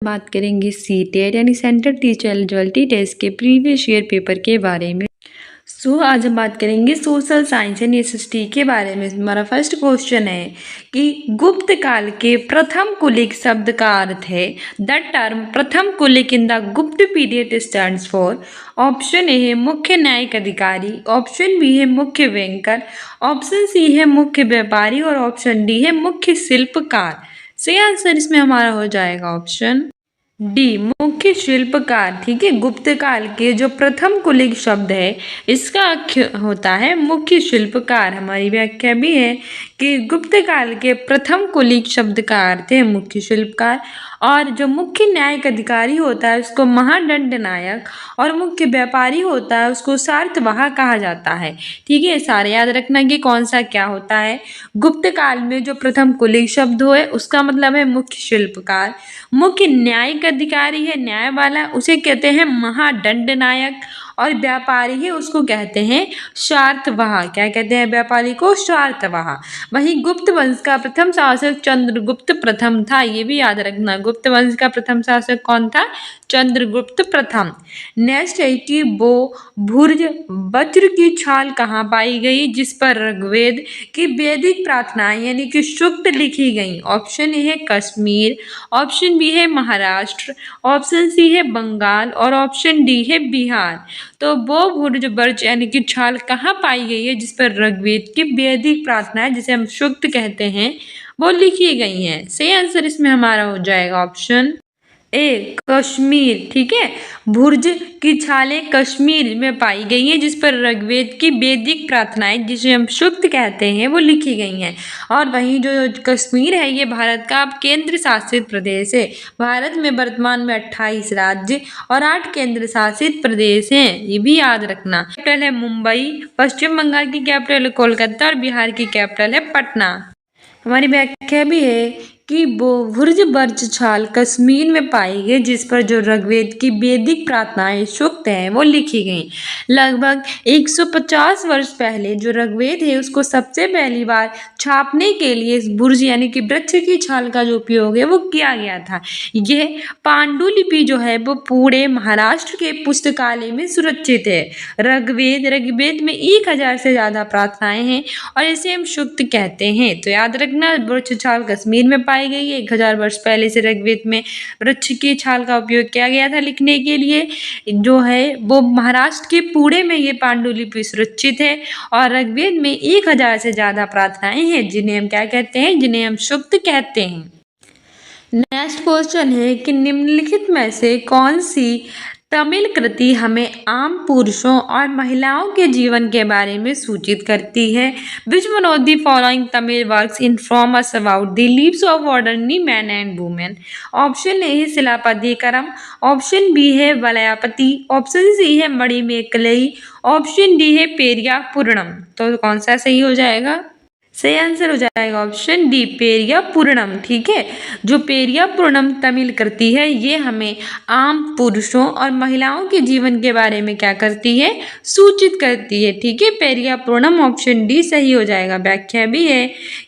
बात करेंगे सीटेट यानी सेंट्रल टीचर एलिजिबिलिटी टेस्ट के प्रीवियस ईयर पेपर के बारे में। आज हम बात करेंगे सोशल साइंस यानी एसएसटी के बारे में। हमारा फर्स्ट क्वेश्चन है कि गुप्त काल के प्रथम कुलिक शब्द का अर्थ है। द टर्म प्रथम कुलिक इन द गुप्त period stands for. Option A है मुख्य न्यायिक अधिकारी, ऑप्शन बी है मुख्य बैंकर, ऑप्शन सी है मुख्य व्यापारी और ऑप्शन डी है मुख्य शिल्पकार। सही आंसर इसमें हमारा हो जाएगा ऑप्शन डी, मुख्य शिल्पकार। ठीक है, गुप्त काल के जो प्रथम कुलिक शब्द है इसका अर्थ होता है मुख्य शिल्पकार। हमारी व्याख्या भी है कि गुप्त काल के प्रथम कुलिक शब्द का अर्थ है मुख्य शिल्पकार, और जो मुख्य न्यायिक अधिकारी होता है उसको महादंड नायक, और मुख्य व्यापारी होता है उसको सार्तवाह कहा जाता है। ठीक है, सारे याद रखना कि कौन सा क्या होता है। गुप्त काल में जो प्रथम कुलिक शब्द हो उसका मतलब है मुख्य शिल्पकार। मुख्य न्यायिक अधिकारी है न्याय वाला, उसे कहते हैं महादंड नायक, और व्यापारी है उसको कहते हैं सार्तवाह। क्या कहते हैं व्यापारी को? सार्तवाह। वहीं गुप्त वंश का प्रथम शासक चंद्रगुप्त प्रथम था, ये भी याद रखना। गुप्त वंश का प्रथम शासक कौन था? चंद्रगुप्त प्रथम। नेक्स्ट है कि वो भुर्ज वज्र की छाल कहाँ पाई गई जिस पर ऋग्वेद की वैदिक प्रार्थनाएं यानी कि सूक्त लिखी गई। ऑप्शन ए है कश्मीर, ऑप्शन बी है महाराष्ट्र, ऑप्शन सी है बंगाल और ऑप्शन डी है बिहार। तो वो भुर्ज वर्ज यानी कि छाल कहाँ पाई गई है जिस पर ऋग्वेद की वैदिक प्रार्थनाएं जिसे हम सूक्त कहते हैं वो लिखी गई हैं। सही आंसर इसमें हमारा हो जाएगा ऑप्शन ए कश्मीर। ठीक है, भुर्ज की छालें कश्मीर में पाई गई हैं जिस पर ऋग्वेद की वैदिक प्रार्थनाएं जिसे हम सूक्त कहते हैं वो लिखी गई हैं। और वहीं जो कश्मीर है ये भारत का अब केंद्र शासित प्रदेश है। भारत में वर्तमान में 28 राज्य और 8 केंद्र शासित प्रदेश हैं, ये भी याद रखना। कैपिटल है मुंबई, पश्चिम बंगाल की कैपिटल है कोलकाता और बिहार की कैपिटल है पटना। हमारी व्याख्या भी है कि वो भुर्ज वर्ज छाल कश्मीर में पाई गई जिस पर जो ऋग्वेद की वैदिक प्रार्थनाएं सूक्त हैं वो लिखी गई। लगभग 150 वर्ष पहले जो ऋग्वेद है उसको सबसे पहली बार छापने के लिए इस भुर्ज यानी कि वृक्ष की छाल का जो उपयोग है वो किया गया था। यह पांडुलिपि जो है वो पूरे महाराष्ट्र के पुस्तकालय में सुरक्षित है। ऋग्वेद में 1000 से ज्यादा प्रार्थनाएं हैं और इसे हम सूक्त कहते हैं। तो याद रखना वृक्ष छाल कश्मीर में पाई गई है। 1000 वर्ष पहले से ऋग्वेद में वृक्ष की छाल का उपयोग किया गया था लिखने के लिए। जो है वो महाराष्ट्र के पुणे में ये पांडुलिपि सुरक्षित है और ऋग्वेद में 1000 से ज्यादा प्रार्थनाएं हैं जिन्हें हम क्या कहते हैं? जिन्हें हम सूक्त कहते हैं। नेक्स्ट क्वेश्चन है कि निम्नलिखित में से कौन सी तमिल कृति हमें आम पुरुषों और महिलाओं के जीवन के बारे में सूचित करती है? Which one of the following Tamil works inform us about the leaves of ordinary man and women? Option A है शिलापदिकरम, ऑप्शन बी है वलयापति, ऑप्शन सी है मणिमेकलई, ऑप्शन डी है पेरिया पुराणम। तो कौन सा सही हो जाएगा? सही आंसर हो जाएगा ऑप्शन डी पेरिया पुराणम। ठीक है, जो पेरिया पुराणम तमिल कृति है ये हमें आम पुरुषों और महिलाओं के जीवन के बारे में क्या करती है? सूचित करती है। ठीक है, पेरिया पुराणम ऑप्शन डी सही हो जाएगा। व्याख्या भी है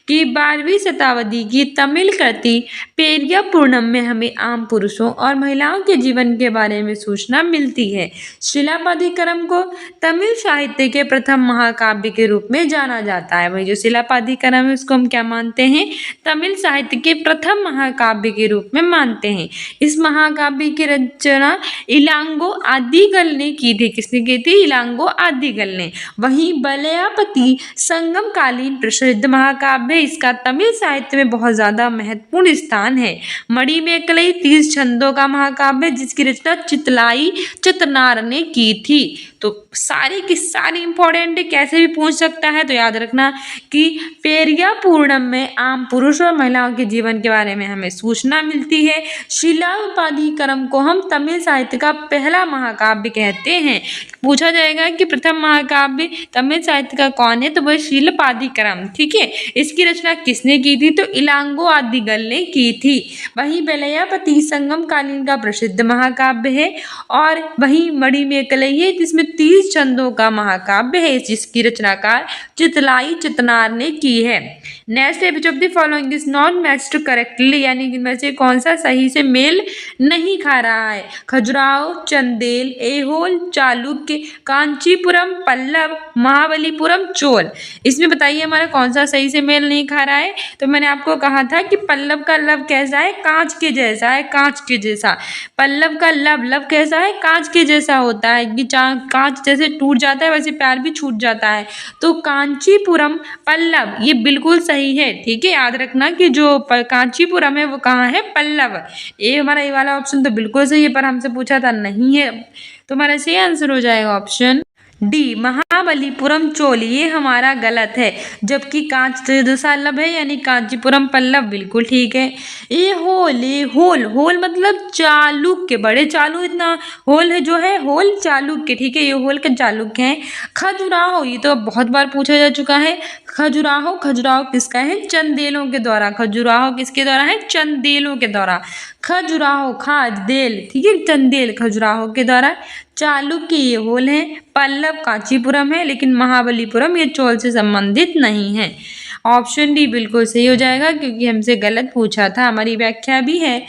कि 12वीं शताब्दी की तमिल कृति पेरिया पुराणम में हमें आम पुरुषों और महिलाओं के जीवन के बारे में सूचना मिलती है। शिलापदिकरम को तमिल साहित्य के प्रथम महाकाव्य के रूप में जाना जाता है। वही जो शिलापदिकरम है उसको हम क्या मानते हैं? तमिल साहित्य के प्रथम महाकाव्य के रूप में मानते हैं। इस महाकाव्य की रचना इलांगो आदिगल ने की थी। किसने की थी? इलांगो आदिगल ने। वहीं वलयापति संगमकालीन प्रसिद्ध महाकाव्य, इसका तमिल साहित्य में बहुत ज्यादा महत्वपूर्ण स्थान है। मणिमेकलई 30 छंदों का महाकाव्य जिसकी रचना चितलाई चितनार ने की थी। तो सारी की सारी इंपॉर्टेंट है, कैसे भी पूछ सकता है। तो याद रखना कि पेरिया पुराणम में आम पुरुष और महिलाओं के जीवन के बारे में हमें सूचना मिलती है। शिलापदिकरम को हम तमिल साहित्य का पहला महाकाव्य कहते हैं। पूछा जाएगा कि प्रथम महाकाव्य तमिल साहित्य का कौन है, तो वह शिलापदिकरम। ठीक है, इसकी रचना किसने की थी? तो इलांगो आदिगल ने की थी। वहीं बेलैयापति संगम कालीन का प्रसिद्ध महाकाव्य है। और वहीं मणिमेखलाई है जिसमें 30 छंदों का महाकाव्य है, जिसकी रचनाकार चितलाई चितनार ने की है। नेक्स्ट है, विच of the following is not matched correctly, यानी इनमें से कौन सा सही से मेल नहीं खा रहा है? खजुराहो, चंदेल, ऐहोल, चालुक्य, कांचीपुरम, पल्लव, महाबलीपुरम, चोल। इसमें बताइए हमारा कौन सा सही से मेल नहीं खा रहा है? तो मैंने आपको कहा था कि पल्लव का लव कैसा है? कांच के जैसा है, कांच के जैसा। पल्लव का लव कैसा है? कांच के जैसा होता है कि कांच जैसे टूट जाता है वैसे प्यार भी छूट जाता है। तो कांचीपुरम, पल्लव, ये बिल्कुल सही है। ठीक है, याद रखना कि जो कांचीपुरम है वो कहाँ है? पल्लव। ये हमारा ये वाला ऑप्शन तो बिल्कुल सही है, पर हमसे पूछा था नहीं है, तो हमारा सही आंसर हो जाएगा ऑप्शन डी, महाबलीपुरम चोल। ये हमारा गलत है, जबकि कांच जैसा लव है यानी कांचीपुरम पल्लव बिल्कुल ठीक है। ये होल मतलब चालुक्य, बड़े चालू, इतना होल है जो है होल चालुक्य। ठीक है, ये होल के चालुक्य हैं। खजुराहो, ये तो बहुत बार पूछा जा चुका है। खजुराहो किसका है? चंदेलों के द्वारा। खजुराहो किसके द्वारा है? चंदेलों के द्वारा। खजुराहो, खाज देल, ठीक है, चंदेल खजुराहो के द्वारा। चालुक्य ये होल है, पल्लव कांचीपुरम है, लेकिन महाबलीपुरम ये चोल से संबंधित नहीं है। ऑप्शन डी बिल्कुल सही हो जाएगा, क्योंकि हमसे गलत पूछा था। हमारी व्याख्या भी है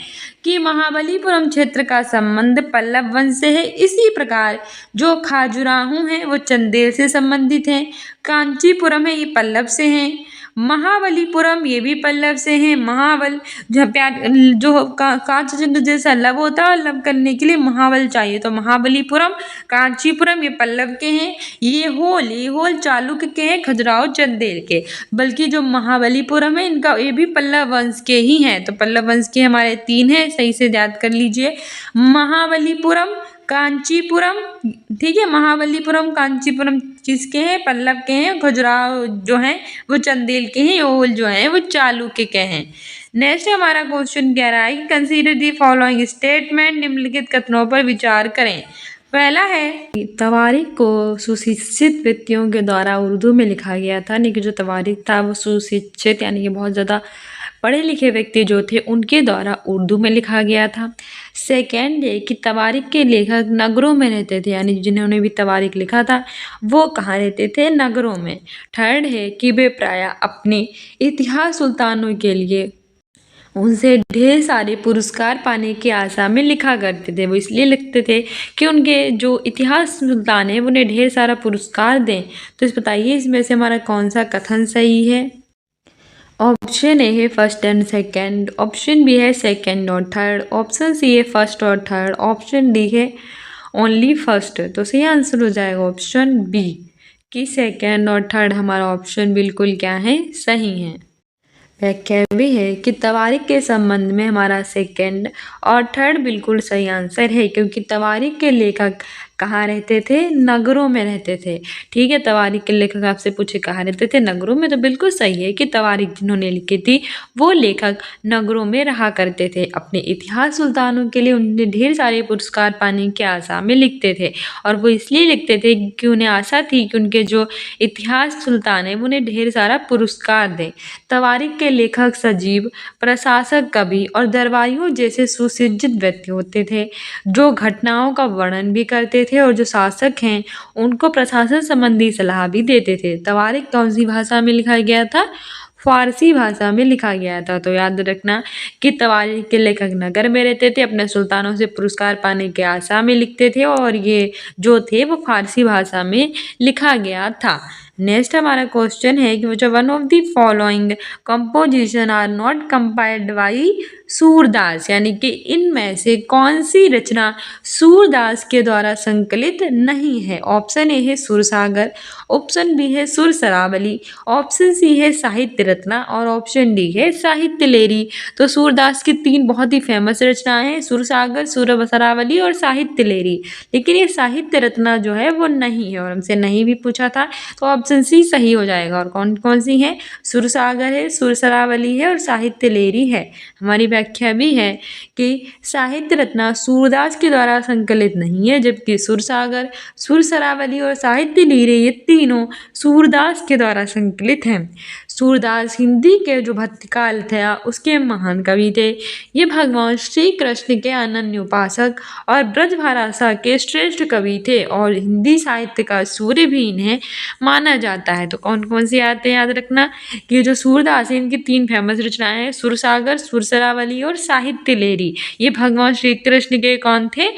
कि महाबलीपुरम क्षेत्र का संबंध पल्लव वंश से है। इसी प्रकार जो खजुराहो हैं वो चंदेल से संबंधित हैं। कांचीपुरम है ये पल्लव से हैं। महाबलीपुरम ये भी पल्लव से हैं। महाबल जो कांच जैसा लव होता है, लव करने के लिए महाबल चाहिए, तो महाबलीपुरम, कांचीपुरम ये पल्लव के हैं। ये होल चालुक्य के हैं, खजुराहो चंदेल के। बल्कि जो महाबलीपुरम है इनका ये भी पल्लव वंश के ही हैं। तो पल्लव वंश के हमारे 3 हैं, सही से याद कर लीजिए। महाबलीपुरम, कांचीपुरम, ठीक है, महाबलीपुरम कांचीपुरम किसके हैं? पल्लव के हैं। खजुराहो जो हैं वो चंदेल के हैं। होल जो हैं वो चालुक्य के हैं। नेक्स्ट हमारा क्वेश्चन कह रहा है कि कंसीडर दी फॉलोइंग स्टेटमेंट, निम्नलिखित कथनों पर विचार करें। पहला है, तवारीख को सुशिक्षित व्यक्तियों के द्वारा उर्दू में लिखा गया था, यानी कि जो तवारीख था वो सुशिक्षित यानी कि बहुत ज़्यादा पढ़े लिखे व्यक्ति जो थे उनके द्वारा उर्दू में लिखा गया था। सेकेंड है कि तवारीख के लेखक नगरों में रहते थे, यानी जिन्होंने भी तवारीख लिखा था वो कहाँ रहते थे? नगरों में। थर्ड है कि वे प्रायः अपने इतिहास सुल्तानों के लिए उनसे ढेर सारे पुरस्कार पाने की आशा में लिखा करते थे। वो इसलिए लिखते थे कि उनके जो इतिहास सुल्तान है उन्हें ढेर सारा पुरस्कार दें। तो इस बताइए इसमें से हमारा कौन सा कथन सही है? ऑप्शन ए है first and second, option B है सेकंड और थर्ड, ऑप्शन सी है फर्स्ट और थर्ड, ऑप्शन डी है ओनली फर्स्ट। तो सही आंसर हो जाएगा ऑप्शन बी कि सेकंड और थर्ड हमारा ऑप्शन बिल्कुल क्या है? सही है। व्याख्या भी है कि तवारीख के संबंध में हमारा सेकंड और थर्ड बिल्कुल सही आंसर है, क्योंकि तवारीख के लेखक कहाँ रहते थे? नगरों में रहते थे। ठीक है, तवारीख के लेखक आपसे पूछे कहाँ रहते थे? नगरों में। तो बिल्कुल सही है कि तवारीख जिन्होंने लिखी थी वो लेखक नगरों में रहा करते थे। अपने इतिहास सुल्तानों के लिए उन्हें ढेर सारे पुरस्कार पाने की आशा में लिखते थे, और वो इसलिए लिखते थे कि उन्हें आशा थी कि उनके जो इतिहास सुल्तान है उन्हें ढेर सारा पुरस्कार दें। तवारीख के लेखक सजीव, प्रशासक, कवि और दरबारियों जैसे सुसज्जित व्यक्ति होते थे, जो घटनाओं का वर्णन भी करते थे और जो शासक हैं उनको प्रशासन संबंधी सलाह भी देते थे। तवारीख कौन सी भाषा में लिखा गया था? फारसी भाषा में लिखा गया था। तो याद रखना कि तवारीख के लेखक नगर में रहते थे, अपने सुल्तानों से पुरस्कार पाने की आशा में लिखते थे, और ये जो थे वो फारसी भाषा में लिखा गया था। नेक्स्ट हमारा क्वेश्चन है कि जो one of the following composition are not compiled by Surdas, यानी कि इनमें से कौन सी रचना सूरदास के द्वारा संकलित नहीं है? ऑप्शन ए है सुरसागर, ऑप्शन बी है सुर सरावली, ऑप्शन सी है साहित्य रत्ना और ऑप्शन डी है साहित्य लेरी। तो सूरदास की 3 बहुत ही फेमस रचनाएं हैं, सुरसागर, सुर सरावली और साहित्य लेरी, लेकिन ये साहित्य रत्ना जो है वो नहीं है, और हमसे नहीं भी पूछा था, तो ऑप्शन सी सही हो जाएगा। और कौन कौन सी है? सुरसागर है, सुर सरावली है और साहित्य लेरी है। हमारी व्याख्या भी है कि साहित्य रत्ना सूरदास के द्वारा संकलित नहीं है, जबकि सुरसागर, सुरसरावली और साहित्य लीरे ये तीनों सूरदास के द्वारा संकलित हैं। सूरदास हिंदी के जो भक्तिकाल था उसके महान कवि थे। ये भगवान श्री कृष्ण के अनन्य उपासक और ब्रजभाषा के श्रेष्ठ कवि थे और हिंदी साहित्य का सूर्य भी इन्हें माना जाता है। तो कौन कौन से आते हैं याद रखना कि जो सूरदास है इनकी 3 फेमस रचनाएं हैं, सुरसागर, सुरसरावली और साहित्य लेरी। ये भगवान श्री कृष्ण के कौन थे?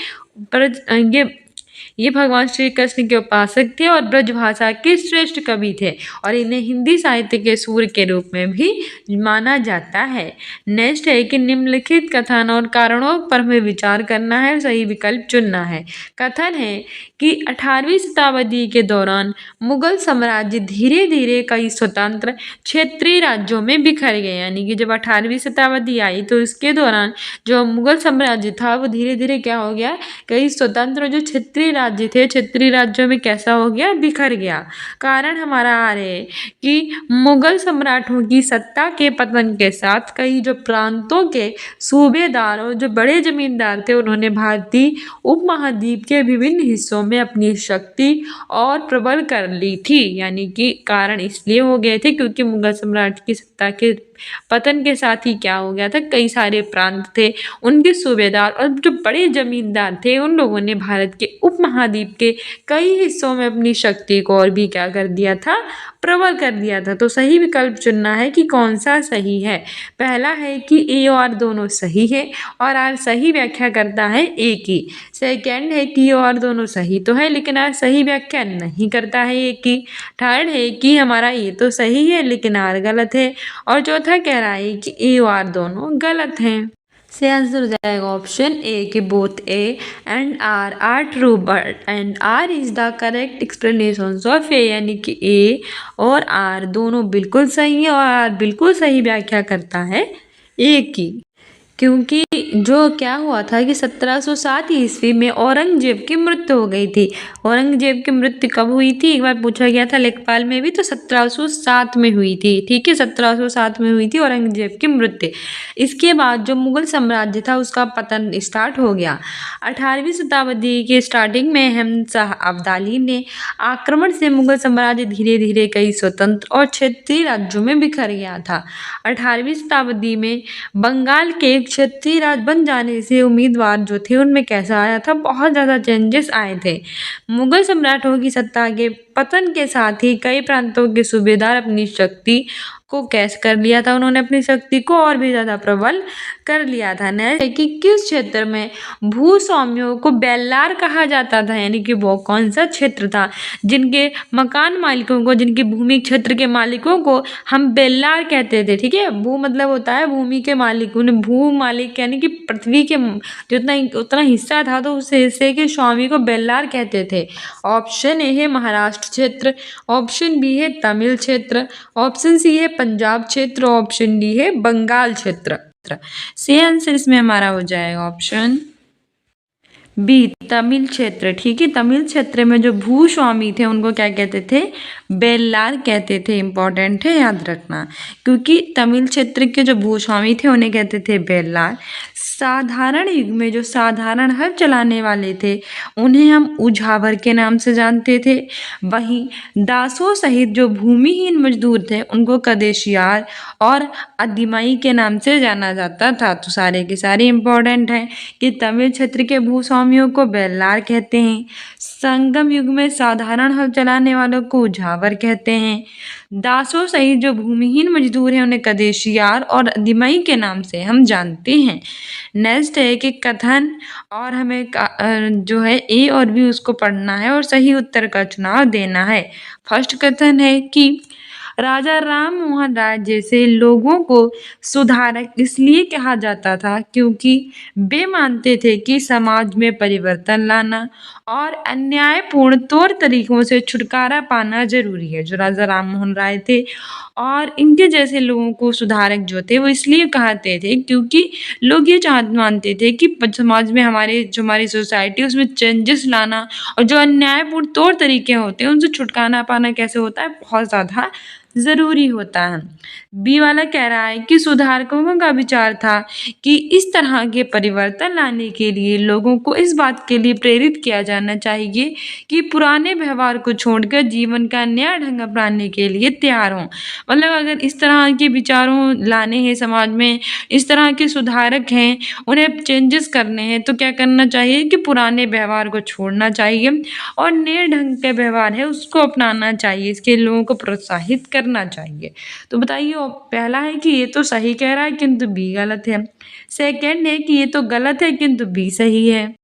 ये भगवान श्री कृष्ण के उपासक थे और ब्रजभाषा के श्रेष्ठ कवि थे और इन्हें हिंदी साहित्य के सूर्य के रूप में भी माना जाता है। नेक्स्ट है कि निम्नलिखित कथन और कारणों पर हमें विचार करना है, सही विकल्प चुनना है। कथन है कि 18वीं शताब्दी के दौरान मुगल साम्राज्य धीरे धीरे कई स्वतंत्र क्षेत्रीय राज्यों में बिखर गए, यानी कि जब 18वीं शताब्दी आई तो इसके दौरान जो मुगल साम्राज्य था वो धीरे धीरे क्या हो गया, कई स्वतंत्र जो क्षेत्रीय राज्य थे, क्षेत्रीय राज्यों में कैसा हो गया, बिखर गया। कारण हमारा आ रहे है कि मुगल सम्राटों की सत्ता के पतन के साथ कई जो प्रांतों के सूबेदार और जो बड़े जमींदार थे उन्होंने भारतीय उपमहाद्वीप के विभिन्न हिस्सों में अपनी शक्ति और प्रबल कर ली थी। यानी कि कारण इसलिए हो गए थे क्योंकि मुगल सम्राट की सत्ता के पतन के साथ ही क्या हो गया था, कई सारे प्रांत थे, उनके सूबेदार और जो बड़े जमींदार थे उन लोगों ने भारत के उपमहाद्वीप के कई हिस्सों में अपनी शक्ति को और भी क्या कर दिया था, प्रबल कर दिया था। तो सही विकल्प चुनना है कि कौन सा सही है। पहला है कि ए और दोनों सही है और आर सही व्याख्या करता है ए की। सेकेंड है कि और दोनों सही तो है लेकिन आर सही व्याख्या नहीं करता है ए की। थर्ड है कि हमारा ये तो सही है लेकिन आर गलत है और चौथा कह रहा है कि ए और दोनों गलत हैं। से आंसर हो जाएगा ऑप्शन ए कि both A and are true but and R is the correct explanation of A, यानी कि ए और आर दोनों बिल्कुल सही है और आर बिल्कुल सही व्याख्या करता है ए की। क्योंकि जो क्या हुआ था कि 1707 ईस्वी में औरंगजेब की मृत्यु हो गई थी। औरंगजेब की मृत्यु कब हुई थी, एक बार पूछा गया था लेखपाल में भी, तो 1707 में हुई थी। ठीक है, 1707 में हुई थी औरंगजेब की मृत्यु। इसके बाद जो मुगल साम्राज्य था उसका पतन स्टार्ट हो गया। 18वीं शताब्दी के स्टार्टिंग में अहमद शाह अब्दाली ने आक्रमण से मुगल साम्राज्य धीरे धीरे कई स्वतंत्र और क्षेत्रीय राज्यों में बिखर गया था। 18वीं शताब्दी में बंगाल के क्षेत्रीय राज बन जाने से उम्मीदवार जो थे उनमें कैसा आया था, बहुत ज़्यादा चेंजेस आए थे। मुगल सम्राटों की सत्ता के पतन के साथ ही कई प्रांतों के सूबेदार अपनी शक्ति को कैसे कर लिया था, उन्होंने अपनी शक्ति को और भी ज़्यादा प्रबल कर लिया था। नेक्स्ट कि किस क्षेत्र में भूस्वामियों को बेल्लार कहा जाता था, यानी कि वो कौन सा क्षेत्र था जिनके मकान मालिकों को, जिनके भूमि क्षेत्र के मालिकों को हम बेल्लार कहते थे। ठीक है, भू मतलब होता है भूमि के मालिक, उन्हें भू मालिक यानी कि पृथ्वी के जितना उतना हिस्सा था तो उस हिस्से के स्वामी को बेल्लार कहते थे। ऑप्शन ए है महाराष्ट्र क्षेत्र, ऑप्शन बी है तमिल क्षेत्र, ऑप्शन सी है पंजाब क्षेत्र, ऑप्शन डी है बंगाल क्षेत्र। सही आंसर इसमें हमारा हो जाएगा ऑप्शन बी तमिल क्षेत्र। ठीक है, तमिल क्षेत्र में जो भूस्वामी थे उनको क्या कहते थे, बेल्लार कहते थे। इंपॉर्टेंट है, याद रखना, क्योंकि तमिल क्षेत्र के जो भूस्वामी थे उन्हें कहते थे बेल्लार। साधारण युग में जो साधारण हल चलाने वाले थे उन्हें हम उझावर के नाम से जानते थे। वहीं दासों सहित जो भूमिहीन मजदूर थे उनको कदेशियार और अदिमाई के नाम से जाना जाता था। तो सारे के सारे इंपॉर्टेंट हैं कि तमिल क्षेत्र के भूस्वामियों को बेल्लार कहते हैं, संगम युग में साधारण हल चलाने वालों को उझावर कहते हैं, दासों सहित जो भूमिहीन मजदूर हैं उन्हें कदेशियार और अदिमाई के नाम से हम जानते हैं। नेक्स्ट है कि कथन और हमें जो है ए और बी उसको पढ़ना है और सही उत्तर का चुनाव देना है। फर्स्ट कथन है कि राजा राम मोहन राय जैसे लोगों को सुधारक इसलिए कहा जाता था क्योंकि वे मानते थे कि समाज में परिवर्तन लाना और अन्यायपूर्ण तौर तरीकों से छुटकारा पाना जरूरी है। जो राजा राम मोहन राय थे और इनके जैसे लोगों को सुधारक जो थे वो इसलिए कहते थे क्योंकि लोग ये मानते थे कि समाज में हमारी सोसाइटी उसमें चेंजेस लाना और जो अन्यायपूर्ण तौर तरीके होते हैं उनसे छुटकारा पाना कैसे होता है, बहुत ज़्यादा जरूरी होता है। बी वाला कह रहा है कि सुधारकों का विचार था कि इस तरह के परिवर्तन लाने के लिए लोगों को इस बात के लिए प्रेरित किया जाना चाहिए कि पुराने व्यवहार को छोड़कर जीवन का नया ढंग अपनाने के लिए तैयार हों। मतलब अगर इस तरह के विचारों लाने हैं समाज में, इस तरह के सुधारक हैं, उन्हें चेंजेस करने हैं, तो क्या करना चाहिए कि पुराने व्यवहार को छोड़ना चाहिए और नए ढंग के व्यवहार है उसको अपनाना चाहिए, इसके लोगों को प्रोत्साहित करना चाहिए। तो बताइए, पहला है कि ये तो सही कह रहा है किंतु बी गलत है। सेकंड है कि ये तो गलत है किंतु बी सही है।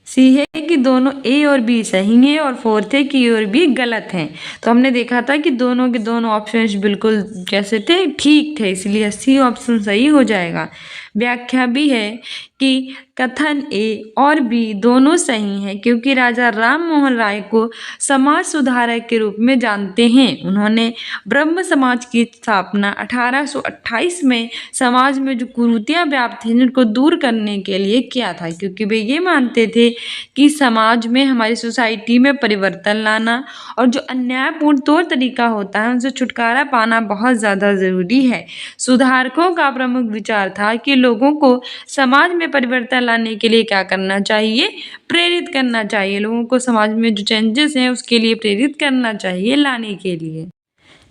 सी है कि दोनों ए और बी सही है और फोर्थ है कि ए और बी गलत हैं। तो हमने देखा था कि दोनों के दोनों ऑप्शन बिल्कुल कैसे थे, ठीक थे, इसलिए सी ऑप्शन सही हो जाएगा। व्याख्या भी है कि कथन ए और बी दोनों सही हैं क्योंकि राजा राम मोहन राय को समाज सुधारक के रूप में जानते हैं। उन्होंने ब्रह्म समाज की स्थापना 1828 में समाज में जो कुरीतियां व्याप्त थी उनको दूर करने के लिए किया था, क्योंकि वे ये मानते थे कि समाज में, हमारी सोसाइटी में परिवर्तन लाना और जो अन्यायपूर्ण तौर तरीका होता है उनसे छुटकारा पाना बहुत ज़्यादा ज़रूरी है। सुधारकों का प्रमुख विचार था कि लोगों को समाज में परिवर्तन लाने के लिए क्या करना चाहिए, प्रेरित करना चाहिए। लोगों को समाज में जो चेंजेस हैं उसके लिए प्रेरित करना चाहिए, लाने के लिए।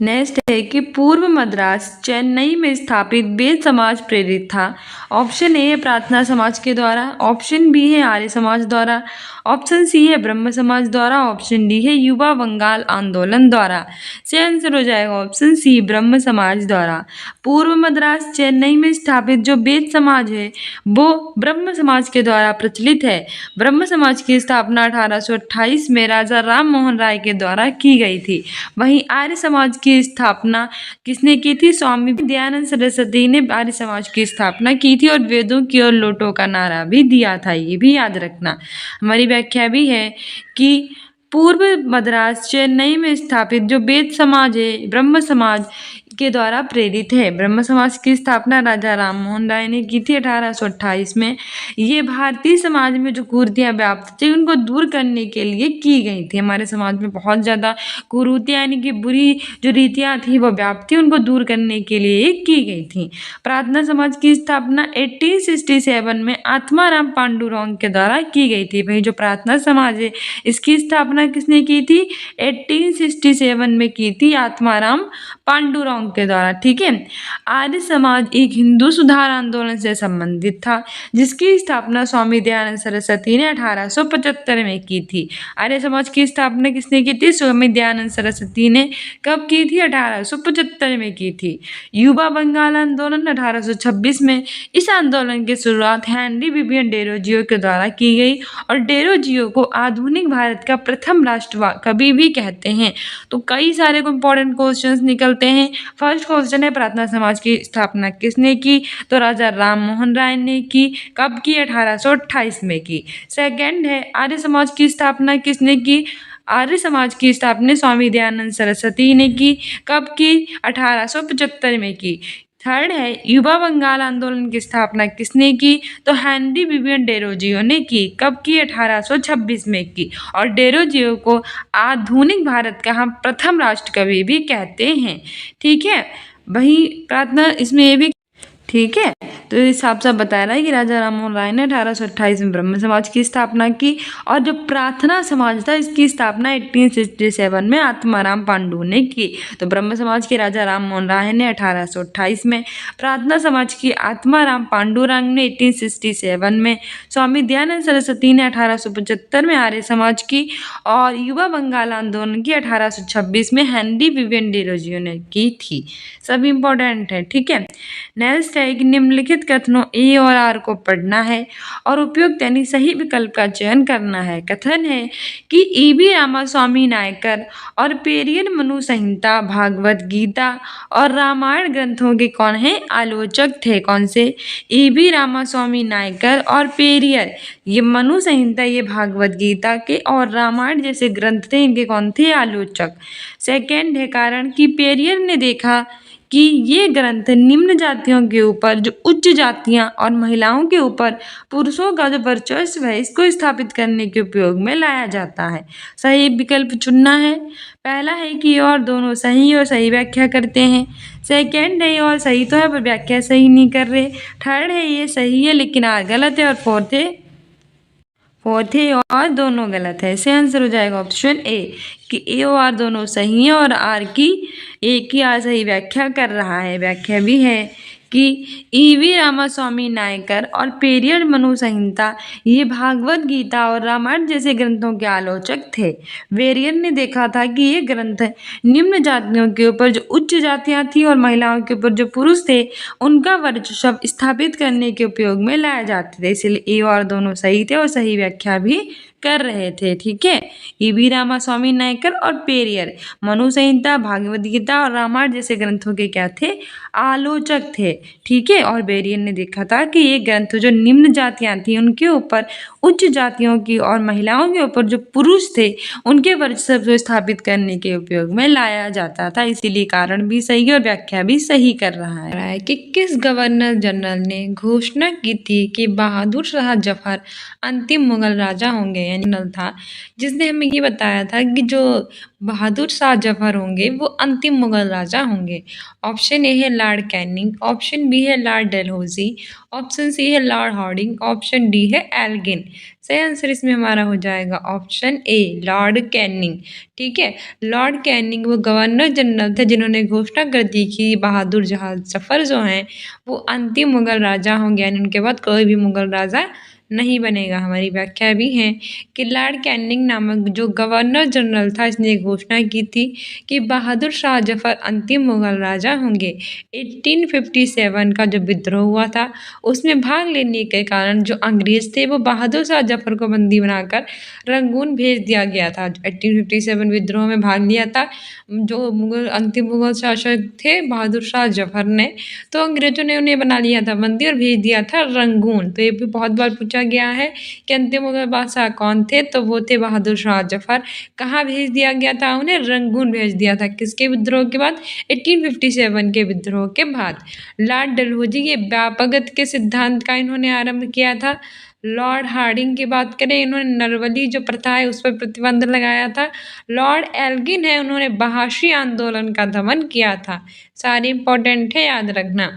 नेक्स्ट है कि पूर्व मद्रास चेन्नई में स्थापित बेद समाज प्रेरित था। ऑप्शन ए है प्रार्थना समाज के द्वारा, ऑप्शन बी है आर्य समाज द्वारा, ऑप्शन सी है ब्रह्म समाज द्वारा, ऑप्शन डी है युवा बंगाल आंदोलन द्वारा। से आंसर हो जाएगा ऑप्शन सी, ब्रह्म समाज द्वारा। पूर्व मद्रास चेन्नई में स्थापित जो बेद समाज है वो ब्रह्म समाज के द्वारा प्रचलित है। ब्रह्म समाज की स्थापना 1828 में राजा राम मोहन राय के द्वारा की गई थी। वहीं आर्य समाज की स्थापना किसने की थी? स्वामी दयानंद सरस्वती ने आर्य समाज की स्थापना की थी और वेदों की ओर लौटो का नारा भी दिया था, ये भी याद रखना। हमारी व्याख्या भी है कि पूर्व मद्रास चेन्नई में स्थापित जो बेद समाज है ब्रह्म समाज के द्वारा प्रेरित है। ब्रह्म समाज की स्थापना राजा राम मोहन राय ने की थी 1828 में। ये भारतीय समाज में जो कुरीतियां व्याप्त थी उनको दूर करने के लिए की गई थी। हमारे समाज में बहुत ज़्यादा कुरीतियां यानी कि बुरी जो रीतियां थी वो व्याप्त थी, उनको दूर करने के लिए की गई थी। प्रार्थना समाज की स्थापना 1867 में आत्माराम पांडुरंग के द्वारा की गई थी। वही जो प्रार्थना समाज है इसकी स्थापना किसने की थी? 1867 में की थी आत्माराम पांडुरंग के द्वारा। ठीक है। आर्य समाज एक हिंदू सुधार आंदोलन से संबंधित था जिसकी स्थापना स्वामी दयानंद सरस्वती ने 1875 में की थी। आर्य समाज की स्थापना किसने की थी? स्वामी दयानंद सरस्वती ने कब की थी? 1875 में की थी। युवा बंगाल आंदोलन 1826 में। इस आंदोलन की शुरुआत हेनरी विवियन डेरोजियो के द्वारा की गई और डेरोजियो को आधुनिक भारत का प्रथम राष्ट्रवादी कवि भी कहते हैं। तो कई सारे इंपॉर्टेंट क्वेश्चंस निकलते हैं। फर्स्ट क्वेश्चन है प्रार्थना समाज की स्थापना किसने की? तो राजा राम मोहन राय ने की। कब की? 1828 में की। सेकंड है आर्य समाज की स्थापना किसने की? आर्य समाज की स्थापना स्वामी दयानंद सरस्वती ने की। कब की? 1875 में की। थर्ड है युवा बंगाल आंदोलन की स्थापना किसने की? तो हेनरी विवियन डेरोजियो ने की। कब की? 1826 में की। और डेरोजियो को आधुनिक भारत का हम प्रथम राष्ट्र कवि भी कहते हैं। ठीक है। वही प्रार्थना इसमें ये भी ठीक है। तो इस हिसाब से बता रहा है कि राजा राम मोहन राय ने 1828 में ब्रह्म समाज की स्थापना की और जो प्रार्थना समाज था इसकी स्थापना 1867 में आत्माराम पांडु ने की। तो ब्रह्म समाज के राजा राम मोहन राय ने 1828 में, प्रार्थना समाज की आत्माराम पांडुरंग ने 1867 में, स्वामी दयानंद सरस्वती ने 1875 में आर्य समाज की और युवा बंगाल आंदोलन की 1826 में हेनरी विवियन डेरोजियो ने की थी। सब इम्पोर्टेंट है। ठीक है। नेक्स्ट है कि निम्नलिखित कथनों ए और आर को पढ़ना है और उपयुक्त यानी सही विकल्प का चयन करना है। कथन है कि E.B. रामास्वामी नायकर और पेरियर मनु संहिता, भागवत गीता और रामायण ग्रंथों के कौन है? आलोचक थे। कौन से? E.B. रामास्वामी नायकर और पेरियर, ये मनु संहिता, ये भागवत गीता के और रामायण जैसे ग्रंथ थे, इनके कौन थे? आलोचक। सेकेंड है कारण कि पेरियर ने देखा कि ये ग्रंथ निम्न जातियों के ऊपर जो उच्च जातियां और महिलाओं के ऊपर पुरुषों का जो वर्चस्व है इसको स्थापित करने के उपयोग में लाया जाता है। सही विकल्प चुनना है। पहला है कि ये और दोनों सही और सही व्याख्या करते हैं। सेकंड है ये और सही तो है पर व्याख्या सही नहीं कर रहे। थर्ड है ये सही है लेकिन आर गलत है। और फोर्थ है और दोनों गलत है। इससे आंसर हो जाएगा ऑप्शन ए कि ए और आर दोनों सही है और आर की एक ही आर सही व्याख्या कर रहा है। व्याख्या भी है कि ईवी रामास्वामी नायकर और पेरियर मनु संहिता ये भागवत गीता और रामायण जैसे ग्रंथों के आलोचक थे। वेरियर ने देखा था कि ये ग्रंथ निम्न जातियों के ऊपर जो उच्च जातियां थी और महिलाओं के ऊपर जो पुरुष थे उनका वर्चस्व स्थापित करने के उपयोग में लाया जाते थे। इसलिए ए और दोनों सही थे और सही व्याख्या भी कर रहे थे। ठीक है, ईवी रामास्वामी नायकर और पेरियर मनु संहिता, भागवत गीता और रामायण जैसे ग्रंथों के क्या थे? आलोचक थे। ठीक है, और बेरियर ने देखा था कि ये ग्रंथ जो निम्न जातियां थी उनके ऊपर उच्च जातियों की और महिलाओं के ऊपर जो पुरुष थे उनके वर्चस्व को स्थापित करने के उपयोग में लाया जाता था। इसीलिए कारण भी सही है और व्याख्या भी सही कर रहा है कि किस गवर्नर जनरल ने घोषणा की थी कि बहादुर शाह जफर अंतिम मुगल राजा होंगे। यानी जनरल था जिसने हमें ये बताया था कि जो बहादुर शाह जफर होंगे वो अंतिम मुगल राजा होंगे। ऑप्शन ए है लॉर्ड कैनिंग, ऑप्शन बी है लॉर्ड डलहौजी, ऑप्शन सी है लॉर्ड हार्डिंग, ऑप्शन डी है एल्गिन। सही आंसर इसमें हमारा हो जाएगा ऑप्शन ए लॉर्ड कैनिंग। ठीक है, लॉर्ड कैनिंग वो गवर्नर जनरल थे जिन्होंने घोषणा कर दी कि बहादुर शाह जफर जो हैं वो अंतिम मुगल राजा होंगे, यानी उनके बाद कोई भी मुगल राजा नहीं बनेगा। हमारी व्याख्या भी है कि लॉर्ड कैनिंग नामक जो गवर्नर जनरल था इसने घोषणा की थी कि बहादुर शाह जफर अंतिम मुगल राजा होंगे। 1857 का जो विद्रोह हुआ था उसमें भाग लेने के कारण जो अंग्रेज थे वो बहादुर शाह जफर को बंदी बनाकर रंगून भेज दिया गया था। 1857 विद्रोह में भाग लिया था जो अंतिम मुगल शासक थे बहादुर शाह जफर ने, तो अंग्रेजों ने उन्हें बना लिया था बंदी और भेज दिया था रंगून। तो ये भी बहुत बार पूछा गया है कि अंतिम मुगल बादशाह कौन थे, तो वो थे बहादुर शाह जफर। कहाँ भेज दिया गया था उन्हें? रंगून भेज दिया था। किसके विद्रोह के बाद? 1857 के विद्रोह के बाद। लॉर्ड डलहौजी ये व्यापकता के सिद्धांत का इन्होंने आरंभ किया था। लॉर्ड हार्डिंग की बात करें इन्होंने नरवली जो प्रथा है उस पर प्रतिबंध लगाया था। लॉर्ड एल्गिन है उन्होंने बहाशी आंदोलन का दमन किया था। सारे इंपॉर्टेंट है, याद रखना।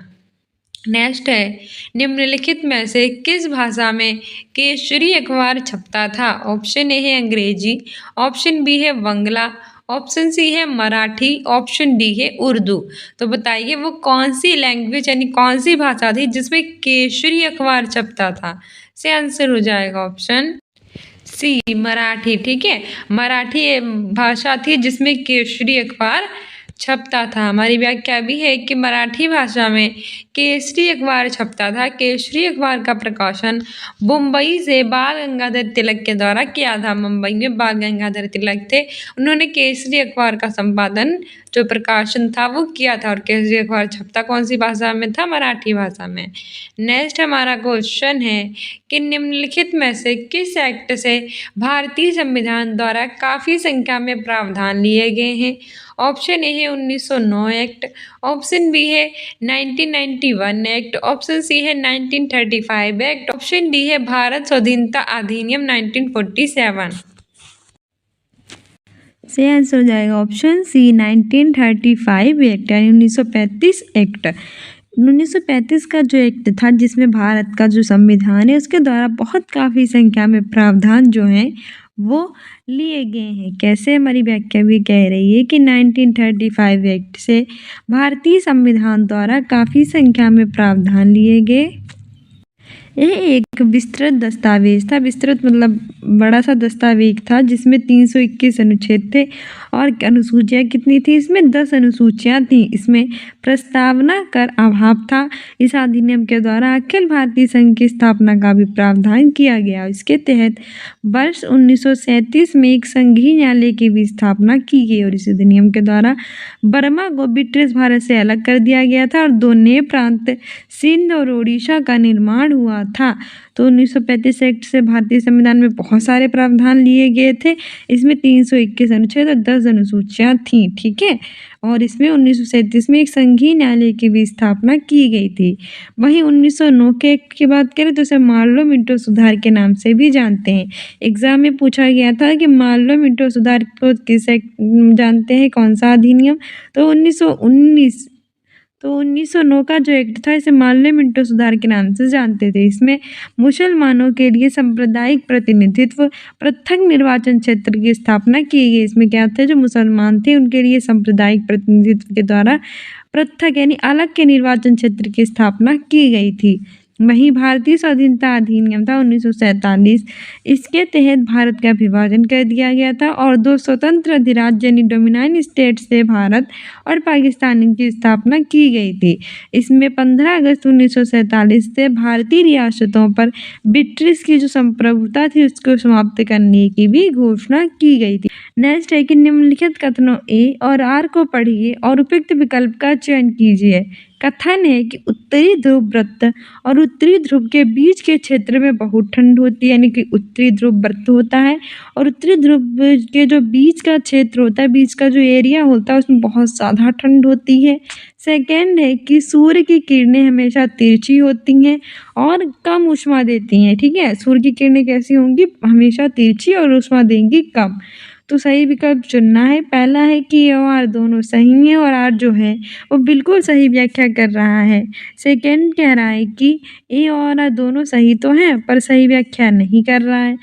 नेक्स्ट है निम्नलिखित में से किस भाषा में केसरी अखबार छपता था? ऑप्शन ए है अंग्रेजी, ऑप्शन बी है बंगला, ऑप्शन सी है मराठी, ऑप्शन डी है उर्दू। तो बताइए वो कौन सी लैंग्वेज यानी कौन सी भाषा थी जिसमें केसरी अखबार छपता था? से आंसर हो जाएगा ऑप्शन सी मराठी। ठीक है, मराठी भाषा थी जिसमें केसरी अखबार छपता था। हमारी व्याख्या भी है कि मराठी भाषा में केसरी अखबार छपता था। केसरी अखबार का प्रकाशन मुंबई से बाल गंगाधर तिलक के द्वारा किया था। मुंबई में बाल गंगाधर तिलक थे, उन्होंने केसरी अखबार का संपादन जो प्रकाशन था वो किया था। और केसरी अखबार छपता कौन सी भाषा में था? मराठी भाषा में। नेक्स्ट हमारा क्वेश्चन है कि निम्नलिखित में से किस एक्ट से भारतीय संविधान द्वारा काफ़ी संख्या में प्रावधान लिए गए हैं? ऑप्शन ए है 1909 एक्ट, ऑप्शन बी है 1991 एक्ट, ऑप्शन सी है 1935 एक्ट, ऑप्शन डी है भारत स्वाधीनता अधिनियम 1947। से आंसर हो जाएगा ऑप्शन सी 1935 एक्ट यानी 1935 एक्ट। 1935 का जो एक्ट था जिसमें भारत का जो संविधान है उसके द्वारा बहुत काफ़ी संख्या में प्रावधान जो हैं वो लिए गए हैं। कैसे? हमारी व्याख्या भी कह रही है कि 1935 एक्ट से भारतीय संविधान द्वारा काफ़ी संख्या में प्रावधान लिए गए। यह एक विस्तृत दस्तावेज था। विस्तृत मतलब बड़ा सा दस्तावेज था जिसमें 321 अनुच्छेद थे और अनुसूचियाँ कितनी थी? इसमें 10 अनुसूचियाँ थी। इसमें प्रस्तावना कर अभाव था। इस अधिनियम के द्वारा अखिल भारतीय संघ की स्थापना का भी प्रावधान किया गया। इसके तहत वर्ष 1937 में एक संघीय न्यायालय की भी स्थापना की गई और इस अधिनियम के द्वारा बर्मा को ब्रिटिश भारत से अलग कर दिया गया था और दो नए प्रांत सिंध और उड़ीसा का निर्माण हुआ था। तो 1935 एक्ट से भारतीय संविधान में बहुत सारे प्रावधान लिए गए थे। इसमें 321 अनुच्छेद और 10 अनुसूचियाँ थीं, ठीक है। और इसमें 1937 में एक संघीय न्यायालय की भी स्थापना की गई थी। वहीं 1909 के एक्ट की बात करें तो इसे मार्लो-मिंटो सुधार के नाम से भी जानते हैं। एग्जाम में पूछा गया था कि मार्लो-मिंटो सुधार को किस एक्ट जानते हैं, कौन सा अधिनियम? तो 1909 का जो एक्ट था इसे मार्लो-मिंटो सुधार के नाम से जानते थे। इसमें मुसलमानों के लिए सांप्रदायिक प्रतिनिधित्व, पृथक निर्वाचन क्षेत्र की स्थापना की गई। इसमें क्या था, जो मुसलमान थे उनके लिए सांप्रदायिक प्रतिनिधित्व के द्वारा पृथक यानी अलग के निर्वाचन क्षेत्र की स्थापना की गई थी। वहीं भारतीय स्वाधीनता अधिनियम था 1947। इसके तहत भारत का विभाजन कर दिया गया था और 2 स्वतंत्र अधिराज्य यानी डोमिनाइन स्टेट से भारत और पाकिस्तान की स्थापना की गई थी। इसमें 15 अगस्त 1947 से भारतीय रियासतों पर ब्रिटिश की जो संप्रभुता थी उसको समाप्त करने की भी घोषणा की गई थी। नेक्स्ट है कि निम्नलिखित कथनों ए और आर को पढ़िए और उपयुक्त विकल्प का चयन कीजिए। कथन है कि उत्तरी ध्रुव वृत्त और उत्तरी ध्रुव के बीच के क्षेत्र में बहुत ठंड होती है, यानी कि उत्तरी ध्रुव वृत्त होता है और उत्तरी ध्रुव के जो बीच का क्षेत्र होता है, बीच का जो एरिया होता है उसमें बहुत ज़्यादा ठंड होती है। सेकेंड है कि सूर्य की किरणें हमेशा तिरछी होती हैं और कम ऊष्मा देती हैं, ठीक है। सूर्य की किरणें कैसी होंगी, हमेशा तिरछी और ऊष्मा देंगी कम। तो सही विकल्प चुनना है। पहला है कि ए और आर दोनों सही हैं और आर जो है वो बिल्कुल सही व्याख्या कर रहा है। सेकंड कह रहा है कि ए और आर दोनों सही तो हैं पर सही व्याख्या नहीं कर रहा है।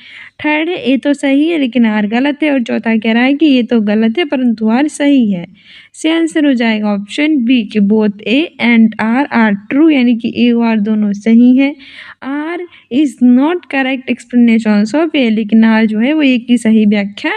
थर्ड है ए तो सही है लेकिन आर गलत है और चौथा कह रहा है कि ये तो गलत है परंतु आर सही है। से आंसर हो जाएगा ऑप्शन बी कि both A and R are true, यानी कि ए और आर दोनों सही है। R is not correct explanation of A, लेकिन आर जो है वो ए की सही व्याख्या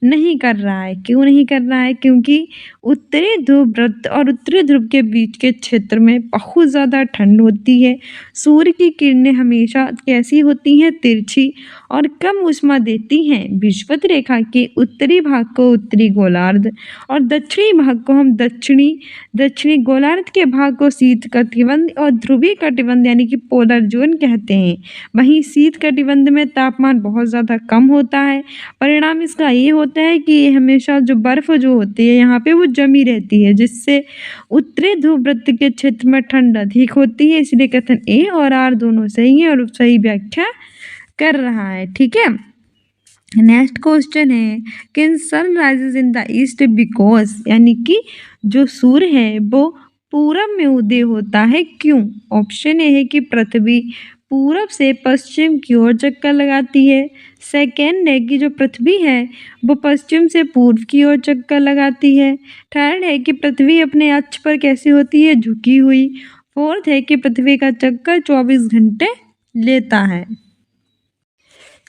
नहीं कर रहा है। क्यों नहीं कर रहा है? क्योंकि उत्तरी ध्रुव वृत्त और उत्तरी ध्रुव के बीच के क्षेत्र में बहुत ज़्यादा ठंड होती है। सूर्य की किरणें हमेशा कैसी होती हैं, तिरछी और कम ऊष्मा देती हैं। विषुवत रेखा के उत्तरी भाग को उत्तरी गोलार्ध और दक्षिणी भाग को हम दक्षिणी गोलार्ध के भाग को शीत कटिबंध और ध्रुवीय कटिबंध यानी कि पोलर जोन कहते हैं। वहीं शीत कटिबंध में तापमान बहुत ज़्यादा कम होता है। परिणाम इसका ये होता है कि ये हमेशा जो बर्फ़ जो होती है यहाँ पे वो जमी रहती है, जिससे उत्तरी ध्रुव वृत्त के क्षेत्र में ठंड अधिक होती है। इसलिए कथन ए और आर दोनों सही है और सही व्याख्या कर रहा है, ठीक है। नेक्स्ट क्वेश्चन है can sun rises in the east because, यानी कि जो सूर्य है वो पूरब में उदय होता है, क्यों? ऑप्शन ए है कि पृथ्वी पूरब से पश्चिम की ओर चक्कर लगाती है। सेकेंड है कि जो पृथ्वी है वो पश्चिम से पूर्व की ओर चक्कर लगाती है। थर्ड है कि पृथ्वी अपने अक्ष पर कैसी होती है, झुकी हुई। फोर्थ है कि पृथ्वी का चक्कर 24 घंटे लेता है।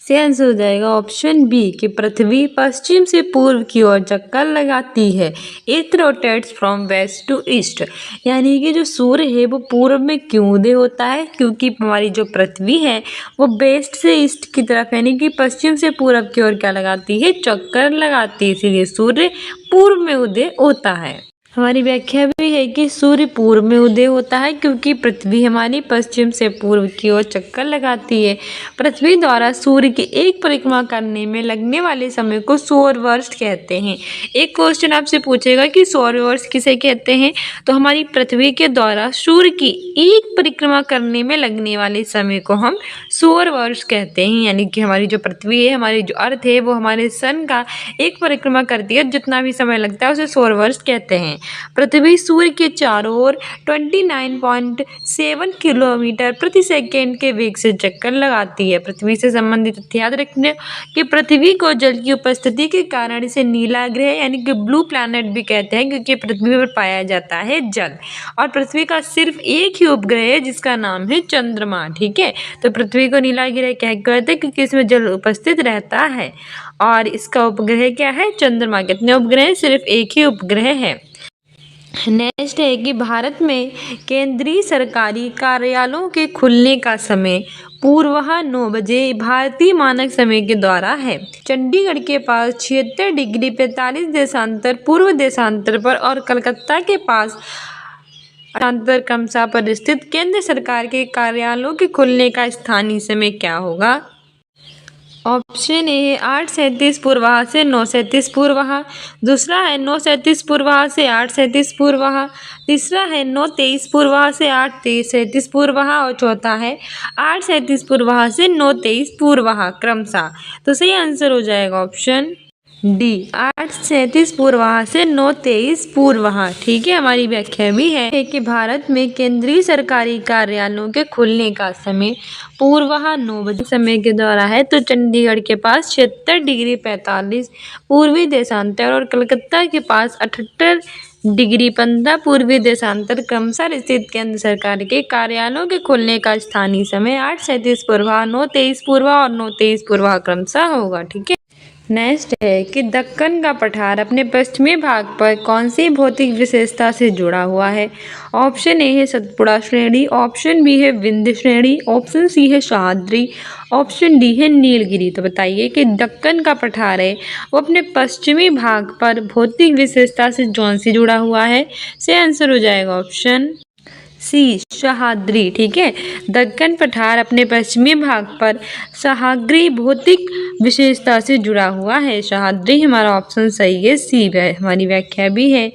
से आंसर हो जाएगा ऑप्शन बी कि पृथ्वी पश्चिम से पूर्व की ओर चक्कर लगाती है। It rotates from west to east, यानी कि जो सूर्य है वो पूर्व में क्यों उदय होता है, क्योंकि हमारी जो पृथ्वी है वो वेस्ट से ईस्ट की तरफ यानी कि पश्चिम से पूर्व की ओर क्या लगाती है, चक्कर लगाती है, इसीलिए सूर्य पूर्व में उदय होता है। हमारी व्याख्या भी है कि सूर्य पूर्व में उदय होता है क्योंकि पृथ्वी हमारी पश्चिम से पूर्व की ओर चक्कर लगाती है। पृथ्वी द्वारा सूर्य की एक परिक्रमा करने में लगने वाले समय को सौर वर्ष कहते हैं। एक क्वेश्चन आपसे पूछेगा कि सौर वर्ष किसे कहते हैं, तो हमारी पृथ्वी के द्वारा सूर्य की एक परिक्रमा करने में लगने वाले समय को हम सौर वर्ष कहते हैं। यानी कि हमारी जो पृथ्वी है, हमारी जो अर्थ है वो हमारे सन का एक परिक्रमा करती है, जितना भी समय लगता है उसे सौर वर्ष कहते हैं। पृथ्वी सूर्य के चारों ओर 29.7 किलोमीटर प्रति सेकेंड के वेग से चक्कर लगाती है। पृथ्वी से संबंधित तथ्य याद रखने कि पृथ्वी को जल की उपस्थिति के कारण इसे नीला ग्रह यानी कि ब्लू प्लैनेट भी कहते हैं, क्योंकि पृथ्वी पर पाया जाता है जल। और पृथ्वी का सिर्फ एक ही उपग्रह है जिसका नाम है चंद्रमा, ठीक है। तो पृथ्वी को नीला ग्रह क्या कहते हैं, क्योंकि इसमें जल उपस्थित रहता है। और इसका उपग्रह क्या है, चंद्रमा। कितने उपग्रह हैं, सिर्फ एक ही उपग्रह है। नेक्स्ट है कि भारत में केंद्रीय सरकारी कार्यालयों के खुलने का समय पूर्वाह 9 बजे भारतीय मानक समय के द्वारा है। चंडीगढ़ के पास 76 डिग्री 45 देशांतर पूर्व देशांतर पर और कलकत्ता के पास स्थानांतर क्रमशः पर स्थित केंद्र सरकार के कार्यालयों के खुलने का स्थानीय समय क्या होगा? ऑप्शन ए है 8:37 पूर्वाह से 9:37 पूर्वाह, दूसरा है 9:37 पूर्वाह से 8:37 पूर्वाह, तीसरा है 9:23 पूर्वाह से 8:37 पूर्वाह और चौथा है 8:37 पूर्वाह से 9:23 पूर्वाह क्रमशः। तो सही आंसर हो जाएगा ऑप्शन डी 8:37 पूर्वाह से 9:23 पूर्वाह। ठीक है, हमारी व्याख्या भी है कि भारत में केंद्रीय सरकारी कार्यालयों के खुलने का समय पूर्वाह 9 बजे समय के द्वारा है। तो चंडीगढ़ के पास 76 डिग्री 45 पूर्वी देशांतर और कलकत्ता के पास 78 डिग्री 15 पूर्वी देशांतर क्रमशः स्थित केंद्र सरकार के कार्यालयों के खुलने का स्थानीय समय 8:37 पूर्वाह, 9:23 पूर्वाह और 9:23 पूर्वाह क्रमशः होगा। ठीक है, नेक्स्ट है कि दक्कन का पठार अपने पश्चिमी भाग पर कौन सी भौतिक विशेषता से जुड़ा हुआ है? ऑप्शन ए है सतपुड़ा श्रेणी, ऑप्शन बी है विंध्य श्रेणी, ऑप्शन सी है सह्याद्री, ऑप्शन डी है नीलगिरी। तो बताइए कि दक्कन का पठार है वो अपने पश्चिमी भाग पर भौतिक विशेषता से कौन सी जुड़ा हुआ है? से आंसर हो जाएगा ऑप्शन सी सह्याद्री। ठीक है, दक्कन पठार अपने पश्चिमी भाग पर सह्याद्री भौतिक विशेषता से जुड़ा हुआ है। सह्याद्री हमारा ऑप्शन सही है, सी है। हमारी व्याख्या भी है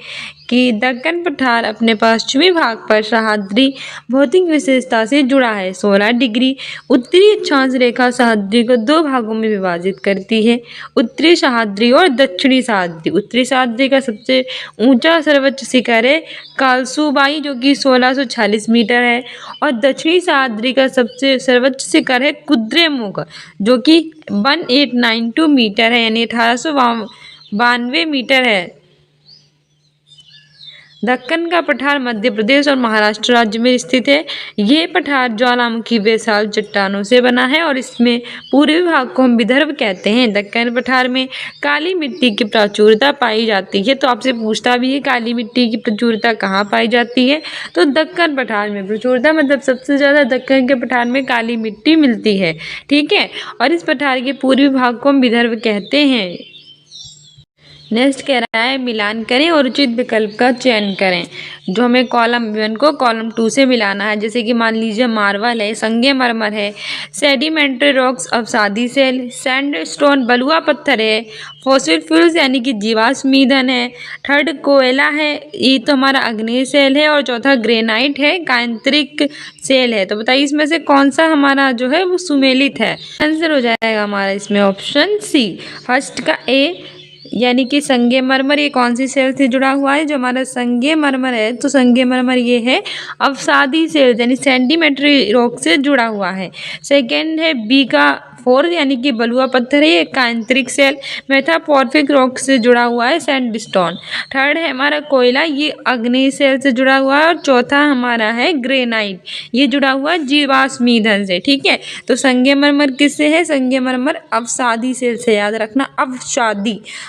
कि दक्कन पठार अपने पश्चिमी भाग पर सह्याद्री भौतिक विशेषता से जुड़ा है। 16 डिग्री उत्तरी अक्षांश रेखा सह्याद्री को दो भागों में विभाजित करती है, उत्तरी सह्याद्री और दक्षिणी सह्याद्री। उत्तरी सह्याद्री का सबसे ऊंचा सर्वोच्च शिखर है कालसूबाई जो कि 1646 मीटर है, और दक्षिणी सह्याद्री का सबसे सर्वोच्च शिखर है कुद्रेमुख जो कि 1892 मीटर है, यानी 1892 मीटर है। दक्कन का पठार मध्य प्रदेश और महाराष्ट्र राज्य में स्थित है। ये पठार ज्वालामुखी बेसाल्ट चट्टानों से बना है और इसमें पूर्वी भाग को हम विदर्भ कहते हैं। दक्कन पठार में काली मिट्टी की प्रचुरता पाई जाती है। तो आपसे पूछता भी है काली मिट्टी की प्रचुरता कहाँ पाई जाती है? तो दक्कन पठार में प्रचुरता मतलब सबसे ज़्यादा दक्कन के पठार में काली मिट्टी मिलती है। ठीक है, और इस पठार के पूर्वी भाग को हम विदर्भ कहते हैं। नेक्स्ट कह रहा है मिलान करें और उचित विकल्प का चयन करें। जो हमें कॉलम 1 को कॉलम 2 से मिलाना है, जैसे कि मान लीजिए मार्बल है, संगमरमर है, सेडिमेंट्री रॉक्स अवसादी सेल, सैंडस्टोन बलुआ पत्थर है, फॉसिल फ्यूल्स यानी कि जीवाश्म ईंधन है, थर्ड कोयला है, ये तो हमारा अग्नेय सेल है, और चौथा ग्रेनाइट है, कांतरिक सेल है। तो बताइए इसमें से कौन सा हमारा जो है वो सुमेलित है? आंसर हो जाएगा हमारा इसमें ऑप्शन सी फर्स्ट का ए, यानी कि संगमरमर ये कौन सी सेल से जुड़ा हुआ है? जो हमारा संगमरमर है तो संगमरमर ये है अवसादी सेल यानी सेडिमेंट्री रॉक से जुड़ा हुआ है। सेकेंड है बी का 4 यानी कि बलुआ पत्थर है, ये कांतरिक सेल मेटामॉर्फिक रॉक से जुड़ा हुआ है सैंडस्टोन। थर्ड है हमारा कोयला, ये अग्नि सेल से जुड़ा हुआ है, और चौथा हमारा है ग्रेनाइट, ये जुड़ा हुआ है जीवाश्म ईंधन से। ठीक है, तो संगमरमर किससे है? संगमरमर अवसादी सेल से, याद रखना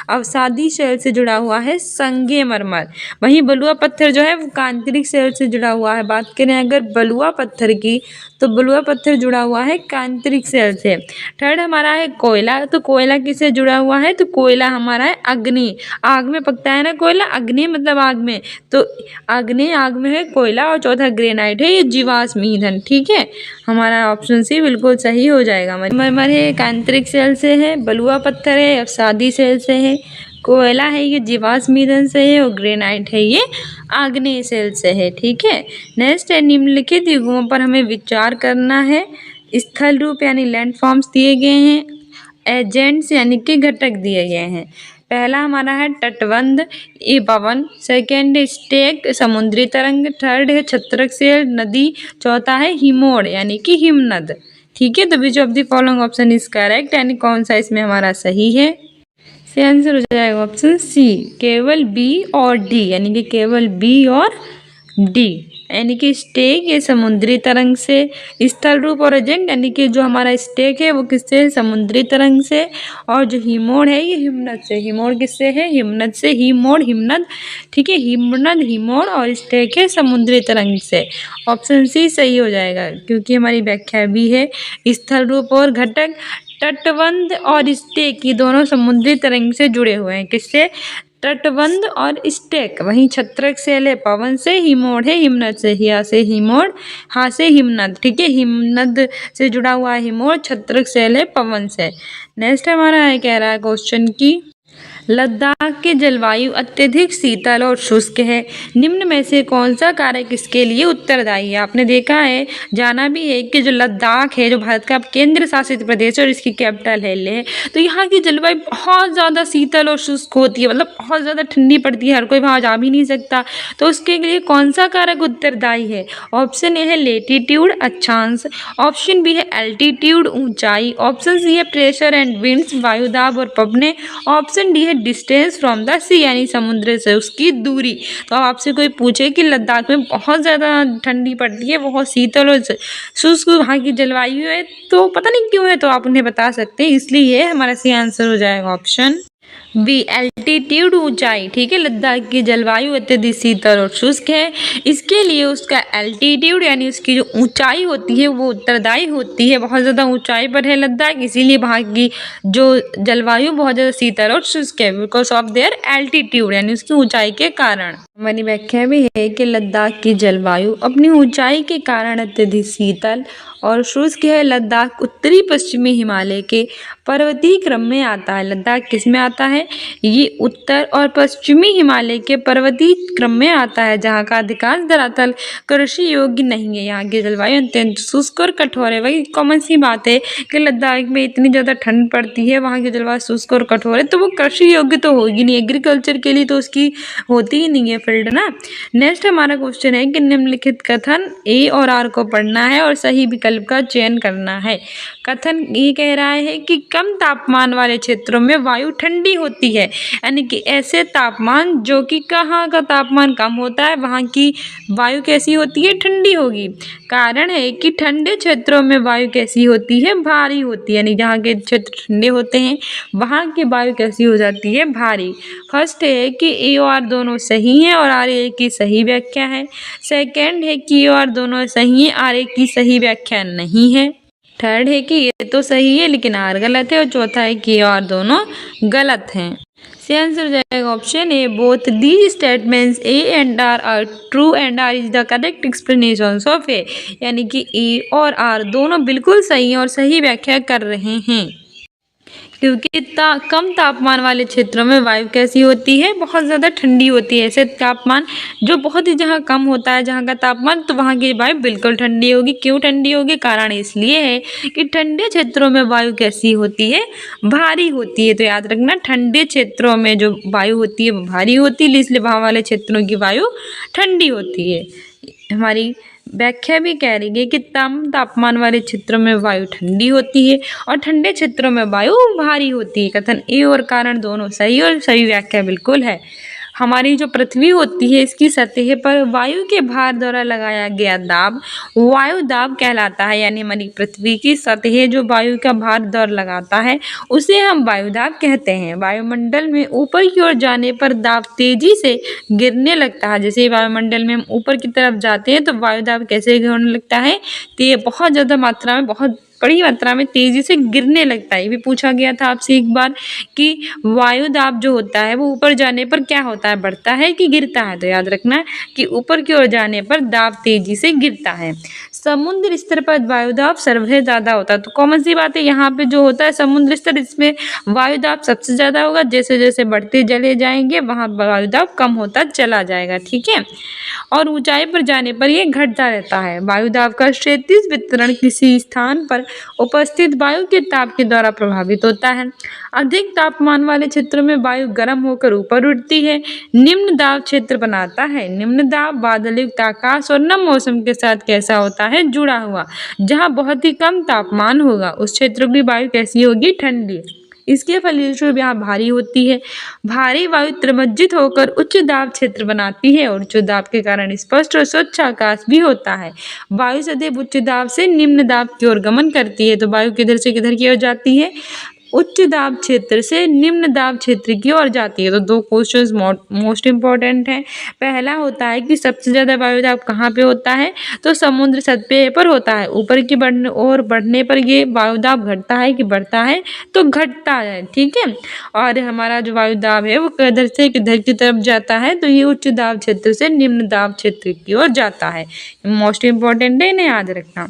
अवसादी सेल से जुड़ा हुआ है संगमरमर। वहीं बलुआ पत्थर जो है वो कांतरिक सेल से जुड़ा हुआ है। बात करें अगर बलुआ पत्थर की, तो बलुआ पत्थर जुड़ा हुआ है कांतरिक सेल से। थर्ड हमारा है कोयला, तो कोयला किससे जुड़ा हुआ है? तो कोयला हमारा है अग्नि, आग में पकता है ना कोयला, अग्नि मतलब आग में, तो अग्नि आग में है कोयला। और चौथा ग्रेनाइट है, ये जीवाश्म ईंधन। ठीक है, हमारा ऑप्शन सी बिल्कुल सही हो जाएगा। मरमर है कांतरिक सेल से है, बलुआ पत्थर है अवसादी सेल से है, कोयला है ये जीवाश्म ईंधन से है, और ग्रेनाइट है ये आग्नेय सेल से है। ठीक है, नेक्स्ट है निम्नलिखित युगों पर हमें विचार करना है। स्थल रूप यानी लैंडफॉर्म्स दिए गए हैं, एजेंट्स यानी कि घटक दिए गए हैं। पहला हमारा है तटबंध ए पवन, सेकेंड है स्टेक समुद्री तरंग, थर्ड है छत्रक सेल नदी, चौथा है हिमोड़ यानी कि हिमनद। ठीक है, तो विच of the following option is correct, यानी कौन सा इसमें हमारा सही है? से आंसर हो जाएगा ऑप्शन सी केवल बी और डी, यानी कि केवल बी और डी, यानी कि स्टेक ये समुद्री तरंग से, स्थल रूप और एजेंट यानी कि जो हमारा स्टेक है वो किससे? समुद्री तरंग से, और जो हिमोड़ है ये हिमनद से। हिमोड़ किससे है? हिमनद से, हिमोड़ हिमनद। ठीक है, हिमनद हिमोड़, और स्टेक है समुद्री तरंग से। ऑप्शन सी सही हो जाएगा, क्योंकि हमारी व्याख्या भी है स्थल रूप और घटक तटबंध और स्टेक ये दोनों समुद्री तरंग से जुड़े हुए हैं। किससे? तटबंध और स्टेक। वहीं छत्रक शैल है पवन से, हिमोड़ है हिमनद से, हिया से हिमोड़, हा से हिमनद। ठीक है, हिमनद से जुड़ा हुआ है हिमोड़, छत्रक शैल है पवन से। नेक्स्ट हमारा है कह रहा है क्वेश्चन की लद्दाख की जलवायु अत्यधिक शीतल और शुष्क है, निम्न में से कौन सा कारक इसके लिए उत्तरदायी है। आपने देखा है, जाना भी है कि जो लद्दाख है जो भारत का केंद्र शासित प्रदेश है और इसकी कैपिटल है लेह, तो यहाँ की जलवायु बहुत ज़्यादा शीतल और शुष्क होती है, मतलब बहुत ज़्यादा ठंडी पड़ती है, हर कोई वहाँ जा भी नहीं सकता। तो उसके लिए कौन सा कारक उत्तरदायी है। ऑप्शन ए है लेटीट्यूड अक्षांश, ऑप्शन बी है एल्टीट्यूड ऊंचाई, ऑप्शन सी है प्रेशर एंड विंड्स वायुदाब और पवने, ऑप्शन डी है डिस्टेंस फ्रॉम द सी यानी समुद्र से उसकी दूरी। तो अब आपसे कोई पूछे कि लद्दाख में बहुत ज़्यादा ठंडी पड़ती है, बहुत शीतल और शुष्क वहाँ की जलवायु है, तो पता नहीं क्यों है, तो आप उन्हें बता सकते हैं, इसलिए हमारा सही आंसर हो जाएगा ऑप्शन बी एल्टीट्यूड ऊंचाई। ठीक है, लद्दाख की जलवायु अत्यधिक शीतल और शुष्क है, इसके लिए उसका एल्टीट्यूड यानी उसकी जो ऊंचाई होती है वो उत्तरदायी होती है। बहुत ज़्यादा ऊंचाई पर है लद्दाख, इसीलिए वहाँ की जो जलवायु बहुत ज़्यादा शीतल और शुष्क है, बिकॉज ऑफ देयर एल्टीट्यूड यानी उसकी ऊंचाई के कारण। हमारी व्याख्या भी है कि लद्दाख की जलवायु अपनी ऊंचाई के कारण अत्यधिक शीतल और शुष्क है। लद्दाख उत्तरी पश्चिमी हिमालय के पर्वतीय क्रम में आता है। लद्दाख किस में आता है, ये उत्तर और पश्चिमी हिमालय के पर्वतीय क्रम में आता है, जहाँ का अधिकांश धरातल कृषि योग्य नहीं है। यहाँ की जलवायु अत्यंत शुष्क और कठोर है। वही कॉमन सी बात है कि लद्दाख में इतनी ज़्यादा ठंड पड़ती है, वहाँ की जलवायु शुष्क और कठोर है, तो वो कृषि योग्य तो होगी नहीं, एग्रीकल्चर के लिए तो उसकी होती ही नहीं है फील्ड ना। नेक्स्ट हमारा क्वेश्चन है कि निम्नलिखित कथन ए और आर को पढ़ना है और सही विकल्प का चयन करना है। कथन ये कह रहा है कि कम तापमान वाले क्षेत्रों में वायु ठंडी होती है, यानी कि ऐसे तापमान जो कि कहाँ का तापमान कम होता है वहाँ की वायु कैसी होती है, ठंडी होगी। कारण है कि ठंडे क्षेत्रों में वायु कैसी होती है, भारी होती है, यानी जहाँ के क्षेत्र ठंडे होते हैं वहाँ की वायु कैसी हो जाती है, भारी। फर्स्ट है कि ए और आर दोनों सही हैं और आर ए की सही व्याख्या है। सेकंड है कि ए और आर दोनों सही हैं, आर ए की सही व्याख्या नहीं है। थर्ड है कि ये तो सही है लेकिन आर गलत है, और चौथा है कि और दोनों गलत हैं। से आंसर हो जाएगा option A both the statements A and are true and R is the correct explanation of A, यानी कि ए और आर दोनों बिल्कुल सही हैं और सही व्याख्या कर रहे हैं। क्योंकि कम तापमान वाले क्षेत्रों में वायु कैसी होती है, बहुत ज़्यादा ठंडी होती है। ऐसे तापमान जो बहुत ही जहाँ कम होता है जहाँ का तापमान, तो वहाँ की वायु बिल्कुल ठंडी होगी। क्यों ठंडी होगी, कारण इसलिए है कि ठंडे क्षेत्रों में वायु कैसी होती है, भारी होती है। तो याद रखना, ठंडे क्षेत्रों में जो वायु होती है वो भारी होती है, इसलिए वहाँ वाले क्षेत्रों की वायु ठंडी होती है। हमारी व्याख्या भी कह रही है कि कम तापमान वाले क्षेत्रों में वायु ठंडी होती है और ठंडे क्षेत्रों में वायु भारी होती है। कथन ए और कारण दोनों सही और सही व्याख्या बिल्कुल है। हमारी जो पृथ्वी होती है इसकी सतह पर वायु के भार द्वारा लगाया गया दाब वायु दाब कहलाता है, यानी हमारी पृथ्वी की सतह जो वायु का भार द्वारा लगाता है उसे हम वायु दाब कहते हैं। वायुमंडल में ऊपर की ओर जाने पर दाब तेजी से गिरने लगता है। जैसे वायुमंडल में हम ऊपर की तरफ जाते हैं तो वायु दाब कैसे गिरने लगता है, तो ये बहुत ज़्यादा मात्रा में, बहुत बड़ी मात्रा में तेजी से गिरने लगता है। ये भी पूछा गया था आपसे एक बार कि वायु दाब जो होता है वो ऊपर जाने पर क्या होता है, बढ़ता है कि गिरता है। तो याद रखना कि ऊपर की ओर जाने पर दाब तेजी से गिरता है। समुद्र स्तर पर वायु दाब सर्वाधिक ज़्यादा होता है। तो कॉमन सी बात है, यहाँ पे जो होता है समुद्र स्तर, इसमें वायु दाब सबसे ज़्यादा होगा। जैसे जैसे बढ़ते चले जाएंगे वहाँ वायु दाब कम होता चला जाएगा, ठीक है। और ऊंचाई पर जाने पर यह घटता रहता है। वायु दाब का क्षैतिज वितरण किसी स्थान पर उपस्थित वायु के ताप के द्वारा प्रभावित होता है। अधिक तापमान वाले क्षेत्रों में वायु गर्म होकर ऊपर उठती है, निम्न दाब क्षेत्र बनाता है। निम्न दाब बादलयुक्त आकाश और नम मौसम के साथ कैसा होता है, जुड़ा हुआ। जहाँ बहुत ही कम तापमान होगा उस क्षेत्र की वायु कैसी होगी, ठंडी। इसके फलस्वरूप यहाँ भारी होती है। भारी वायु त्रमज्जित होकर उच्च दाब क्षेत्र बनाती है और उच्च दाब के कारण स्पष्ट और स्वच्छ आकाश भी होता है। वायु सदैव उच्च दाब से निम्न दाब की ओर गमन करती है। तो वायु किधर से किधर की ओर जाती है, उच्च दाब क्षेत्र से निम्न दाब क्षेत्र की ओर जाती है। तो दो क्वेश्चंस मोस्ट इंपॉर्टेंट हैं। पहला होता है कि सबसे ज़्यादा वायुदाब कहाँ पे होता है, तो समुद्र सतह पर होता है। ऊपर की बढ़ने पर ये वायुदाब घटता है कि बढ़ता है, तो घटता है, ठीक है। और हमारा जो वायुदाब है वो किधर से किधर की तरफ जाता है, तो ये उच्च दाब क्षेत्र से निम्न दाब क्षेत्र की ओर जाता है। मोस्ट इंपॉर्टेंट है, इन्हें याद रखना।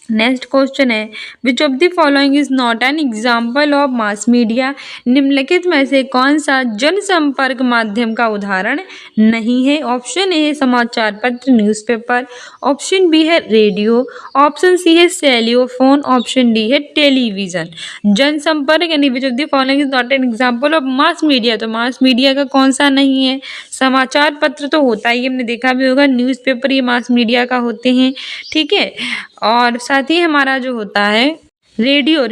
नेक्स्ट क्वेश्चन है, विच of the following is not an example of mass media. निम्नलिखित में से कौन सा जनसंपर्क माध्यम का उदाहरण नहीं है। ऑप्शन ए है समाचार पत्र न्यूज़पेपर, ऑप्शन बी है रेडियो, ऑप्शन सी है सेलियोफोन, ऑप्शन डी है टेलीविजन। जनसंपर्क यानी विच of the following is not an example of mass media, तो मास मीडिया का कौन सा नहीं है। समाचार पत्र तो होता ही, हमने देखा भी होगा, न्यूज़पेपर ये मास मीडिया का होते हैं, ठीक है। और साथ ही हमारा जो होता है रेडियो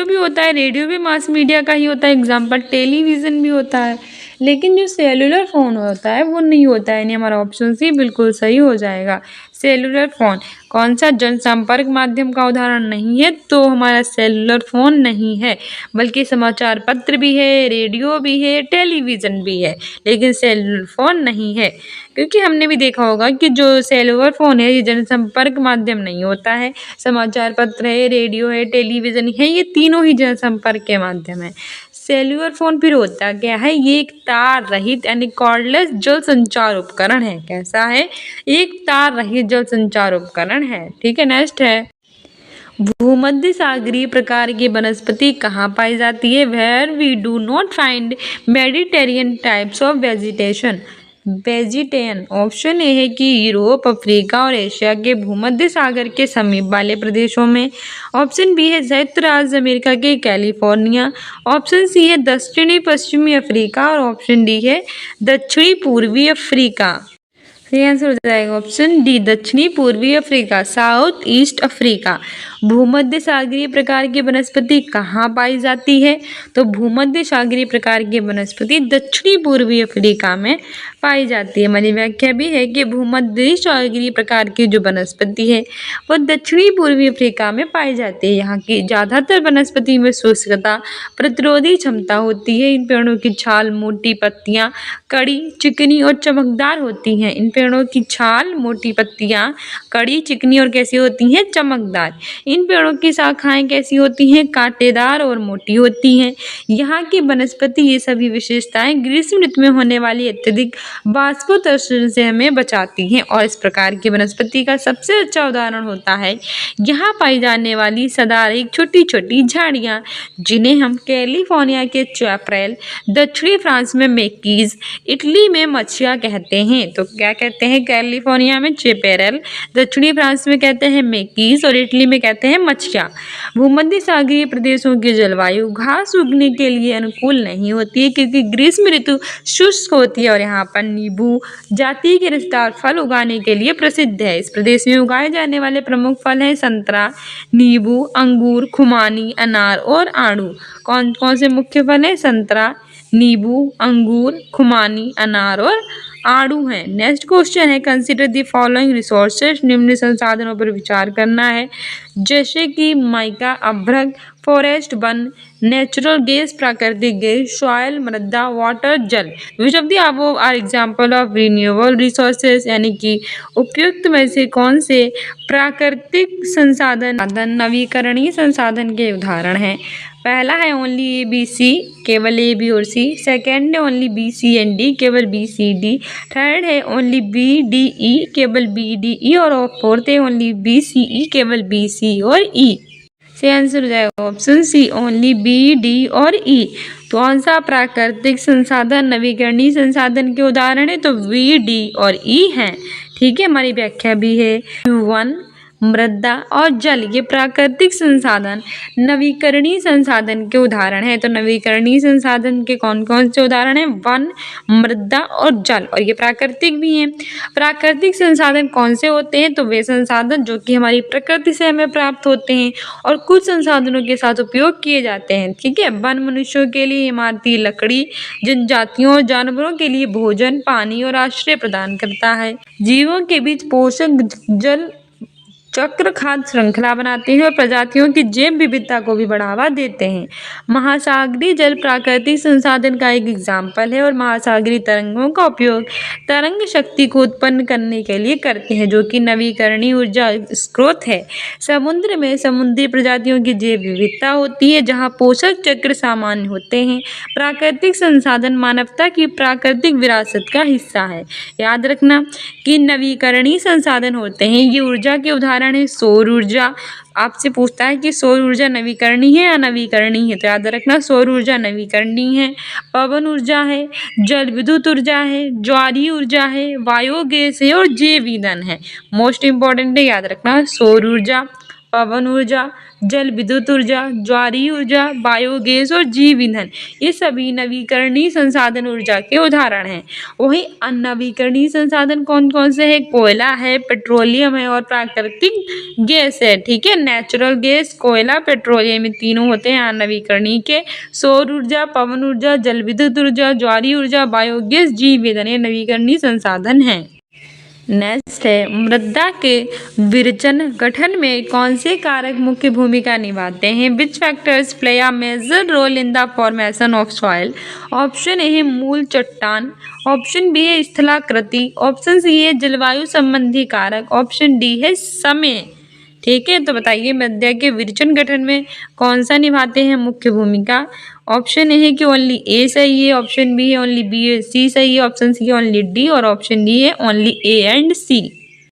भी होता है, रेडियो भी मास मीडिया का ही होता है एग्जाम्पल। टेलीविज़न भी होता है, लेकिन जो सेलुलर फ़ोन होता है वो नहीं होता है, यानी हमारा ऑप्शन सी बिल्कुल सही हो जाएगा। सेलुलर फ़ोन कौन सा जनसंपर्क माध्यम का उदाहरण नहीं है, तो हमारा सेलुलर फ़ोन नहीं है, बल्कि समाचार पत्र भी है, रेडियो भी है, टेलीविज़न भी है, लेकिन सेलुलर फ़ोन नहीं है। क्योंकि हमने भी देखा होगा कि जो सेलुलर फ़ोन है ये जनसंपर्क माध्यम नहीं होता है। समाचार पत्र है, रेडियो है, टेलीविज़न है, ये तीनों ही जनसंपर्क के माध्यम है। सेल्युलर फ़ोन फिर होता क्या है, ये एक तार रहित यानी कॉर्डलेस जल संचार उपकरण है। कैसा है, एक तार रहित जल संचार उपकरण है, ठीक है। नेक्स्ट है, भूमध्य सागरीय प्रकार की वनस्पति कहाँ पाई जाती है। Where we do not find Mediterranean types of vegetarian. Option A है कि यूरोप, अफ्रीका और एशिया के भूमध्य सागर के समीप वाले प्रदेशों में, ऑप्शन बी है संयुक्त राज्य अमेरिका के कैलिफोर्निया, ऑप्शन सी है दक्षिणी पश्चिमी अफ्रीका और ऑप्शन डी है दक्षिणी पूर्वी अफ्रीका। सही आंसर हो जाएगा ऑप्शन डी दक्षिणी पूर्वी अफ्रीका, साउथ ईस्ट अफ्रीका। भूमध्य सागरीय प्रकार की वनस्पति कहाँ पाई जाती है, तो भूमध्य सागरीय प्रकार की वनस्पति दक्षिणी पूर्वी अफ्रीका में पाई जाती है। हमारी व्याख्या भी है कि भूमध्य सागरीय प्रकार की जो वनस्पति है वो दक्षिणी पूर्वी अफ्रीका में पाई जाती है। यहाँ की ज़्यादातर वनस्पति में शुष्कता प्रतिरोधी क्षमता होती है। इन पेड़ों की छाल, मोटी पत्तियाँ कड़ी, चिकनी और चमकदार होती हैं। इन पेड़ों की छाल, मोटी पत्तियाँ कड़ी, चिकनी और कैसी होती हैं, चमकदार। इन पेड़ों की शाखाएं कैसी होती हैं, कांटेदार और मोटी होती हैं। यहाँ की वनस्पति ये सभी विशेषताएं ग्रीष्म ऋतु में होने वाली अत्यधिक वाष्पोत्सर्जन से हमें बचाती हैं। और इस प्रकार की वनस्पति का सबसे अच्छा उदाहरण होता है यहाँ पाई जाने वाली सदाहरित छोटी छोटी झाड़ियाँ, जिन्हें हम कैलिफोर्निया के चैपरेल, दक्षिणी फ्रांस में मेकीज, इटली में मछिया कहते हैं। तो क्या कहते हैं, कैलिफोर्निया में चैपरेल, दक्षिणी फ्रांस में कहते हैं मेकीज और इटली में कहते हैं मछिया। भूमध्य सागरीय प्रदेशों की जलवायु घास उगने के लिए अनुकूल नहीं होती है, क्योंकि ग्रीष्म ऋतु शुष्क होती है और यहाँ पर नींबू जाति के रसदार फल उगाने के लिए प्रसिद्ध है। इस प्रदेश में उगाए जाने वाले प्रमुख फल हैं संतरा, नींबू, अंगूर, खुमानी, अनार और आड़ू। कौन कौन से मुख्य फल हैं, संतरा, नींबू, अंगूर, खुमानी, अनार और आड़ू हैं। नेक्स्ट क्वेश्चन है, कंसिडर द फॉलोइंग रिसोर्सेज। निम्न संसाधनों पर विचार करना है, जैसे कि माइका, अभ्रक, फॉरेस्ट, वन, नेचुरल गैस, प्राकृतिक गैस, सॉइल, मृदा, वाटर, जल। Which of the above are example of renewable resources, यानी कि उपयुक्त में से कौन से प्राकृतिक संसाधन नवीकरणीय संसाधन के उदाहरण हैं। पहला है ओनली ए बी सी, केवल ए बी और सी। सेकेंड है only B C and D, केवल बी सी डी। थर्ड है ओनली बी डी ई, केवल बी डी ई। और फोर्थ है ओनली बी सी ई, केवल बी सी और ई। से आंसर हो जाएगा option C, only B D और ई। तो कौन सा प्राकृतिक संसाधन नवीकरणीय संसाधन के उदाहरण है, तो वी, डी और ई हैं, ठीक है। हमारी व्याख्या भी है, वन, मृदा और जल ये प्राकृतिक संसाधन नवीकरणीय संसाधन के उदाहरण हैं। तो नवीकरणीय संसाधन के कौन कौन से उदाहरण हैं, वन, मृदा और जल, और ये प्राकृतिक भी हैं। प्राकृतिक संसाधन कौन से होते हैं, तो वे संसाधन जो कि हमारी प्रकृति से हमें प्राप्त होते हैं और कुछ संसाधनों के साथ उपयोग किए जाते हैं, ठीक है। वन मनुष्यों के लिए इमारती लकड़ी, जनजातियों और जानवरों के लिए भोजन, पानी और आश्रय प्रदान करता है। जीवों के बीच पोषक जल चक्र खाद्य श्रृंखला बनाते हैं और प्रजातियों की जैव विविधता को भी बढ़ावा देते हैं। महासागरीय जल प्राकृतिक संसाधन का एक एग्जाम्पल है और महासागरीय तरंगों का उपयोग तरंग शक्ति को उत्पन्न करने के लिए करते हैं, जो कि नवीकरणीय ऊर्जा स्रोत है। समुद्र में समुद्री प्रजातियों की जैव विविधता होती है, जहाँ पोषक चक्र सामान्य होते हैं। प्राकृतिक संसाधन मानवता की प्राकृतिक विरासत का हिस्सा है। याद रखना कि नवीकरणीय संसाधन होते हैं, ये ऊर्जा के उदाहरण है। सौर ऊर्जा, आपसे पूछता है कि सौर ऊर्जा नवीकरणीय है या नवीकरणीय है, तो याद रखना सौर ऊर्जा नवीकरणीय है। पवन ऊर्जा है, जल विद्युत ऊर्जा है, ज्वारीय ऊर्जा है, बायोगैस है और जैव ईंधन है। मोस्ट इंपॉर्टेंट है, याद रखना सौर ऊर्जा, पवन ऊर्जा, जल विद्युत ऊर्जा, ज्वारीय ऊर्जा, बायोगैस और जैव ईंधन, ये सभी नवीकरणीय संसाधन ऊर्जा के उदाहरण हैं। वही अनवीकरणीय संसाधन कौन कौन से हैं? कोयला है, पेट्रोलियम है और प्राकृतिक गैस है। ठीक है, नेचुरल गैस, कोयला, पेट्रोलियम, ये तीनों होते हैं अनवीकरणीय के। सौर ऊर्जा, पवन ऊर्जा, जल विद्युत ऊर्जा, ज्वारीय ऊर्जा, बायोगैस, जैव ईंधन, ये नवीकरणीय संसाधन हैं। नेक्स्ट है, मृदा के विरचन गठन में कौन से कारक मुख्य भूमिका निभाते हैं? Which factors play a major role in the formation of soil? Option A है मूल चट्टान, ऑप्शन बी है स्थलाकृति, ऑप्शन सी है जलवायु संबंधी कारक, ऑप्शन डी है समय। ठीक है, तो बताइए मृदा के विरचन गठन में कौन सा निभाते हैं मुख्य भूमिका? ऑप्शन ए है कि ओनली ए सही है, ऑप्शन बी है ओनली बी, सी सही है, ऑप्शन सी है ओनली डी और ऑप्शन डी है only A and C.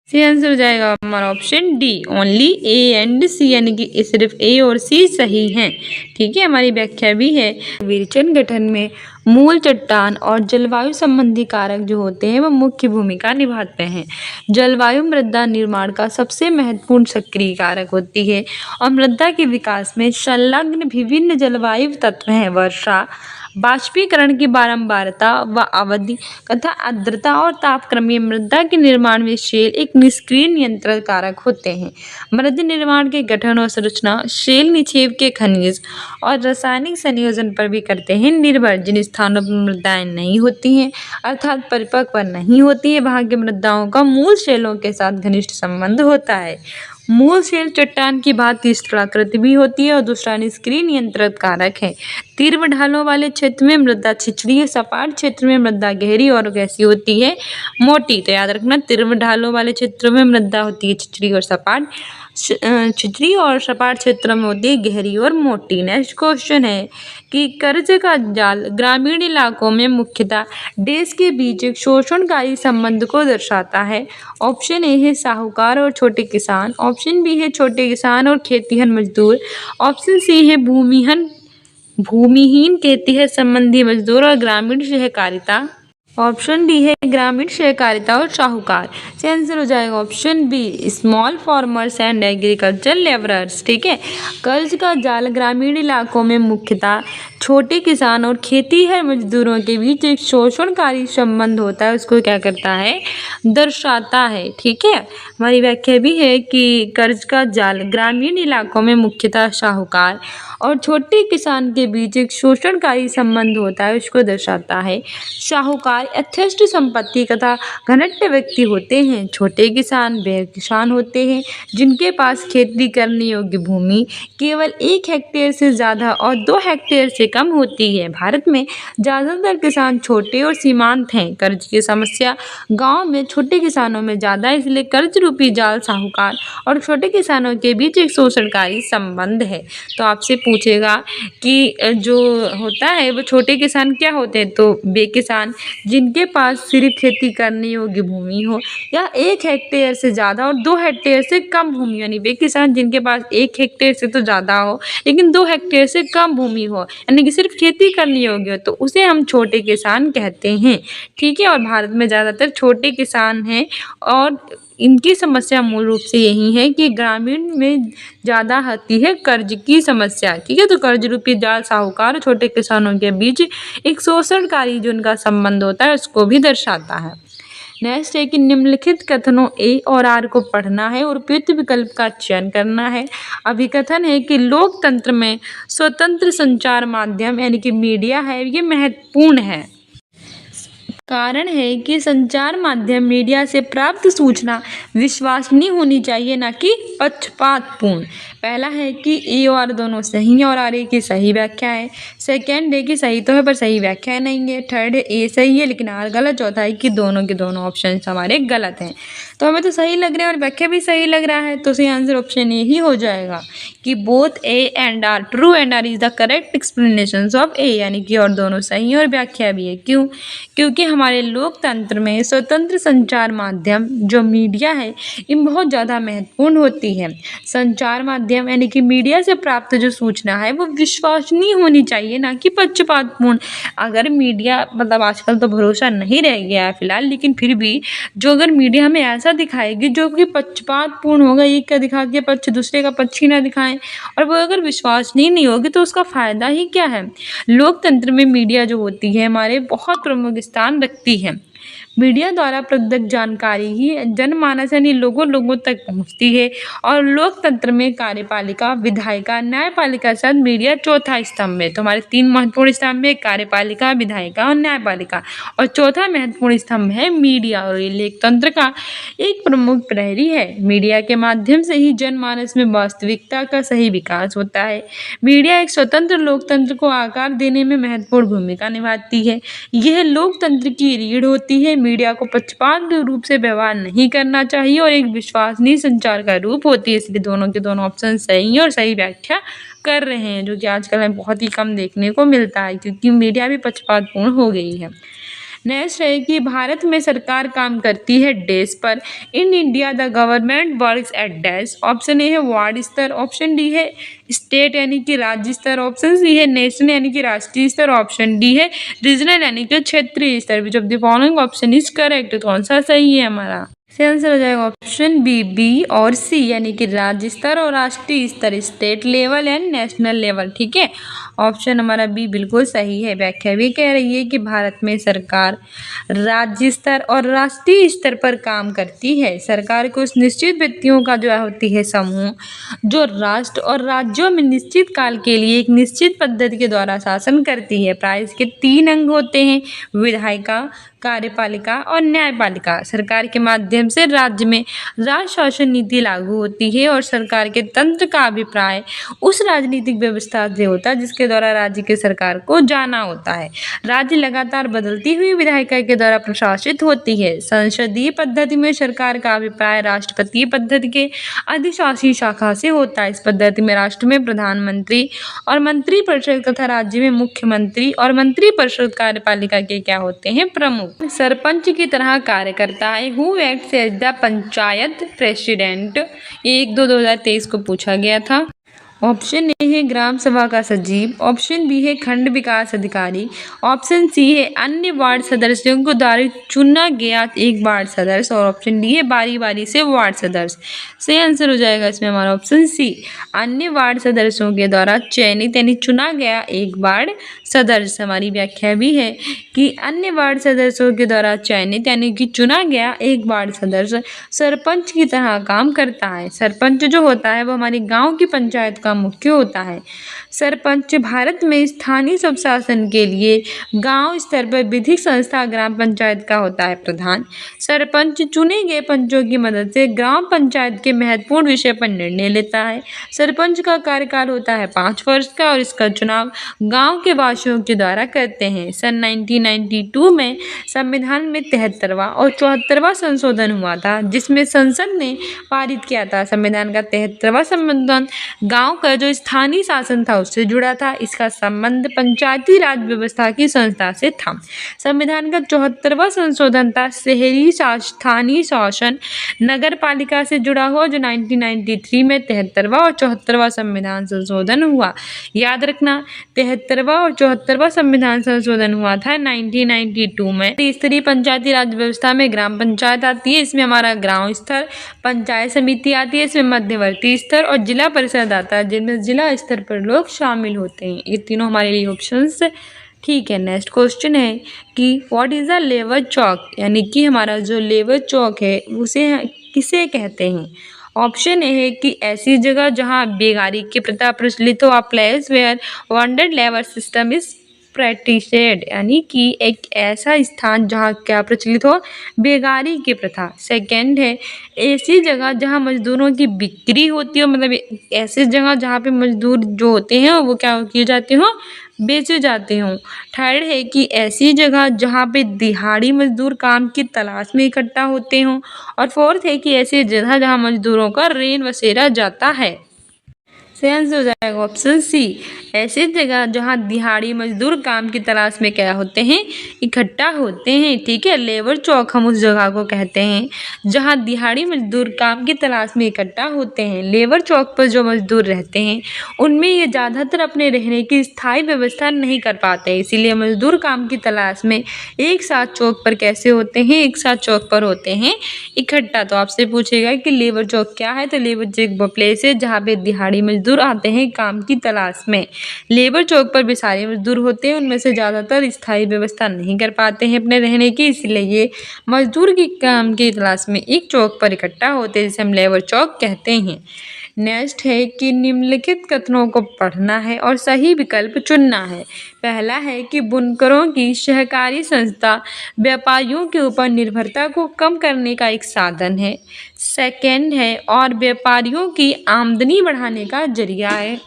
C answer हो जाएगा हमारा option D, only A and C, यानी कि सिर्फ ए और सी सही हैं। ठीक है, हमारी व्याख्या भी है। विरचन गठन में मूल चट्टान और जलवायु संबंधी कारक जो होते हैं वो मुख्य भूमिका निभाते हैं। जलवायु मृदा निर्माण का सबसे महत्वपूर्ण सक्रिय कारक होती है और मृदा के विकास में संलग्न विभिन्न जलवायु तत्व हैं। वर्षा, बाष्पीकरण की बारंबारता व अवधि तथा आर्द्रता और तापक्रमीय मृदा के निर्माण में शेल एक निष्क्रिय नियंत्रण कारक होते हैं। मृदा निर्माण के गठन और संरचना शेल निक्षेप के खनिज और रासायनिक संयोजन पर भी करते हैं निर्भर। जिन स्थानों पर मृदाएं नहीं होती हैं अर्थात परिपक्व नहीं होती है, वहाँ की मृदाओं का मूल शेलों के साथ घनिष्ठ संबंध होता है। मूल शेल चट्टान की भांति स्थलाकृति भी होती है और दूसरा निष्क्रिय नियंत्रण कारक है। तीव्र ढालों वाले क्षेत्र में मृदा छिछड़ी है, सपाट क्षेत्र में मृदा गहरी और कैसी होती है? मोटी। तो याद रखना तीव्र ढालों वाले क्षेत्रों में मृदा होती है छिछड़ी और सपाट, छिछड़ी और सपाट क्षेत्रों में होती है गहरी और मोटी। नेक्स्ट क्वेश्चन है कि कर्ज का जाल ग्रामीण इलाकों में मुख्यतः देश के बीच एक शोषणकारी संबंध को दर्शाता है। ऑप्शन ए है साहूकार और छोटे किसान, ऑप्शन बी है छोटे किसान और खेतीहर मजदूर, ऑप्शन सी है भूमिहीन खेतीहर संबंधी मजदूर और ग्रामीण सहकारिता, ऑप्शन डी है ग्रामीण सहकारिता और साहूकार। से आंसर हो जाएगा option B, small farmers and agriculture labourers. ठीक है, कर्ज का जाल ग्रामीण इलाकों में मुख्यतः छोटे किसान और खेतीहर मजदूरों के बीच एक शोषणकारी संबंध होता है, उसको क्या करता है? दर्शाता है। ठीक है, हमारी व्याख्या भी है कि कर्ज का जाल ग्रामीण इलाकों में मुख्यतः साहूकार और छोटे किसान के बीच एक शोषणकारी संबंध होता है, उसको दर्शाता है। साहूकार यथेष्ट संपत्ति तथा घनत्व व्यक्ति होते हैं। छोटे किसान वे किसान होते हैं जिनके पास खेती करने योग्य भूमि केवल 1 हेक्टेयर से ज़्यादा और 2 हेक्टेयर से कम होती है। भारत में ज़्यादातर किसान छोटे और सीमांत हैं। कर्ज की समस्या गांव में छोटे किसानों में ज़्यादा, इसलिए कर्ज रूपी जाल साहूकार और छोटे किसानों के बीच एक शोषणकारी संबंध है। तो आपसे पूछेगा कि जो होता है वो छोटे किसान क्या होते हैं? तो वे किसान जिनके पास सिर्फ खेती करने योग्य भूमि हो या 1 हेक्टेयर से ज़्यादा और 2 हेक्टेयर से कम भूमि, यानी वे किसान जिनके पास 1 हेक्टेयर से तो ज़्यादा हो लेकिन 2 हेक्टेयर से कम भूमि हो, यानी कि सिर्फ खेती करने योग्य हो, तो उसे हम छोटे किसान कहते हैं। ठीक है, और भारत में ज़्यादातर छोटे किसान हैं और इनकी समस्या मूल रूप से यही है कि ग्रामीण में ज़्यादा आती है कर्ज की समस्या। ठीक है, तो कर्ज रूपी जाल साहूकार और छोटे किसानों के बीच एक शोषणकारी जो उनका संबंध होता है उसको भी दर्शाता है। नेक्स्ट है कि निम्नलिखित कथनों ए और आर को पढ़ना है और उपयुक्त विकल्प का चयन करना है। अभिकथन है कि लोकतंत्र में स्वतंत्र संचार माध्यम यानी कि मीडिया है, ये महत्वपूर्ण है। कारण है कि संचार माध्यम मीडिया से प्राप्त सूचना विश्वसनीय होनी चाहिए, ना कि पक्षपातपूर्ण। पहला है कि ए और दोनों सही है और आर ए की सही व्याख्या है। सेकंड है कि सही तो है पर सही व्याख्या नहीं है। थर्ड है ए सही है लेकिन आर गलत। चौथा है कि दोनों के दोनों ऑप्शन हमारे गलत हैं। तो हमें तो सही लग रहा है और व्याख्या भी सही लग रहा है, तो सही आंसर ऑप्शन ए ही हो जाएगा कि both A and are true and R is the correct explanation of A, यानी कि और दोनों सही है और व्याख्या भी है। क्यों? क्योंकि हमारे लोकतंत्र में स्वतंत्र संचार माध्यम जो मीडिया है ये बहुत ज़्यादा महत्वपूर्ण होती है। संचार माध्यम यानी कि मीडिया से प्राप्त जो सूचना है वो विश्वसनीय होनी चाहिए, ना कि पक्षपातपूर्ण। अगर मीडिया मतलब आजकल तो भरोसा नहीं रह गया है फिलहाल, लेकिन फिर भी जो अगर मीडिया हमें ऐसा दिखाएगी जो कि पक्षपातपूर्ण होगा, एक का दिखा के पक्ष दूसरे का पक्ष ही ना दिखाएं, और वो अगर विश्वसनीय नहीं होगी तो उसका फायदा ही क्या है। लोकतंत्र में मीडिया जो होती है हमारे बहुत प्रमुख स्थान रखती है। मीडिया द्वारा प्रदत्त जानकारी ही जनमानस यानी लोगों तक पहुंचती है, और लोकतंत्र में कार्यपालिका, विधायिका, न्यायपालिका के साथ मीडिया चौथा स्तंभ है। तो हमारे तीन महत्वपूर्ण स्तंभ है, कार्यपालिका, विधायिका और न्यायपालिका, और चौथा महत्वपूर्ण स्तंभ है मीडिया, और ये लोकतंत्र का एक प्रमुख प्रहरी है। मीडिया के माध्यम से ही जनमानस में वास्तविकता का सही विकास होता है। मीडिया एक स्वतंत्र लोकतंत्र को आकार देने में महत्वपूर्ण भूमिका निभाती है। यह लोकतंत्र की रीढ़ होती है। मीडिया को पक्षपात रूप से व्यवहार नहीं करना चाहिए और एक विश्वसनीय संचार का रूप होती है। इसलिए दोनों के दोनों ऑप्शन सही है और सही व्याख्या कर रहे हैं, जो कि आजकल हमें बहुत ही कम देखने को मिलता है क्योंकि मीडिया भी पक्षपातपूर्ण हो गई है। नेक्स्ट है कि भारत में सरकार काम करती है डैश पर। In India the government works at dash. Option A है वार्ड स्तर, ऑप्शन डी है स्टेट यानी कि राज्य स्तर, ऑप्शन सी है नेशनल यानी कि राष्ट्रीय स्तर, ऑप्शन डी है रीजनल यानी कि क्षेत्रीय स्तर। विच of the following option is correct? तो कौन सा सही है हमारा? इससे आंसर हो जाएगा ऑप्शन बी और सी, यानी कि राज्य स्तर और राष्ट्रीय स्तर, state level and national level. ठीक है, ऑप्शन हमारा बी बिल्कुल सही है। व्याख्या भी कह रही है कि भारत में सरकार राज्य स्तर और राष्ट्रीय स्तर पर काम करती है। सरकार को उस निश्चित व्यक्तियों का जो होती है समूह, जो राष्ट्र और राज्यों में निश्चित काल के लिए एक निश्चित पद्धति के द्वारा शासन करती है। प्राय इसके 3 अंग होते हैं, विधायिका, कार्यपालिका और न्यायपालिका। सरकार के माध्यम से राज्य में राज शासन नीति लागू होती है और सरकार के तंत्र का अभिप्राय उस राजनीतिक व्यवस्था से होता है जिसके द्वारा राज्य की सरकार को जाना होता है। राज्य लगातार बदलती हुई विधायिका के द्वारा प्रशासित होती है। संसदीय पद्धति में सरकार का अभिप्राय राष्ट्रपति पद्धति के अधिशासी शाखा से होता है। इस पद्धति में राष्ट्र में प्रधानमंत्री और मंत्रिपरिषद तथा राज्य में मुख्यमंत्री और मंत्रिपरिषद कार्यपालिका के क्या होते हैं? प्रमुख। सरपंच की तरह कार्य करता है। Who acts as the panchayat president? 1/2/2023 को पूछा गया था। ऑप्शन ए है ग्राम सभा का सचिव, ऑप्शन बी है खंड विकास अधिकारी, ऑप्शन सी है अन्य वार्ड सदस्यों को द्वारा चुना गया एक वार्ड सदस्य, और ऑप्शन डी है बारी बारी से वार्ड सदस्य। सही आंसर हो जाएगा इसमें हमारा ऑप्शन सी, अन्य वार्ड सदस्यों के द्वारा चयनित यानी चुना गया एक वार्ड सदस्य। हमारी व्याख्या भी है कि अन्य वार्ड सदस्यों के द्वारा चयनित यानी कि चुना गया एक वार्ड सदस्य सरपंच की तरह काम करता है। सरपंच जो होता है वो हमारी गाँव की पंचायत का मुख्य होता है। सरपंच भारत में स्थानीय स्वशासन के लिए गांव स्तर पर विधिक संस्था ग्राम पंचायत का होता है प्रधान। सरपंच चुने गए पंचों की मदद से ग्राम पंचायत के महत्वपूर्ण विषय पर निर्णय लेता है। सरपंच का कार्यकाल होता है 5 वर्ष का और इसका चुनाव गांव के वासियों के द्वारा करते हैं। सन 1992 में संविधान में 73वां और 74वां संशोधन हुआ था, जिसमें संसद ने पारित किया था। संविधान का 73वां संशोधन गांव का जो स्थानीय शासन था उससे जुड़ा था। इसका संबंध पंचायती राज व्यवस्था की संस्था से था। संविधान का 74वां संशोधन था शहरी स्थानीय शासन नगर पालिका से जुड़ा हुआ, जो 1993 में 73वां और 74वां संविधान संशोधन हुआ। याद रखना 73वां और 74वां संविधान संशोधन हुआ था 1992 में। तीसरी पंचायती राज व्यवस्था में ग्राम पंचायत आती है, इसमें हमारा गांव स्तर, पंचायत समिति आती है, इसमें मध्यवर्ती स्तर और जिला परिषद आता है, जिनमें जिला स्तर पर लोग शामिल होते हैं। ये तीनों हमारे लिए ऑप्शंस ठीक है। नेक्स्ट क्वेश्चन है कि व्हाट इज द लेबर चौक, यानी कि हमारा जो लेबर चौक है उसे किसे कहते हैं? ऑप्शन ए है कि ऐसी जगह जहां बेगारी की प्रथा प्रचलित हो, a place where bonded labour system is practised यानी कि एक ऐसा स्थान जहाँ क्या प्रचलित हो, बेगारी की प्रथा। सेकंड है ऐसी जगह जहाँ मजदूरों की बिक्री होती हो, मतलब ऐसी जगह जहाँ पे मजदूर जो होते हैं वो क्या किए जाते हो, बेचे जाते हों। थर्ड है कि ऐसी जगह जहाँ पे दिहाड़ी मजदूर काम की तलाश में इकट्ठा होते हों। और फोर्थ है कि ऐसी जगह जहाँ मजदूरों का रेन बसेरा जाता है। सही आंसर हो जाएगा ऑप्शन सी, ऐसी जगह जहाँ दिहाड़ी मजदूर काम की तलाश में क्या होते हैं, इकट्ठा होते हैं। ठीक है, लेबर चौक हम उस जगह को कहते हैं जहाँ दिहाड़ी मजदूर काम की तलाश में इकट्ठा होते हैं। लेबर चौक पर जो मजदूर रहते हैं उनमें ये ज़्यादातर अपने रहने की स्थायी व्यवस्था नहीं कर पाते, इसीलिए मजदूर काम की तलाश में एक साथ चौक पर कैसे होते हैं, एक साथ चौक पर होते हैं इकट्ठा। तो आपसे पूछेगा कि लेबर चौक क्या है, तो लेबर चौक वो प्लेस है जहाँ पे दिहाड़ी मजदूर आते हैं काम की तलाश में। लेबर चौक पर भी सारे मजदूर होते हैं, उनमें से ज़्यादातर स्थायी व्यवस्था नहीं कर पाते हैं अपने रहने की, इसलिए ये मजदूर की काम की तलाश में एक चौक पर इकट्ठा होते हैं जिसे हम लेबर चौक कहते हैं। नेक्स्ट है कि निम्नलिखित कथनों को पढ़ना है और सही विकल्प चुनना है। पहला है कि बुनकरों की सहकारी संस्था व्यापारियों के ऊपर निर्भरता को कम करने का एक साधन है। सेकंड है और व्यापारियों की आमदनी बढ़ाने का जरिया है।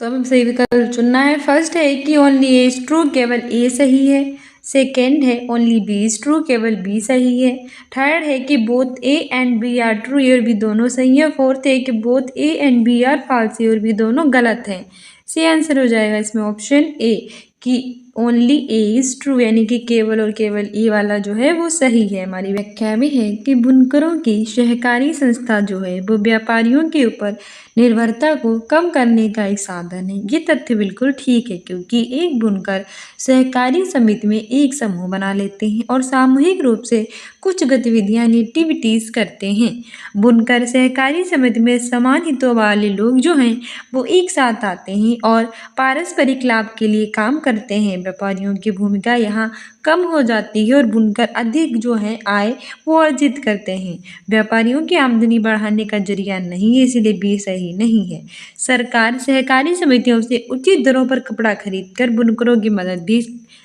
तो हमें सही विकल्प चुनना है। फर्स्ट है कि ओनली ए इज ट्रू, केवल ए सही है। सेकेंड है ओनली बी इज ट्रू, केवल बी सही है। थर्ड है कि both A and B are true, ये और भी दोनों सही है। फोर्थ है कि both A and B are false, ये और भी दोनों गलत हैं। सही आंसर हो जाएगा इसमें ऑप्शन ए कि ओनली ए इज ट्रू, यानी कि केवल और केवल ए वाला जो है वो सही है। हमारी व्याख्या में है कि बुनकरों की सहकारी संस्था जो है वो व्यापारियों के ऊपर निर्भरता को कम करने का एक साधन है। ये तथ्य बिल्कुल ठीक है, क्योंकि एक बुनकर सहकारी समिति में एक समूह बना लेते हैं और सामूहिक रूप से कुछ गतिविधियां एक्टिविटीज़ करते हैं। बुनकर सहकारी समिति में समान हितों वाले लोग जो हैं वो एक साथ आते हैं और पारस्परिक लाभ के लिए काम करते हैं। व्यापारियों की भूमिका यहाँ कम हो जाती है और बुनकर अधिक जो है आय वो अर्जित करते हैं। व्यापारियों की आमदनी बढ़ाने का जरिया नहीं है, इसलिए बी सही नहीं है। सरकार सहकारी समितियों से उचित दरों पर कपड़ा खरीदकर बुनकरों की मदद भी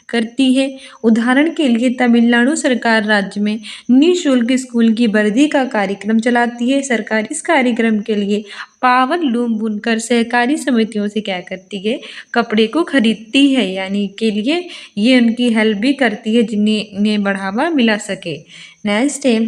करती है। उदाहरण के लिए तमिलनाडु सरकार राज्य में निःशुल्क स्कूल की वर्दी का कार्यक्रम चलाती है। सरकार इस कार्यक्रम के लिए पावर लूम बुनकर सहकारी समितियों से क्या करती है, कपड़े को खरीदती है, यानी के लिए ये उनकी हेल्प भी करती है जिन्हें बढ़ावा मिला सके। नेक्स्ट है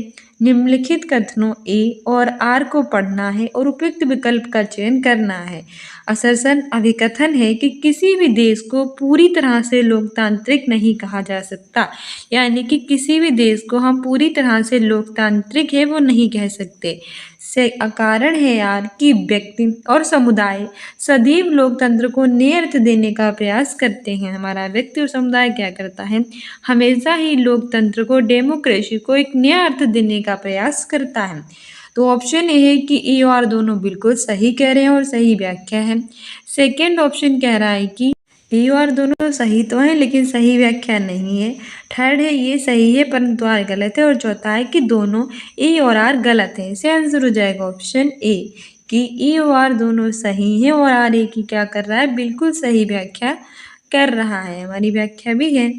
निम्नलिखित कथनों ए और आर को पढ़ना है और उपयुक्त विकल्प का चयन करना है। असरसन अभिकथन है कि किसी भी देश को पूरी तरह से लोकतांत्रिक नहीं कहा जा सकता, यानी कि किसी भी देश को हम पूरी तरह से लोकतांत्रिक है वो नहीं कह सकते। से कारण है यार कि व्यक्ति और समुदाय सदैव लोकतंत्र को नए अर्थ देने का प्रयास करते हैं। हमारा व्यक्ति और समुदाय क्या करता है, हमेशा ही लोकतंत्र को, डेमोक्रेसी को एक नया अर्थ देने का प्रयास करता है। तो ऑप्शन ए है कि ए और दोनों बिल्कुल सही कह रहे हैं और सही व्याख्या है। सेकेंड ऑप्शन कह रहा है कि ए और दोनों सही तो हैं लेकिन सही व्याख्या नहीं है। थर्ड है ये सही है परंतु आर गलत है। और चौथा है कि दोनों ए और आर गलत है। इसे आंसर हो जाएगा ऑप्शन ए कि ए और आर दोनों सही हैं और आर ए की क्या कर रहा है, बिल्कुल सही व्याख्या कर रहा है। हमारी व्याख्या भी है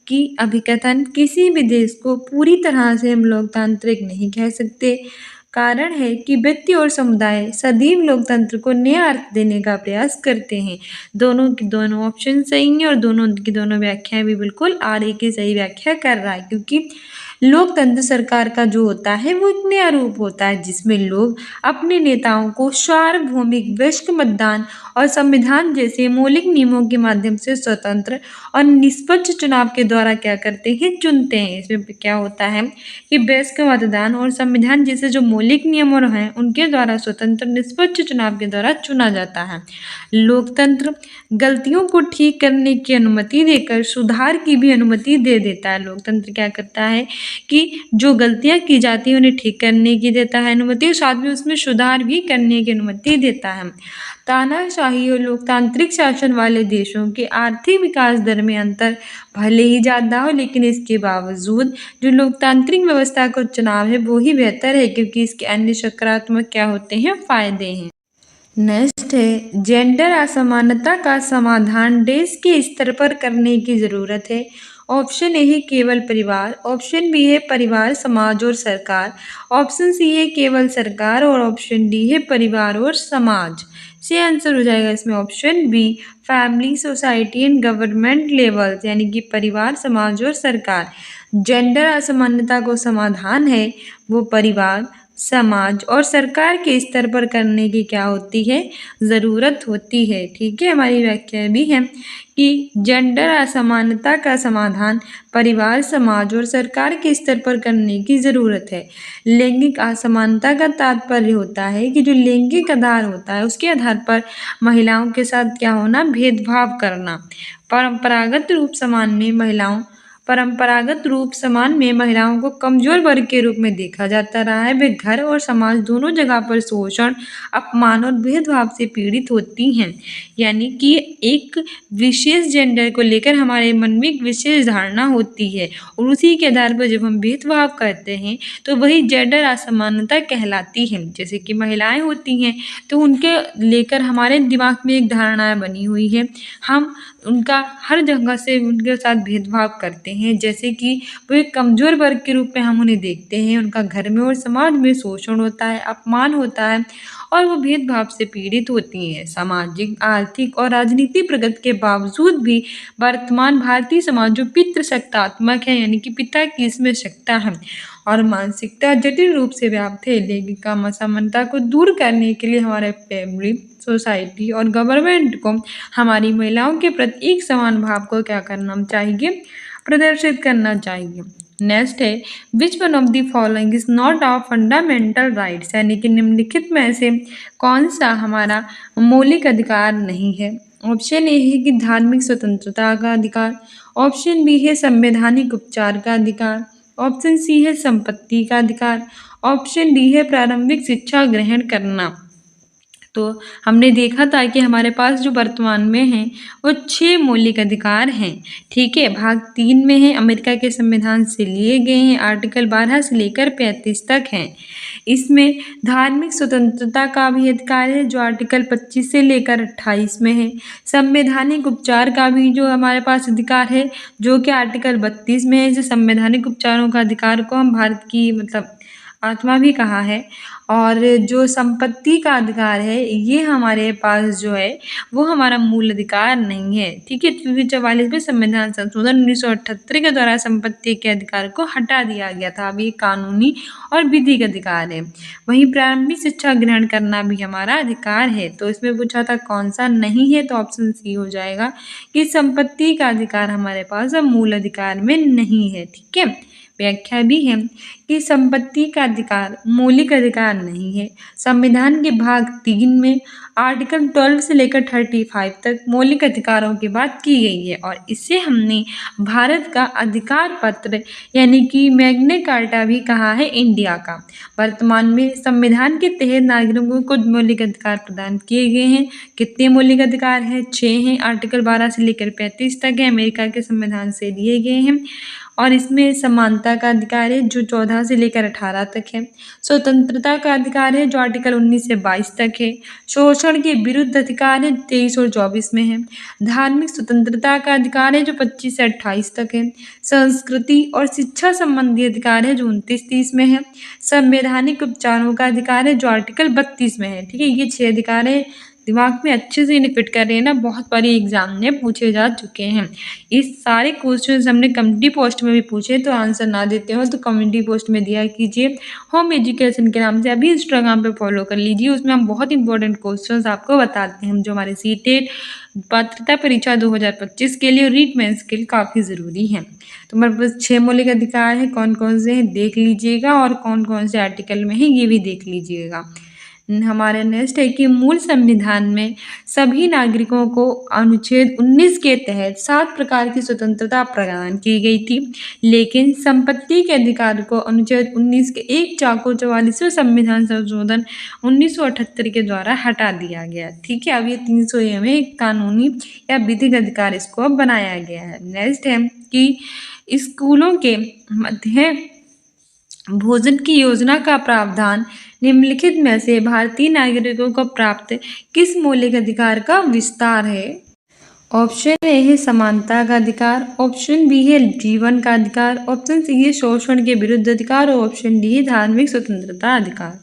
कि अभिकथन किसी भी देश को पूरी तरह से हम लोकतांत्रिक नहीं कह सकते। कारण है कि व्यक्ति और समुदाय सदैव लोकतंत्र को नया अर्थ देने का प्रयास करते हैं। दोनों की दोनों ऑप्शन सही हैं और दोनों की दोनों व्याख्याएं भी बिल्कुल आर ए की सही व्याख्या कर रहा है, क्योंकि लोकतंत्र सरकार का जो होता है वो एक नया रूप होता है जिसमें लोग अपने नेताओं को सार्वभौमिक वयस्क मतदान और संविधान जैसे मौलिक नियमों के माध्यम से स्वतंत्र और निष्पक्ष चुनाव के द्वारा क्या करते हैं, चुनते हैं। इसमें क्या होता है कि वयस्क मतदान और संविधान जैसे जो मौलिक नियम हैं उनके द्वारा स्वतंत्र निष्पक्ष चुनाव के द्वारा चुना जाता है। लोकतंत्र गलतियों को ठीक करने की अनुमति देकर सुधार की भी अनुमति दे देता है। लोकतंत्र क्या करता है कि जो गलतियां की जाती हैं उन्हें ठीक करने की देता है अनुमति, साथ में उसमें सुधार भी करने की अनुमति देता है। तानाशाही और लोकतांत्रिक शासन वाले देशों के आर्थिक विकास दर में अंतर भले ही ज़्यादा हो, लेकिन इसके बावजूद जो लोकतांत्रिक व्यवस्था का चुनाव है वो ही बेहतर है, क्योंकि इसके अन्य सकारात्मक क्या होते हैं, फायदे हैं। नेक्स्ट है जेंडर असमानता का समाधान देश के स्तर पर करने की ज़रूरत है। ऑप्शन ए है केवल परिवार, ऑप्शन बी है परिवार समाज और सरकार, ऑप्शन सी है केवल सरकार और ऑप्शन डी है परिवार और समाज। से आंसर हो जाएगा इसमें option B family society and government level, यानी कि परिवार समाज और सरकार। जेंडर असमानता को समाधान है वो परिवार समाज और सरकार के स्तर पर करने की क्या होती है, ज़रूरत होती है। ठीक है, हमारी व्याख्या भी है कि जेंडर असमानता का समाधान परिवार समाज और सरकार के स्तर पर करने की ज़रूरत है। लैंगिक असमानता का तात्पर्य होता है कि जो लैंगिक आधार होता है उसके आधार पर महिलाओं के साथ क्या होना, भेदभाव करना। परंपरागत रूप समान में महिलाओं को कमजोर वर्ग के रूप में देखा जाता रहा है। वे घर और समाज दोनों जगह पर शोषण, अपमान और भेदभाव से पीड़ित होती हैं। यानी कि एक विशेष जेंडर को लेकर हमारे मन में एक विशेष धारणा होती है और उसी के आधार पर जब हम भेदभाव करते हैं तो वही जेंडर असमानता कहलाती है। जैसे कि महिलाएं होती हैं तो उनके लेकर हमारे दिमाग में एक धारणा बनी हुई है, हम उनका हर जगह से उनके साथ भेदभाव करते हैं। जैसे कि वो एक कमज़ोर वर्ग के रूप में हम उन्हें देखते हैं, उनका घर में और समाज में शोषण होता है, अपमान होता है और वो भेदभाव से पीड़ित होती हैं। सामाजिक, आर्थिक और राजनीतिक प्रगति के बावजूद भी वर्तमान भारतीय समाज जो पितृसत्तात्मक है, यानी कि पिता की इसमें सत्ता है और मानसिकता जटिल रूप से व्याप्त है। लैंगिक असमानता को दूर करने के लिए हमारे फैमिली, सोसाइटी और गवर्नमेंट को हमारी महिलाओं के प्रति एक समान भाव को क्या करना चाहिए, प्रदर्शित करना चाहिए। नेक्स्ट है which one of the following is not a fundamental rights, यानी कि निम्नलिखित में से कौन सा हमारा मौलिक अधिकार नहीं है। ऑप्शन ए है कि धार्मिक स्वतंत्रता का अधिकार, ऑप्शन बी है संवैधानिक उपचार का अधिकार, ऑप्शन सी है संपत्ति का अधिकार, ऑप्शन डी है प्रारंभिक शिक्षा ग्रहण करना। तो हमने देखा था कि हमारे पास जो वर्तमान में हैं वो 6 मौलिक अधिकार हैं। ठीक है, भाग 3 में है, अमेरिका के संविधान से लिए गए हैं, आर्टिकल 12 से लेकर 35 तक हैं। इसमें धार्मिक स्वतंत्रता का भी अधिकार है जो आर्टिकल 25 से लेकर 28 में है। संवैधानिक उपचार का भी जो हमारे पास अधिकार है जो कि आर्टिकल 32 में है। जो संवैधानिक उपचारों का अधिकार को हम भारत की आत्मा भी कहा है। और जो संपत्ति का अधिकार है ये हमारे पास जो है वो हमारा मूल अधिकार नहीं है। ठीक है, क्योंकि 44वें संविधान संशोधन 1978 के द्वारा संपत्ति के अधिकार को हटा दिया गया था। अब ये कानूनी और विधिक अधिकार है। वहीं प्रारंभिक शिक्षा ग्रहण करना भी हमारा अधिकार है। तो इसमें पूछा था कौन सा नहीं है, तो ऑप्शन सी हो जाएगा कि संपत्ति का अधिकार हमारे पास अब मूल अधिकार में नहीं है। ठीक है, व्याख्या भी है कि संपत्ति का अधिकार मौलिक अधिकार नहीं है। संविधान के भाग 3 में आर्टिकल 12 से लेकर 35 तक मौलिक अधिकारों की बात की गई है और इसे हमने भारत का अधिकार पत्र यानी कि मैग्ना कार्टा भी कहा है इंडिया का। वर्तमान में संविधान के तहत नागरिकों को मौलिक अधिकार प्रदान किए गए हैं। कितने मौलिक अधिकार हैं? 6 हैं। आर्टिकल 12 से लेकर 35 तक है, अमेरिका के संविधान से लिए गए हैं। और इसमें समानता का अधिकार है जो 14 से लेकर 18 तक है। स्वतंत्रता का अधिकार है जो आर्टिकल 19 से 22 तक है। शोषण के विरुद्ध अधिकार है 23 और 24 में है। धार्मिक स्वतंत्रता का अधिकार है जो 25 से 28 तक है। संस्कृति और शिक्षा संबंधी अधिकार है जो 29-30 में है। संवैधानिक उपचारों का अधिकार है जो आर्टिकल 32 में है। ठीक है, ये 6 अधिकार है। दिमाग में अच्छे से इन्हें फिट कर रहे हैं ना, बहुत बारी एग्जाम में पूछे जा चुके हैं। इस सारे क्वेश्चन हमने कम्युनिटी पोस्ट में भी पूछे, तो आंसर ना देते हो तो कम्युनिटी पोस्ट में दिया कीजिए। होम एजुकेशन के नाम से अभी इंस्टाग्राम पे फॉलो कर लीजिए, उसमें हम बहुत इंपॉर्टेंट क्वेश्चन आपको बताते हैं जो हमारे सीटेट पात्रता परीक्षा 2025 के लिए रीट मेंस के लिए काफ़ी ज़रूरी है। तो हमारे पास 6 मौलिक अधिकार है, कौन कौन से हैं देख लीजिएगा और कौन कौन से आर्टिकल में है ये भी देख लीजिएगा। हमारे नेक्स्ट है कि मूल संविधान में सभी नागरिकों को अनुच्छेद 19 के तहत 7 प्रकार की स्वतंत्रता प्रदान की गई थी, लेकिन संपत्ति के अधिकार को अनुच्छेद 19 के 1 को 44वें संविधान संशोधन 1978 के द्वारा हटा दिया गया। ठीक है, अब ये 300 में कानूनी या विधिक अधिकार इसको अब बनाया गया है। नेक्स्ट है कि स्कूलों के मध्य भोजन की योजना का प्रावधान निम्नलिखित में से भारतीय नागरिकों को प्राप्त किस मौलिक अधिकार का विस्तार है? ऑप्शन ए है समानता का अधिकार, ऑप्शन बी है जीवन का अधिकार, ऑप्शन सी है शोषण के विरुद्ध अधिकार और ऑप्शन डी है धार्मिक स्वतंत्रता अधिकार।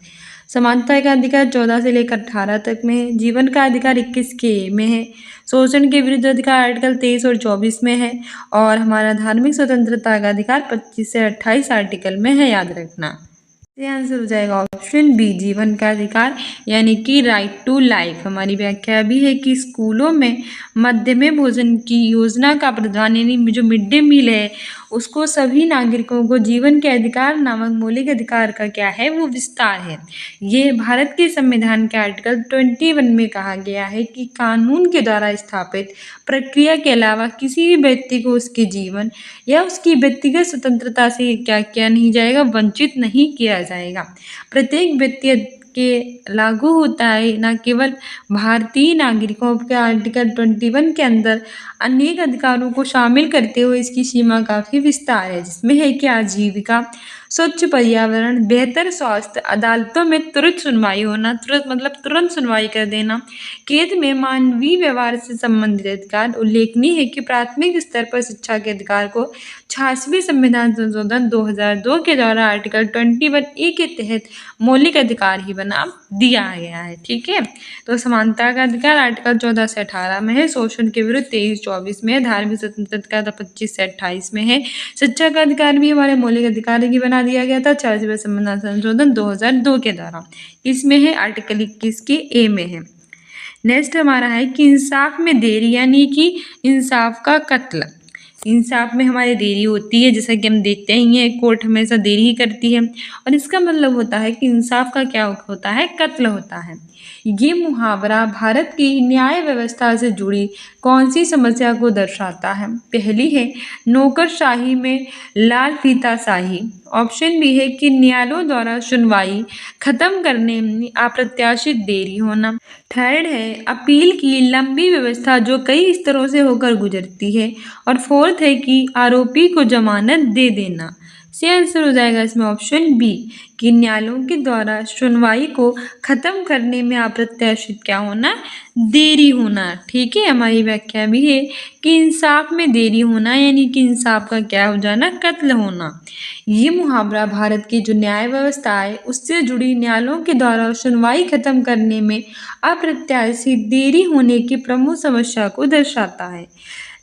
समानता का अधिकार 14 से लेकर 18 तक में है, जीवन का अधिकार 21 के ए में है, शोषण के विरुद्ध अधिकार आर्टिकल 23 और 24 में है और हमारा धार्मिक स्वतंत्रता का अधिकार 25 से 28 आर्टिकल में है, याद रखना। ये आंसर हो जाएगा ऑप्शन बी जीवन का अधिकार यानी कि राइट टू लाइफ। हमारी व्याख्या भी है कि स्कूलों में मध्याह्न भोजन की योजना का प्रावधान यानी जो मिड डे मील है उसको सभी नागरिकों को जीवन के अधिकार नामक मौलिक अधिकार का क्या है वो विस्तार है। ये भारत के संविधान के आर्टिकल 21 में कहा गया है कि कानून के द्वारा स्थापित प्रक्रिया के अलावा किसी भी व्यक्ति को उसके जीवन या उसकी व्यक्तिगत स्वतंत्रता से क्या किया नहीं जाएगा, वंचित नहीं किया जाएगा। प्रत्येक व्यक्ति के लागू होता है न केवल भारतीय नागरिकों के आर्टिकल 21 के अंदर अनेक अधिकारों को शामिल करते हुए इसकी सीमा काफ़ी विस्तार है, जिसमें है कि आजीविका, स्वच्छ पर्यावरण, बेहतर स्वास्थ्य, अदालतों में तुरंत सुनवाई होना, तुरंत मतलब तुरंत सुनवाई कर देना, केंद्र में मानवीय व्यवहार से संबंधित अधिकार। उल्लेखनीय है कि प्राथमिक स्तर पर शिक्षा के अधिकार को 86वें संविधान संशोधन 2002 के द्वारा आर्टिकल 21A के तहत मौलिक अधिकार ही बना दिया गया है। ठीक है, तो समानता का अधिकार आर्टिकल 14 से 18 में है, शोषण के विरुद्ध 23-24 में है, धार्मिक स्वतंत्रता का 25 से 28 में है, शिक्षा का अधिकार भी हमारे मौलिक अधिकार ही बना दिया गया था 86वें संविधान संशोधन 2002 के द्वारा। इसमें है आर्टिकल 21 के ए में है। नेक्स्ट हमारा है कि इंसाफ में देरी यानी कि इंसाफ का कत्ल। इंसाफ में हमारी देरी होती है, जैसा कि हम देखते ही हैं कोर्ट हमेशा देरी ही करती है और इसका मतलब होता है कि इंसाफ का क्या होता है, कत्ल होता है। ये मुहावरा भारत की न्याय व्यवस्था से जुड़ी कौन सी समस्या को दर्शाता है? पहली है नौकरशाही में लाल फीताशाही, ऑप्शन बी है कि न्यायालयों द्वारा सुनवाई खत्म करने में अप्रत्याशित देरी होना, थर्ड है अपील की लंबी व्यवस्था जो कई स्तरों से होकर गुजरती है और फोर्थ है कि आरोपी को जमानत दे देना। से आंसर हो जाएगा इसमें ऑप्शन बी कि न्यायालयों के द्वारा सुनवाई को खत्म करने में अप्रत्याशित क्या होना, देरी होना। ठीक है, हमारी व्याख्या भी है कि इंसाफ में देरी होना यानी कि इंसाफ का क्या हो जाना, कत्ल होना। ये मुहावरा भारत की जो न्याय व्यवस्था है उससे जुड़ी न्यायालयों के द्वारा सुनवाई खत्म करने में अप्रत्याशित देरी होने की प्रमुख समस्या को दर्शाता है।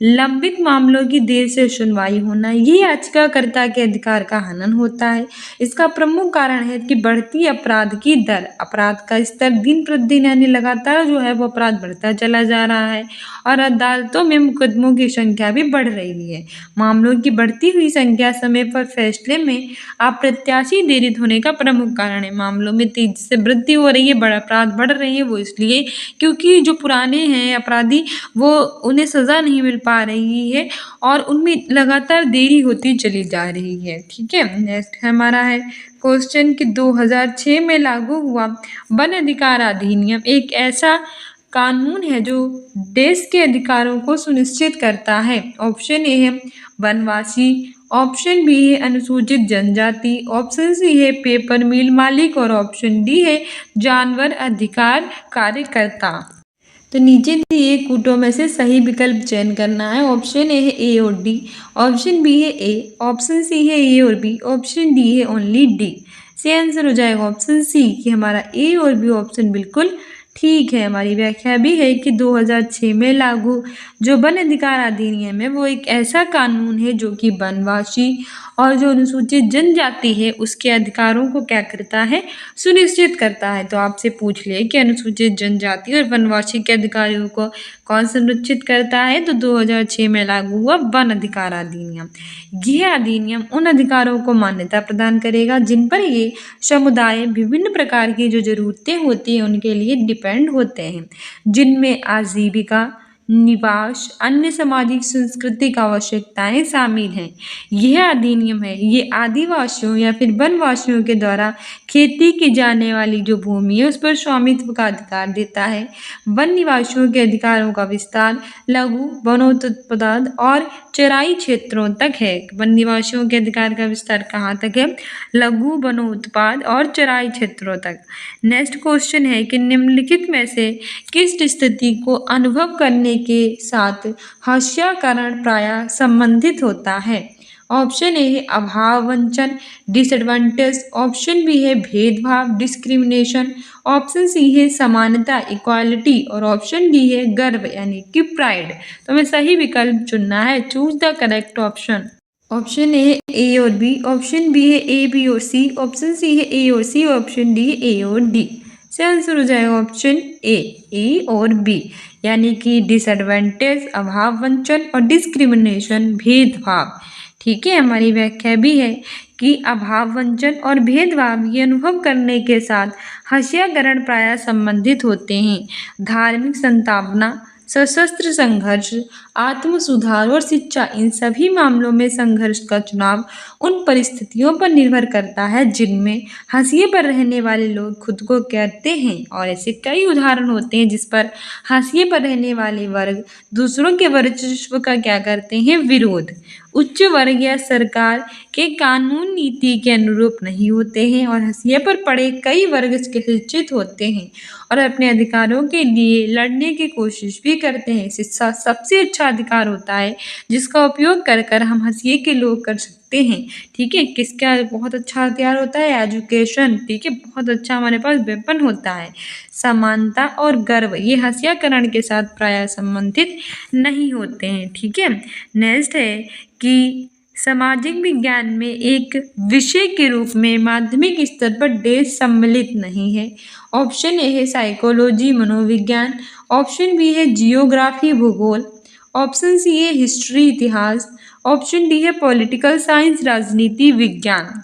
लंबित मामलों की देर से सुनवाई होना ये याचिकाकर्ता के अधिकार का हनन होता है। इसका प्रमुख कारण है कि बढ़ती अपराध की दर, अपराध का स्तर दिन प्रतिदिन यानी लगातार जो है वो अपराध बढ़ता चला जा रहा है और अदालतों में मुकदमों की संख्या भी बढ़ रही है। मामलों की बढ़ती हुई संख्या समय पर फैसले में अप्रत्याशित देरी होने का प्रमुख कारण है। मामलों में तेजी से वृद्धि हो रही है, बड़ा अपराध बढ़ रही है, वो इसलिए क्योंकि जो पुराने हैं अपराधी वो उन्हें सज़ा नहीं मिल पा रही है और उनमें लगातार देरी होती चली जा रही है। ठीक है, नेक्स्ट हमारा है क्वेश्चन कि 2006 में लागू हुआ वन अधिकार अधिनियम एक ऐसा कानून है जो देश के अधिकारों को सुनिश्चित करता है। ऑप्शन ए है वनवासी, ऑप्शन बी है अनुसूचित जनजाति, ऑप्शन सी है पेपर मिल मालिक और ऑप्शन डी है जानवर अधिकार कार्यकर्ता। तो नीचे दिए कूटों में से सही विकल्प चयन करना है। ऑप्शन ए है ए और डी, ऑप्शन बी है ए, ऑप्शन सी है ए और बी, ऑप्शन डी है ओनली डी। से आंसर हो जाएगा ऑप्शन सी कि हमारा ए और बी ऑप्शन बिल्कुल ठीक है। हमारी व्याख्या भी है कि 2006 में लागू जो वन अधिकार अधिनियम है वो एक ऐसा कानून है जो कि वनवासी और जो अनुसूचित जनजाति है उसके अधिकारों को क्या करता है, सुनिश्चित करता है। तो आपसे पूछ ले कि अनुसूचित जनजाति और वनवासी के अधिकारों को कौन संरक्षित करता है, तो 2006 में लागू हुआ वन अधिकार अधिनियम। यह अधिनियम उन अधिकारों को मान्यता प्रदान करेगा जिन पर ये समुदाय विभिन्न प्रकार की जो जरूरतें होती हैं उनके लिए डिपेंड होते हैं, जिनमें आजीविका, निवास, अन्य सामाजिक सांस्कृतिक आवश्यकताएं शामिल हैं। यह अधिनियम है, ये आदिवासियों या फिर वनवासियों के द्वारा खेती की जाने वाली जो भूमि है उस पर स्वामित्व का अधिकार देता है। वन निवासियों के अधिकारों का विस्तार लघु वनोत्पाद और चराई क्षेत्रों तक है। वन निवासियों के अधिकार का विस्तार कहाँ तक है? लघु वनोत्पाद और चराई क्षेत्रों तक। नेक्स्ट क्वेश्चन है कि निम्नलिखित में से किस स्थिति को अनुभव करने के साथ हास्याकरण प्रायः संबंधित होता है? ऑप्शन ए है अभाव वंचन डिसएडवांटेज, ऑप्शन बी है भेदभाव डिस्क्रिमिनेशन, ऑप्शन सी है समानता इक्वालिटी और ऑप्शन डी है गर्व यानी कि प्राइड। तो हमें सही विकल्प चुनना है। Choose the correct option. Option A है ए और बी, ऑप्शन बी है ए बी और सी, ऑप्शन सी है ए और सी, ऑप्शन डी है ए और डी। से आंसर हो जाएगा ऑप्शन ए और बी, यानी कि डिसएडवांटेज अभाव वंचन और डिस्क्रिमिनेशन भेदभाव। ठीक है, हमारी व्याख्या भी है कि अभाव वंचन और भेदभाव ये अनुभव करने के साथ हास्याकरण प्रायः संबंधित होते हैं। धार्मिक संतावना, सशस्त्र संघर्ष, आत्म सुधार और शिक्षा, इन सभी मामलों में संघर्ष का चुनाव उन परिस्थितियों पर निर्भर करता है जिनमें हाशिए पर रहने वाले लोग खुद को करते हैं। और ऐसे कई उदाहरण होते हैं जिस पर हाशिए पर रहने वाले वर्ग दूसरों के वर्चस्व का क्या करते हैं? विरोध। उच्च वर्ग या सरकार के कानून नीति के अनुरूप नहीं होते हैं और हाशिए पर पड़े कई वर्ग इसके शिक्षित होते हैं और अपने अधिकारों के लिए लड़ने की कोशिश भी करते हैं। शिक्षा सबसे अच्छा अधिकार होता है जिसका उपयोग कर कर हम हाशिए के लोग कर सकते हैं। ठीक है, किसका बहुत अच्छा हथियार होता है? एजुकेशन। ठीक है, बहुत अच्छा हमारे पास वेपन होता है। समानता और गर्व ये हास्याकरण के साथ प्रायः संबंधित नहीं होते हैं। ठीक है, नेक्स्ट है कि सामाजिक विज्ञान में एक विषय के रूप में माध्यमिक स्तर पर देश सम्मिलित नहीं है। ऑप्शन ए है साइकोलॉजी मनोविज्ञान, ऑप्शन बी है जियोग्राफी भूगोल, ऑप्शन सी है हिस्ट्री इतिहास, ऑप्शन डी है पॉलिटिकल साइंस राजनीति विज्ञान।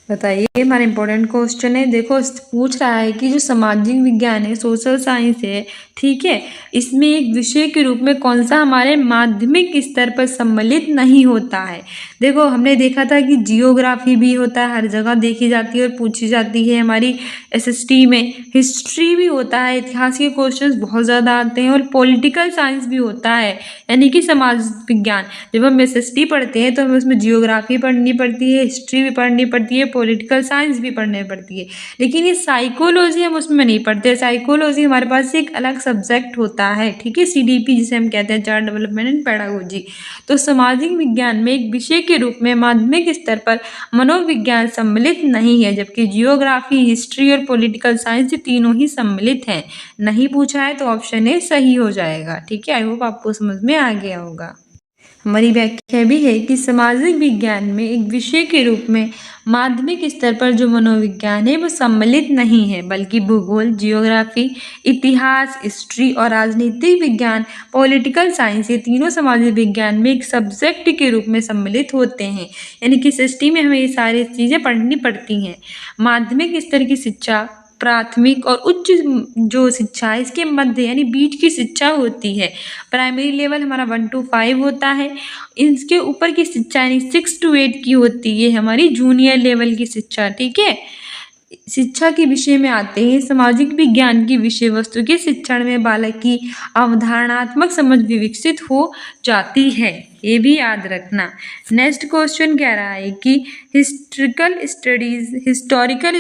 बताइए, हमारा इंपॉर्टेंट क्वेश्चन है। देखो, पूछ रहा है कि जो सामाजिक विज्ञान है सोशल साइंस है, ठीक है, इसमें एक विषय के रूप में कौन सा हमारे माध्यमिक स्तर पर सम्मिलित नहीं होता है। देखो, हमने देखा था कि जियोग्राफी भी होता है, हर जगह देखी जाती है और पूछी जाती है हमारी एसएसटी में। हिस्ट्री भी होता है, इतिहास के क्वेश्चंस बहुत ज़्यादा आते हैं और पॉलिटिकल साइंस भी होता है यानी कि समाज विज्ञान। जब हम एसएसटी पढ़ते हैं तो हमें उसमें जियोग्राफी पढ़नी पड़ती है, हिस्ट्री भी पढ़नी पड़ती है, पॉलिटिकल साइंस भी पढ़नी पड़ती है। लेकिन ये साइकोलॉजी हम उसमें नहीं पढ़ते। साइकोलॉजी हमारे पास एक अलग सब्जेक्ट होता है। ठीक है, सीडीपी जिसे हम कहते हैं, चाइल्ड डेवलपमेंट एंड पेडागोजी। तो सामाजिक विज्ञान में एक विषय के रूप में माध्यमिक स्तर पर मनोविज्ञान सम्मिलित नहीं है, जबकि जियोग्राफी हिस्ट्री और पॉलिटिकल साइंस ये तीनों ही सम्मिलित हैं। नहीं पूछा है तो ऑप्शन ए सही हो जाएगा। ठीक है, आई होप आपको समझ में आ गया होगा। हमारी व्याख्या भी है कि सामाजिक विज्ञान में एक विषय के रूप में माध्यमिक स्तर पर जो मनोविज्ञान है वो सम्मिलित नहीं है, बल्कि भूगोल जियोग्राफी इतिहास हिस्ट्री और राजनीतिक विज्ञान पॉलिटिकल साइंस ये तीनों सामाजिक विज्ञान में एक सब्जेक्ट के रूप में सम्मिलित होते हैं। यानी कि एसएसटी में हमें ये सारी चीज़ें पढ़नी पड़ती हैं। माध्यमिक स्तर की शिक्षा प्राथमिक और उच्च जो शिक्षा है इसके मध्य यानी बीच की शिक्षा होती है। प्राइमरी लेवल हमारा 1 to 5 होता है, इसके ऊपर की शिक्षा यानी 6 to 8 की होती है हमारी जूनियर लेवल की शिक्षा। ठीक है, शिक्षा के विषय में आते हैं सामाजिक विज्ञान की विषय वस्तु के शिक्षण में बालक की अवधारणात्मक समझ भी विकसित हो जाती है, ये भी याद रखना। नेक्स्ट क्वेश्चन कह रहा है कि historical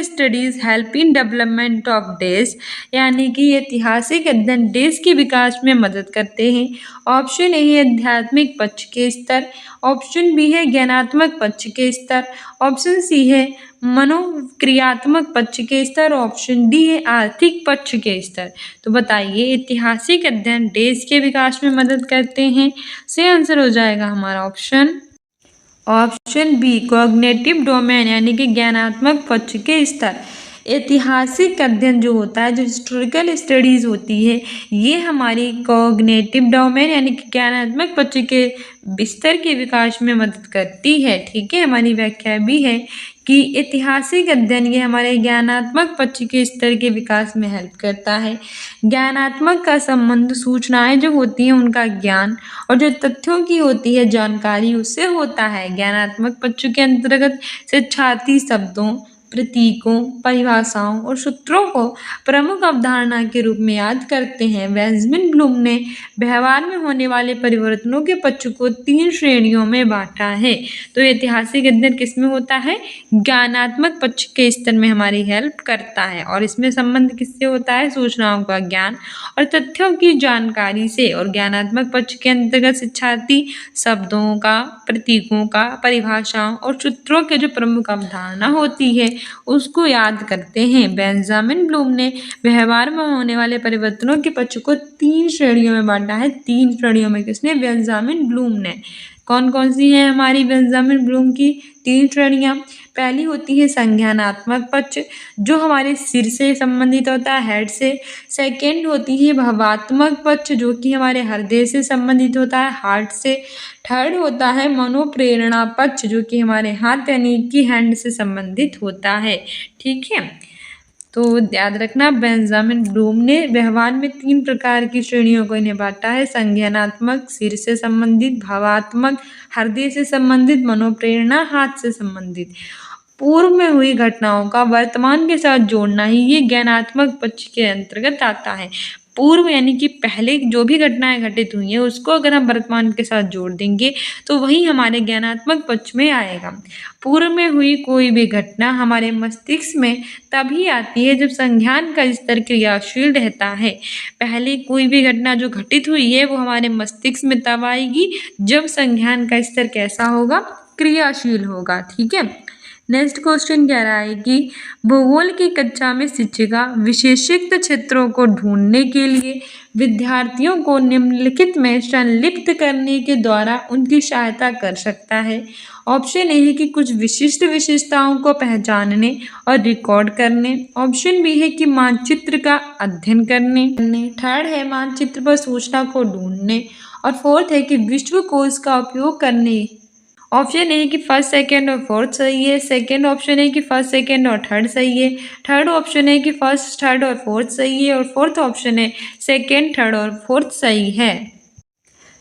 studies help in development of देश, यानी कि ऐतिहासिक अध्ययन देश के विकास में मदद करते हैं। ऑप्शन ए है आध्यात्मिक पक्ष के स्तर, ऑप्शन बी है ज्ञानात्मक पक्ष के स्तर, ऑप्शन सी है मनोक्रियात्मक पक्ष के स्तर, ऑप्शन डी है आर्थिक पक्ष के स्तर। तो बताइए, ऐतिहासिक अध्ययन देश के विकास में मदद करते हैं। से आंसर हो जाएगा हमारा ऑप्शन बी कॉग्निटिव डोमेन यानी कि ज्ञानात्मक पक्ष के स्तर। ऐतिहासिक अध्ययन जो होता है, जो हिस्टोरिकल स्टडीज़ होती है, ये हमारी कॉग्निटिव डोमेन यानी कि ज्ञानात्मक पक्ष के स्तर के विकास में मदद करती है। ठीक है, हमारी व्याख्या भी है कि ऐतिहासिक अध्ययन ये हमारे ज्ञानात्मक पक्ष के स्तर के विकास में हेल्प करता है। ज्ञानात्मक का संबंध सूचनाएं जो होती हैं उनका ज्ञान और जो तथ्यों की होती है जानकारी उससे होता है। ज्ञानात्मक पक्ष के अंतर्गत शिक्षार्थी शब्दों, प्रतीकों, परिभाषाओं और सूत्रों को प्रमुख अवधारणा के रूप में याद करते हैं। बेंजामिन ब्लूम ने व्यवहार में होने वाले परिवर्तनों के पक्ष को 3 श्रेणियों में बांटा है। तो ऐतिहासिक अध्ययन किसमें होता है? ज्ञानात्मक पक्ष के स्तर में हमारी हेल्प करता है और इसमें संबंध किससे होता है? सूचनाओं का ज्ञान और तथ्यों की जानकारी से। और ज्ञानात्मक पक्ष के अंतर्गत शिक्षार्थी शब्दों का, प्रतीकों का, परिभाषाओं और सूत्रों के जो प्रमुख अवधारणा होती है उसको याद करते हैं। बेंजामिन ब्लूम ने व्यवहार में होने वाले परिवर्तनों के पक्ष को 3 श्रेणियों में बांटा है। 3 श्रेणियों में किसने? बेंजामिन ब्लूम ने। कौन कौन सी है हमारी बेंजामिन ब्लूम की 3 श्रेणियाँ? पहली होती है संज्ञानात्मक पक्ष जो हमारे सिर से संबंधित होता है, हेड से। सेकेंड होती है भावात्मक पक्ष जो कि हमारे हृदय से संबंधित होता है, हार्ट से। थर्ड होता है मनोप्रेरणा पक्ष जो कि हमारे हाथ यानी कि हैंड से संबंधित होता है। ठीक है, तो याद रखना बेंजामिन ब्लूम ने व्यवहार में 3 प्रकार की श्रेणियों को इन्हें बांटा है। संज्ञानात्मक सिर से संबंधित, भावात्मक हृदय से संबंधित, मनोप्रेरणा हाथ से संबंधित। पूर्व में हुई घटनाओं का वर्तमान के साथ जोड़ना ही ये ज्ञानात्मक पक्ष के अंतर्गत आता है। पूर्व यानी कि पहले जो भी घटनाएं घटित हुई हैं उसको अगर हम वर्तमान के साथ जोड़ देंगे तो वही हमारे ज्ञानात्मक पक्ष में आएगा। पूर्व में हुई कोई भी घटना हमारे मस्तिष्क में तभी आती है जब संज्ञान का स्तर क्रियाशील रहता है। पहले कोई भी घटना जो घटित हुई है वो हमारे मस्तिष्क में तब आएगी जब संज्ञान का स्तर कैसा होगा? क्रियाशील होगा। ठीक है, नेक्स्ट क्वेश्चन कह रहा है कि भूगोल की कक्षा में शिक्षिका विशेषित क्षेत्रों को ढूंढने के लिए विद्यार्थियों को निम्नलिखित में संलिप्त करने के द्वारा उनकी सहायता कर सकता है। ऑप्शन ए है कि कुछ विशिष्ट विशेषताओं को पहचानने और रिकॉर्ड करने। ऑप्शन बी है कि मानचित्र का अध्ययन करने। थर्ड है मानचित्र पर सूचना को ढूंढने और फोर्थ है कि विश्वकोश का उपयोग करने। ऑप्शन ए है कि फर्स्ट, सेकंड और फोर्थ सही है। सेकंड ऑप्शन है कि फर्स्ट, सेकंड और थर्ड सही है। थर्ड ऑप्शन है कि फर्स्ट, थर्ड और फोर्थ सही है और फोर्थ ऑप्शन है सेकंड, थर्ड और फोर्थ सही है।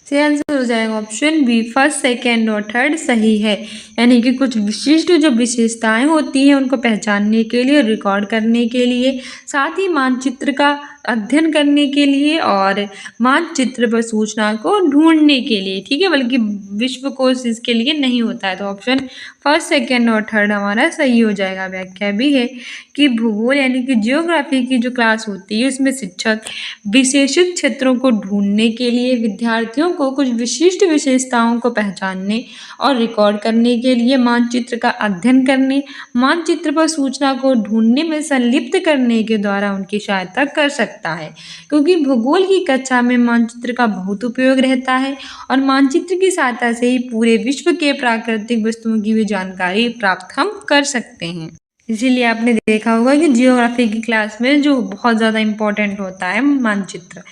सही आंसर हो जाएगा ऑप्शन बी, फर्स्ट, सेकंड और थर्ड सही है। यानी कि कुछ विशिष्ट जो विशेषताएं होती हैं उनको पहचानने के लिए, रिकॉर्ड करने के लिए, साथ ही मानचित्र का अध्ययन करने के लिए और मानचित्र पर सूचना को ढूंढने के लिए। ठीक है, बल्कि विश्वकोश इसके लिए नहीं होता है। तो ऑप्शन फर्स्ट, सेकंड और थर्ड हमारा सही हो जाएगा। व्याख्या भी है कि भूगोल यानी कि जियोग्राफी की जो क्लास होती है उसमें शिक्षक विशेषित क्षेत्रों को ढूंढने के लिए विद्यार्थियों को कुछ विशिष्ट विशेषताओं को पहचानने और रिकॉर्ड करने के लिए, मानचित्र का अध्ययन करने, मानचित्र पर सूचना को ढूंढने में संलिप्त करने के द्वारा उनकी सहायता कर सकता है। क्योंकि भूगोल की कक्षा में मानचित्र का बहुत उपयोग रहता है और मानचित्र की सहायता से ही पूरे विश्व के प्राकृतिक वस्तुओं की भी जानकारी प्राप्त हम कर सकते हैं। इसीलिए आपने देखा होगा कि जियोग्राफी की क्लास में जो बहुत ज़्यादा इम्पोर्टेंट होता है मानचित्र।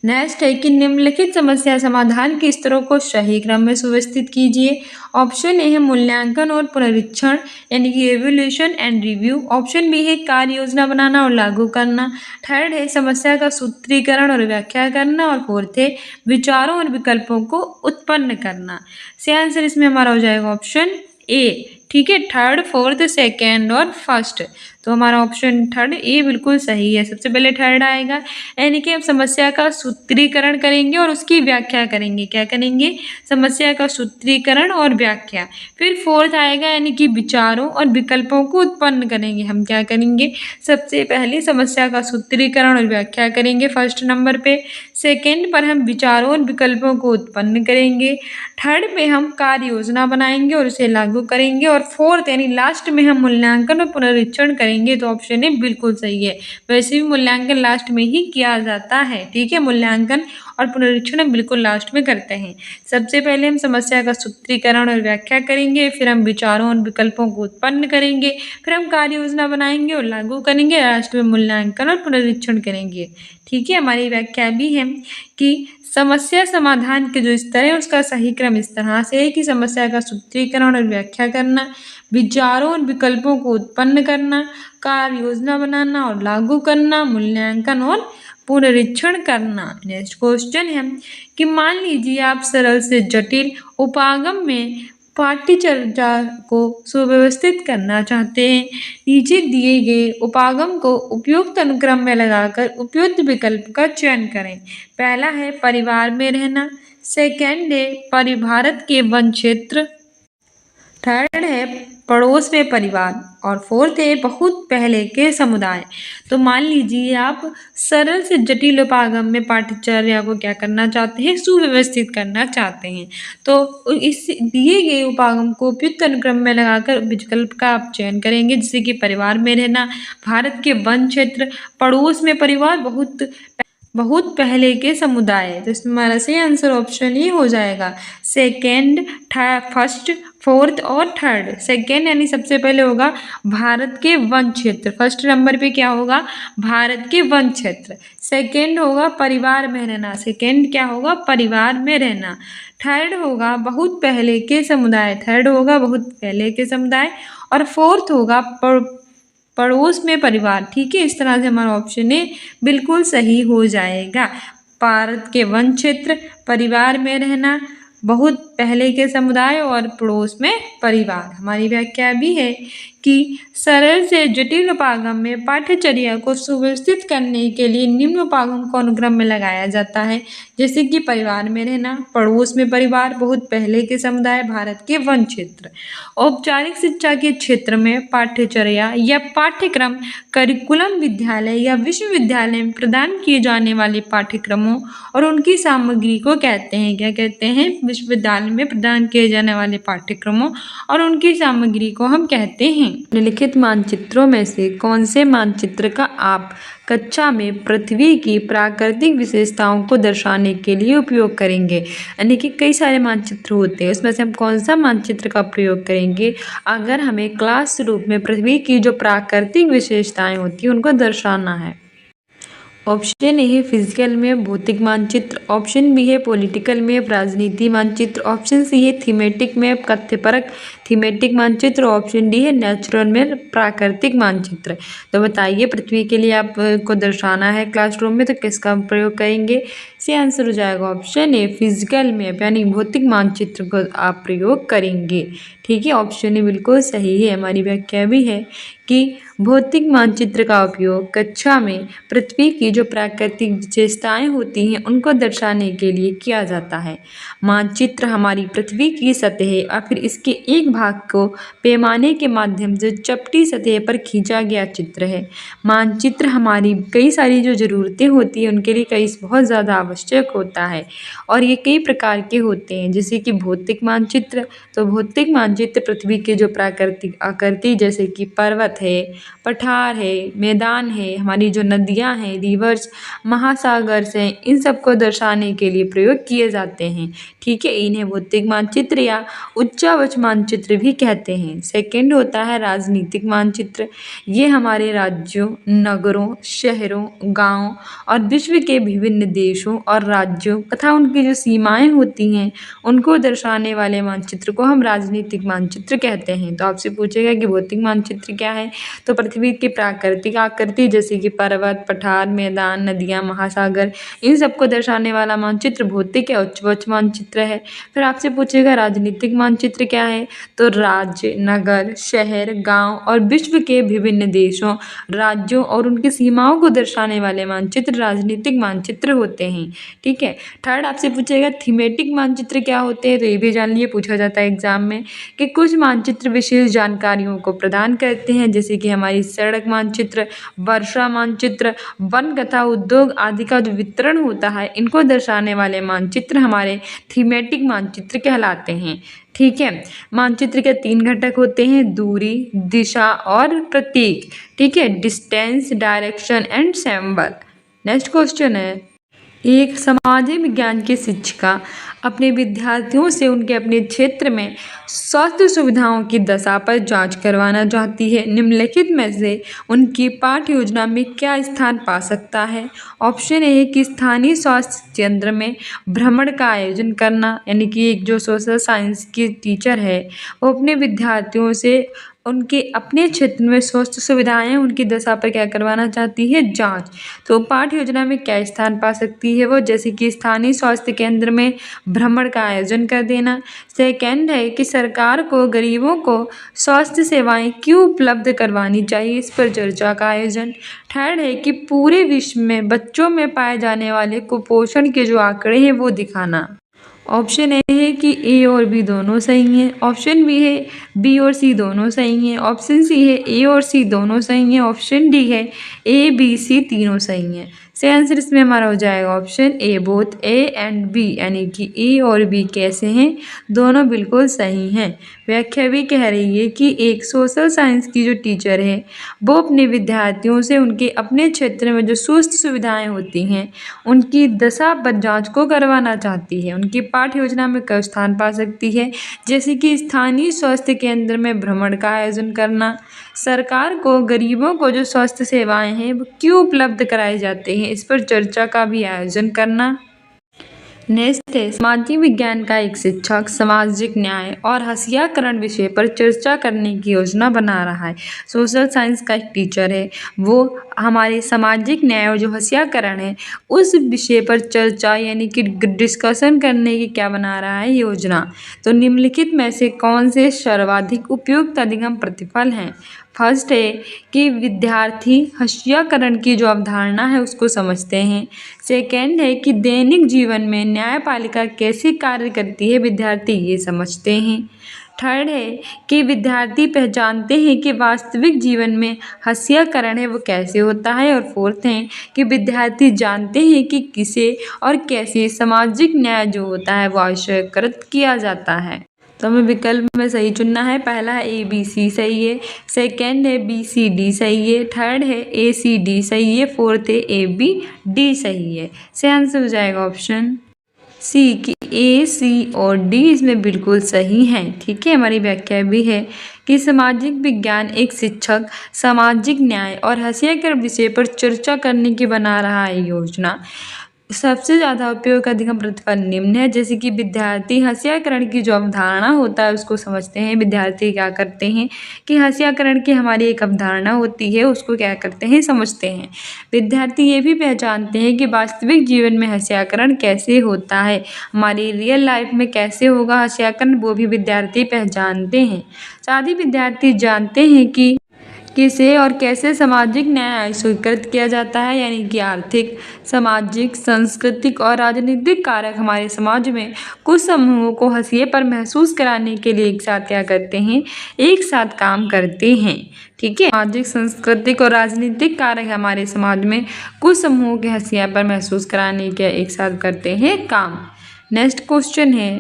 नेक्स्ट है कि निम्नलिखित समस्या समाधान के स्तरों को सही क्रम में सुव्यवस्थित कीजिए। ऑप्शन ए है मूल्यांकन और पुनरीक्षण यानी कि evolution and review. Option B है कार्य योजना बनाना और लागू करना। थर्ड है समस्या का सूत्रीकरण और व्याख्या करना और फोर्थ है विचारों और विकल्पों को उत्पन्न करना। सही आंसर इसमें हमारा हो जाएगा ऑप्शन ए। ठीक है, थर्ड, फोर्थ, सेकेंड और फर्स्ट। तो हमारा ऑप्शन थर्ड ए बिल्कुल सही है। सबसे पहले थर्ड आएगा यानी कि हम समस्या का सूत्रीकरण करेंगे और उसकी व्याख्या करेंगे। क्या करेंगे? समस्या का सूत्रीकरण और व्याख्या। फिर फोर्थ आएगा यानी कि विचारों और विकल्पों को उत्पन्न करेंगे। हम क्या करेंगे? सबसे पहले समस्या का सूत्रीकरण और व्याख्या करेंगे फर्स्ट नंबर पे। सेकेंड पर हम विचारों और विकल्पों को उत्पन्न करेंगे। थर्ड पे हम कार्य योजना बनाएंगे और उसे लागू करेंगे और फोर्थ यानी लास्ट में हम मूल्यांकन और पुनरीक्षण करेंगे, तो ऑप्शन ए बिल्कुल सही है। वैसे भी मूल्यांकन लास्ट में ही किया जाता है, ठीक है। मूल्यांकन और पुनरीक्षण हम बिल्कुल लास्ट में करते हैं। सबसे पहले हम समस्या का सूत्रीकरण और व्याख्या करेंगे, फिर हम विचारों और विकल्पों को उत्पन्न करेंगे, फिर हम कार्य योजना बनाएंगे और लागू करेंगे, लास्ट में मूल्यांकन और पुनरीक्षण करेंगे, ठीक है। हमारी व्याख्या भी है कि समस्या समाधान के जो स्तर है उसका सही क्रम इस तरह से है कि समस्या का सूत्रीकरण और व्याख्या करना, विचारों और विकल्पों को उत्पन्न करना, कार्य योजना बनाना और लागू करना, मूल्यांकन और पुनरीक्षण करना। नेक्स्ट क्वेश्चन है कि मान लीजिए आप सरल से जटिल उपागम में पाठ्यचर्या को सुव्यवस्थित करना चाहते हैं। नीचे दिए गए उपागम को उपयुक्त अनुक्रम में लगाकर उपयुक्त विकल्प का चयन करें। पहला है परिवार में रहना, सेकंड है भारत के वन क्षेत्र, थर्ड है पड़ोस में परिवार और फोर्थ है बहुत पहले के समुदाय। तो मान लीजिए आप सरल से जटिल उपागम में पाठ्यचर्या को क्या करना चाहते हैं, सुव्यवस्थित करना चाहते हैं। तो इस दिए गए उपागम को उपयुक्त अनुक्रम में लगाकर विकल्प का आप चयन करेंगे, जैसे कि परिवार में रहना, भारत के वन क्षेत्र, पड़ोस में परिवार, बहुत पहले के समुदाय। तो इसमें हमारा सही आंसर ऑप्शन ही हो जाएगा, सेकेंड, फर्स्ट, फोर्थ और थर्ड। सेकेंड यानी सबसे पहले होगा भारत के वन क्षेत्र, फर्स्ट नंबर पे क्या होगा, भारत के वन क्षेत्र। सेकेंड होगा परिवार में रहना, सेकेंड क्या होगा, परिवार में रहना। थर्ड होगा बहुत पहले के समुदाय, थर्ड होगा बहुत पहले के समुदाय। और फोर्थ होगा पड़ोस में परिवार, ठीक है। इस तरह से हमारा ऑप्शन ए बिल्कुल सही हो जाएगा। भारत के वन क्षेत्र, परिवार में रहना, बहुत पहले के समुदाय और पड़ोस में परिवार। हमारी व्याख्या भी है कि सरल से जटिल उपागम में पाठ्यचर्या को सुव्यवस्थित करने के लिए निम्न उपागम को अनुक्रम में लगाया जाता है, जैसे कि परिवार में रहना, पड़ोस में परिवार, बहुत पहले के समुदाय, भारत के वन क्षेत्र। औपचारिक शिक्षा के क्षेत्र में पाठ्यचर्या या पाठ्यक्रम करिकुलम विद्यालय या विश्वविद्यालय में प्रदान किए जाने वाले पाठ्यक्रमों और उनकी सामग्री को कहते हैं, क्या कहते हैं, विश्वविद्यालय में प्रदान किए जाने वाले पाठ्यक्रमों और उनकी सामग्री को हम कहते हैं। निम्नलिखित मानचित्रों में से कौन से मानचित्र का आप कक्षा में पृथ्वी की प्राकृतिक विशेषताओं को दर्शाने के लिए उपयोग करेंगे। यानी कि कई सारे मानचित्र होते हैं, उसमें से हम कौन सा मानचित्र का प्रयोग करेंगे अगर हमें क्लास रूप में पृथ्वी की जो प्राकृतिक विशेषताएं होती हैं उनको दर्शाना है। ऑप्शन ए है फिजिकल में भौतिक मानचित्र, ऑप्शन बी है पॉलिटिकल में राजनीति मानचित्र, ऑप्शन सी है थीमेटिक में कथ्यपरक थीमेटिक मानचित्र, ऑप्शन डी है नेचुरल में प्राकृतिक मानचित्र। तो बताइए पृथ्वी के लिए आपको दर्शाना है क्लासरूम में, तो किसका प्रयोग करेंगे। इससे आंसर हो जाएगा ऑप्शन ए फिजिकल में यानी भौतिक मानचित्र को आप प्रयोग करेंगे, ठीक है। ऑप्शन ए बिल्कुल सही है। हमारी व्याख्या भी है कि भौतिक मानचित्र का उपयोग कक्षा में पृथ्वी की जो प्राकृतिक विशेषताएं होती हैं उनको दर्शाने के लिए किया जाता है। मानचित्र हमारी पृथ्वी की सतह और फिर इसके एक भाग को पैमाने के माध्यम से चपटी सतह पर खींचा गया चित्र है। मानचित्र हमारी कई सारी जो ज़रूरतें होती हैं उनके लिए कई बहुत ज़्यादा आवश्यक होता है और ये कई प्रकार के होते हैं, जैसे कि भौतिक मानचित्र। तो भौतिक मानचित्र पृथ्वी के जो प्राकृतिक आकृति जैसे कि पर्वत है, पठार है, मैदान है, हमारी जो नदियां हैं, रिवर्स, महासागर हैं, इन सबको दर्शाने के लिए प्रयोग किए जाते हैं, ठीक है। इन्हें भौतिक मानचित्र या उच्चावच मानचित्र भी कहते हैं। सेकंड होता है राजनीतिक मानचित्र। ये हमारे राज्यों, नगरों, शहरों, गाँव और विश्व के विभिन्न देशों और राज्यों तथा उनकी जो सीमाएं होती हैं उनको दर्शाने वाले मानचित्र को हम राजनीतिक मानचित्र कहते हैं। तो आपसे पूछेगा कि भौतिक मानचित्र क्या है, तो पृथ्वी की प्राकृतिक आकृति जैसे कि पर्वत, पठार, मैदान, नदियाँ, महासागर, इन सबको दर्शाने वाला मानचित्र भौतिक या उच्चवच मानचित्र है। फिर आपसे पूछेगा राजनीतिक मानचित्र क्या है, तो राज्य, नगर, शहर, गांव और विश्व के विभिन्न देशों, राज्यों और उनकी सीमाओं को दर्शाने वाले मानचित्र राजनीतिक मानचित्र होते हैं, ठीक है। थर्ड आपसे पूछेगा थीमेटिक मानचित्र क्या होते हैं, तो ये भी जान लिए पूछा जाता है एग्जाम में कि कुछ मानचित्र विशेष जानकारियों को प्रदान करते हैं, जैसे कि हमारी सड़क मानचित्र, वर्षा मानचित्र, वन तथा उद्योग आदि का जो वितरण होता है, इनको दर्शाने वाले मानचित्र हमारे थीमेटिक मानचित्र कहलाते हैं। ठीक है, मानचित्र के 3 घटक होते हैं, दूरी, दिशा और प्रतीक। ठीक है, distance, direction and symbol. Next question है, एक सामाजिक विज्ञान की शिक्षिका अपने विद्यार्थियों से उनके अपने क्षेत्र में स्वास्थ्य सुविधाओं की दशा पर जांच करवाना चाहती है। निम्नलिखित में से उनकी पाठ्य योजना में क्या स्थान पा सकता है? ऑप्शन ए है कि स्थानीय स्वास्थ्य केंद्र में भ्रमण का आयोजन करना, यानी कि एक जो सोशल साइंस की टीचर है वो अपने विद्यार्थियों से उनके अपने क्षेत्र में स्वास्थ्य सुविधाएं उनकी दशा पर क्या करवाना चाहती है? जांच। तो पाठ्य योजना में क्या स्थान पा सकती है वो? जैसे कि स्थानीय स्वास्थ्य केंद्र में भ्रमण का आयोजन कर देना। सेकेंड है कि सरकार को गरीबों को स्वास्थ्य सेवाएं क्यों उपलब्ध करवानी चाहिए, इस पर चर्चा का आयोजन। थर्ड है कि पूरे विश्व में बच्चों में पाए जाने वाले कुपोषण के जो आंकड़े हैं वो दिखाना। ऑप्शन ए है कि ए और बी दोनों सही हैं। ऑप्शन बी है बी और सी दोनों सही हैं। ऑप्शन सी है ए और सी दोनों सही हैं। ऑप्शन डी है ए बी सी तीनों सही हैं। सही आंसर इसमें हमारा हो जाएगा option A, both A and B, यानी कि ए और बी कैसे हैं? दोनों बिल्कुल सही हैं। व्याख्या भी कह रही है कि एक सोशल साइंस की जो टीचर है वो अपने विद्यार्थियों से उनके अपने क्षेत्र में जो स्वास्थ्य सुविधाएं होती हैं उनकी दशा पर जांच को करवाना चाहती है। उनकी पाठ्य योजना में कब स्थान पा सकती है? जैसे कि स्थानीय स्वास्थ्य केंद्र में भ्रमण का आयोजन करना, सरकार को गरीबों को जो स्वास्थ्य सेवाएं हैं वो क्यों उपलब्ध कराए जाते हैं, इस पर चर्चा का भी आयोजन करना। नेक्स्ट है, सामाजिक विज्ञान का एक शिक्षक सामाजिक न्याय और हंसियाकरण विषय पर चर्चा करने की योजना बना रहा है। सोशल साइंस का एक टीचर है, वो हमारे सामाजिक न्याय और जो हंसियाकरण है उस विषय पर चर्चा यानी कि डिस्कशन करने की क्या बना रहा है? योजना। तो निम्नलिखित में से कौन से सर्वाधिक उपयुक्त अधिगम प्रतिफल हैं? फर्स्ट है कि विद्यार्थी हंसियाकरण की जो अवधारणा है उसको समझते हैं। सेकेंड है कि दैनिक जीवन में न्यायपालिका कैसे कार्य करती है, विद्यार्थी ये समझते हैं। थर्ड है कि विद्यार्थी पहचानते हैं कि वास्तविक जीवन में हंसियाकरण है वो कैसे होता है। और फोर्थ है कि विद्यार्थी जानते हैं कि किसे और कैसे सामाजिक न्याय जो होता है वो आवश्यककृत किया जाता है। तो हमें विकल्प में सही चुनना है। पहला है ए बी सी सही है, सेकेंड है बी सी डी सही है, थर्ड है ए सी डी सही है, फोर्थ है ए बी डी सही है। सही आंसर हो जाएगा ऑप्शन सी कि ए सी और डी इसमें बिल्कुल सही हैं। ठीक है, हमारी व्याख्या भी है कि सामाजिक विज्ञान एक शिक्षक सामाजिक न्याय और हंसियाकरण विषय पर चर्चा करने की बना रहा है योजना। सबसे ज़्यादा उपयोग अधिगम प्रतिफल निम्न है, जैसे कि विद्यार्थी हंसियाकरण की जो अवधारणा होता है उसको समझते हैं। विद्यार्थी क्या करते हैं कि हंसियाकरण की हमारी एक अवधारणा होती है उसको क्या करते हैं? समझते हैं। विद्यार्थी ये भी पहचानते हैं कि वास्तविक जीवन में हंसियाकरण कैसे होता है, हमारी रियल लाइफ में कैसे होगा हंसियाकरण, वो भी विद्यार्थी पहचानते हैं। साथ ही विद्यार्थी जानते हैं कि किसे और कैसे सामाजिक न्याय स्वीकृत किया जाता है, यानी कि आर्थिक, सामाजिक, सांस्कृतिक और राजनीतिक कारक हमारे समाज में कुछ समूहों को हंसिए पर महसूस कराने के लिए एक साथ क्या करते हैं? एक साथ काम करते हैं। ठीक है, सामाजिक, सांस्कृतिक और राजनीतिक कारक हमारे समाज में कुछ समूहों के हंसिया पर महसूस कराने के एक साथ करते हैं काम। नेक्स्ट क्वेश्चन है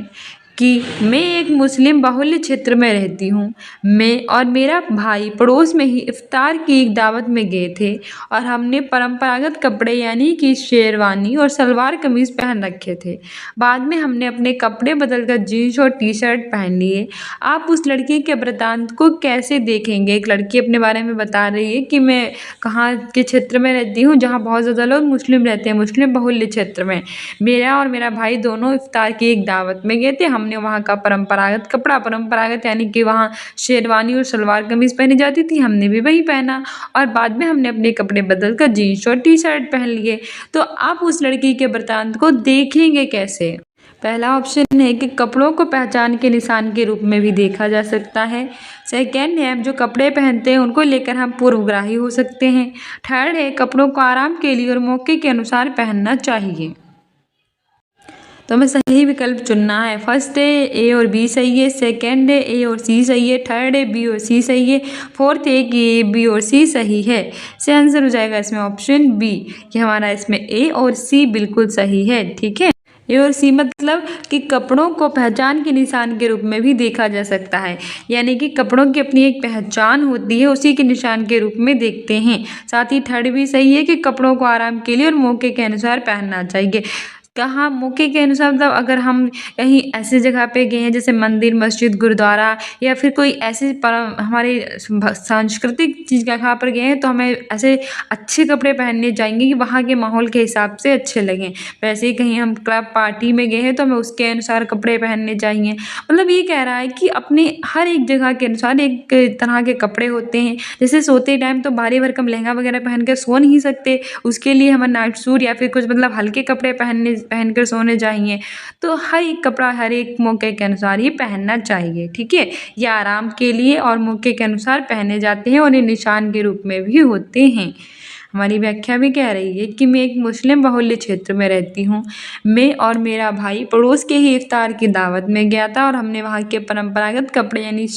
कि मैं एक मुस्लिम बाहुल्य क्षेत्र में रहती हूँ। मैं और मेरा भाई पड़ोस में ही इफ्तार की एक दावत में गए थे और हमने परंपरागत कपड़े यानी कि शेरवानी और सलवार कमीज़ पहन रखे थे। बाद में हमने अपने कपड़े बदलकर जीन्स और टी शर्ट पहन लिए। आप उस लड़की के वृत्तांत को कैसे देखेंगे? एक लड़की अपने बारे में बता रही है कि मैं कहाँ के क्षेत्र में रहती हूँ जहाँ बहुत ज़्यादा लोग मुस्लिम रहते हैं, मुस्लिम बाहुल्य क्षेत्र में। मेरा और मेरा भाई दोनों इफ्तार की एक दावत में गए थे। हमने वहाँ का परंपरागत कपड़ा, परंपरागत यानी कि वहाँ शेरवानी और सलवार कमीज़ पहनी जाती थी, हमने भी वही पहना और बाद में हमने अपने कपड़े बदलकर जीन्स और टी शर्ट पहन लिए। तो आप उस लड़की के वृत्तांत को देखेंगे कैसे? पहला ऑप्शन है कि कपड़ों को पहचान के निशान के रूप में भी देखा जा सकता है। सेकेंड है जो कपड़े पहनते हैं उनको लेकर हम पूर्वग्राही हो सकते हैं। थर्ड है कपड़ों को आराम के लिए और मौके के अनुसार पहनना चाहिए। तो तो हमें सही विकल्प चुनना है। फर्स्ट है ए और बी सही है, सेकंड है ए और सी सही है, थर्ड है बी और सी सही है, फोर्थ है कि ए बी और सी सही है। से आंसर हो जाएगा इसमें ऑप्शन बी कि हमारा इसमें ए और सी बिल्कुल सही है। ठीक है, ए और सी मतलब कि कपड़ों को पहचान के निशान के रूप में भी देखा जा सकता है, यानी कि कपड़ों की अपनी एक पहचान होती है, उसी के निशान के रूप में देखते हैं। साथ ही थर्ड भी सही है कि कपड़ों को आराम के लिए और मौके के अनुसार पहनना चाहिए। कहाँ मौके के अनुसार मतलब अगर हम कहीं ऐसी जगह पे गए हैं जैसे मंदिर, मस्जिद, गुरुद्वारा या फिर कोई ऐसे हमारे सांस्कृतिक चीज़ जगह पर गए हैं तो हमें ऐसे अच्छे कपड़े पहनने चाहिए कि वहाँ के माहौल के हिसाब से अच्छे लगें। वैसे ही कहीं हम क्लब पार्टी में गए हैं तो हमें उसके अनुसार कपड़े पहनने चाहिए। मतलब ये कह रहा है कि अपने हर एक जगह के अनुसार एक तरह के कपड़े होते हैं। जैसे सोते टाइम तो भारी भरकम लहंगा वगैरह पहन कर सो नहीं सकते, उसके लिए हमें नाइट सूट या फिर कुछ मतलब हल्के कपड़े पहनकर सोने चाहिए। तो हर एक कपड़ा हर एक मौके के अनुसार ही पहनना चाहिए। ठीक है, ये आराम के लिए और मौके के अनुसार पहने जाते हैं और ये निशान के रूप में भी होते हैं। हमारी व्याख्या भी कह रही है कि मैं एक मुस्लिम बहुल्य क्षेत्र में रहती हूँ। मैं और मेरा भाई पड़ोस के ही इफ्तार की दावत में गया था और हमने वहाँ के परंपरागत कपड़े यानी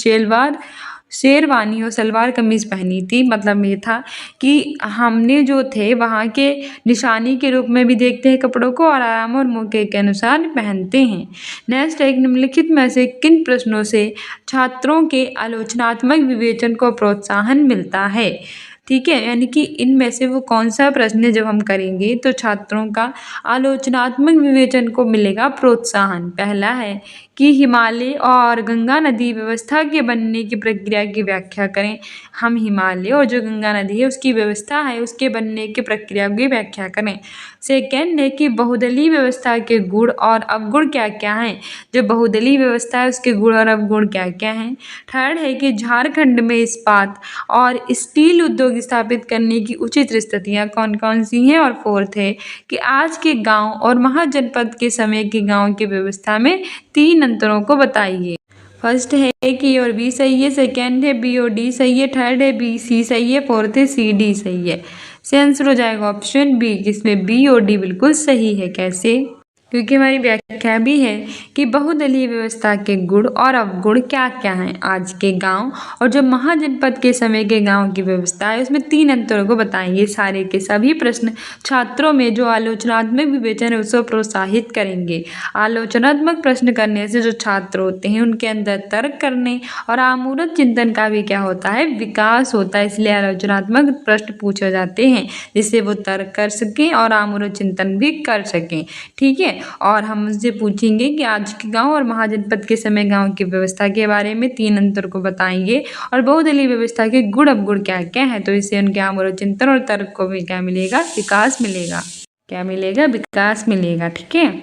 शेरवानी और सलवार कमीज पहनी थी। मतलब ये था कि हमने जो थे वहाँ के निशानी के रूप में भी देखते हैं कपड़ों को और आराम और मौके के अनुसार पहनते हैं। नेक्स्ट है, निम्नलिखित में से किन प्रश्नों से छात्रों के आलोचनात्मक विवेचन को प्रोत्साहन मिलता है। ठीक है, यानी कि इनमें से वो कौन सा प्रश्न है जब हम करेंगे तो छात्रों का आलोचनात्मक विवेचन को मिलेगा प्रोत्साहन। पहला है कि हिमालय और गंगा नदी व्यवस्था के बनने की प्रक्रिया की व्याख्या करें। हम हिमालय और जो गंगा नदी है उसकी व्यवस्था है उसके बनने की प्रक्रिया की व्याख्या करें। सेकेंड है कि बहुदलीय व्यवस्था के गुण और अवगुण क्या क्या हैं। जो बहुदलीय व्यवस्था है उसके गुण और अवगुण क्या क्या हैं। थर्ड है कि झारखंड में इस्पात और स्टील उद्योग स्थापित करने की उचित स्थितियाँ कौन कौन सी हैं। और फोर्थ है कि आज के गांव और महाजनपद के समय के गांव की व्यवस्था में 3 अंतरों को बताइए। फर्स्ट है कि ए और बी सही है, सेकेंड है बी और डी सही है, थर्ड है बी सी सही है, फोर्थ है सी डी सही है। से आंसर हो जाएगा ऑप्शन बी जिसमें बी और डी बिल्कुल सही है। कैसे, क्योंकि हमारी व्याख्या भी है कि बहुदलीय व्यवस्था के गुण और अवगुण क्या क्या हैं। आज के गांव और जो महाजनपद के समय के गांव की व्यवस्था है उसमें 3 अंतरों को बताएंगे। सारे के सभी प्रश्न छात्रों में जो आलोचनात्मक विवेचन है उसको प्रोत्साहित करेंगे। आलोचनात्मक प्रश्न करने से जो छात्र होते हैं उनके अंदर तर्क करने और आमूरत चिंतन का भी क्या होता है, विकास होता है। इसलिए आलोचनात्मक प्रश्न पूछे जाते हैं जिससे वो तर्क कर सकें और आमूरत चिंतन भी कर सकें। ठीक है, और हम उनसे पूछेंगे कि आज के गांव और महाजनपद के समय गांव की व्यवस्था के बारे में 3 अंतर को बताएंगे और बहुदलीय व्यवस्था के गुण अवगुण क्या क्या है। तो इससे उनके आमूल चिंतन और तर्क को भी क्या मिलेगा, विकास मिलेगा। क्या मिलेगा, विकास मिलेगा। ठीक है,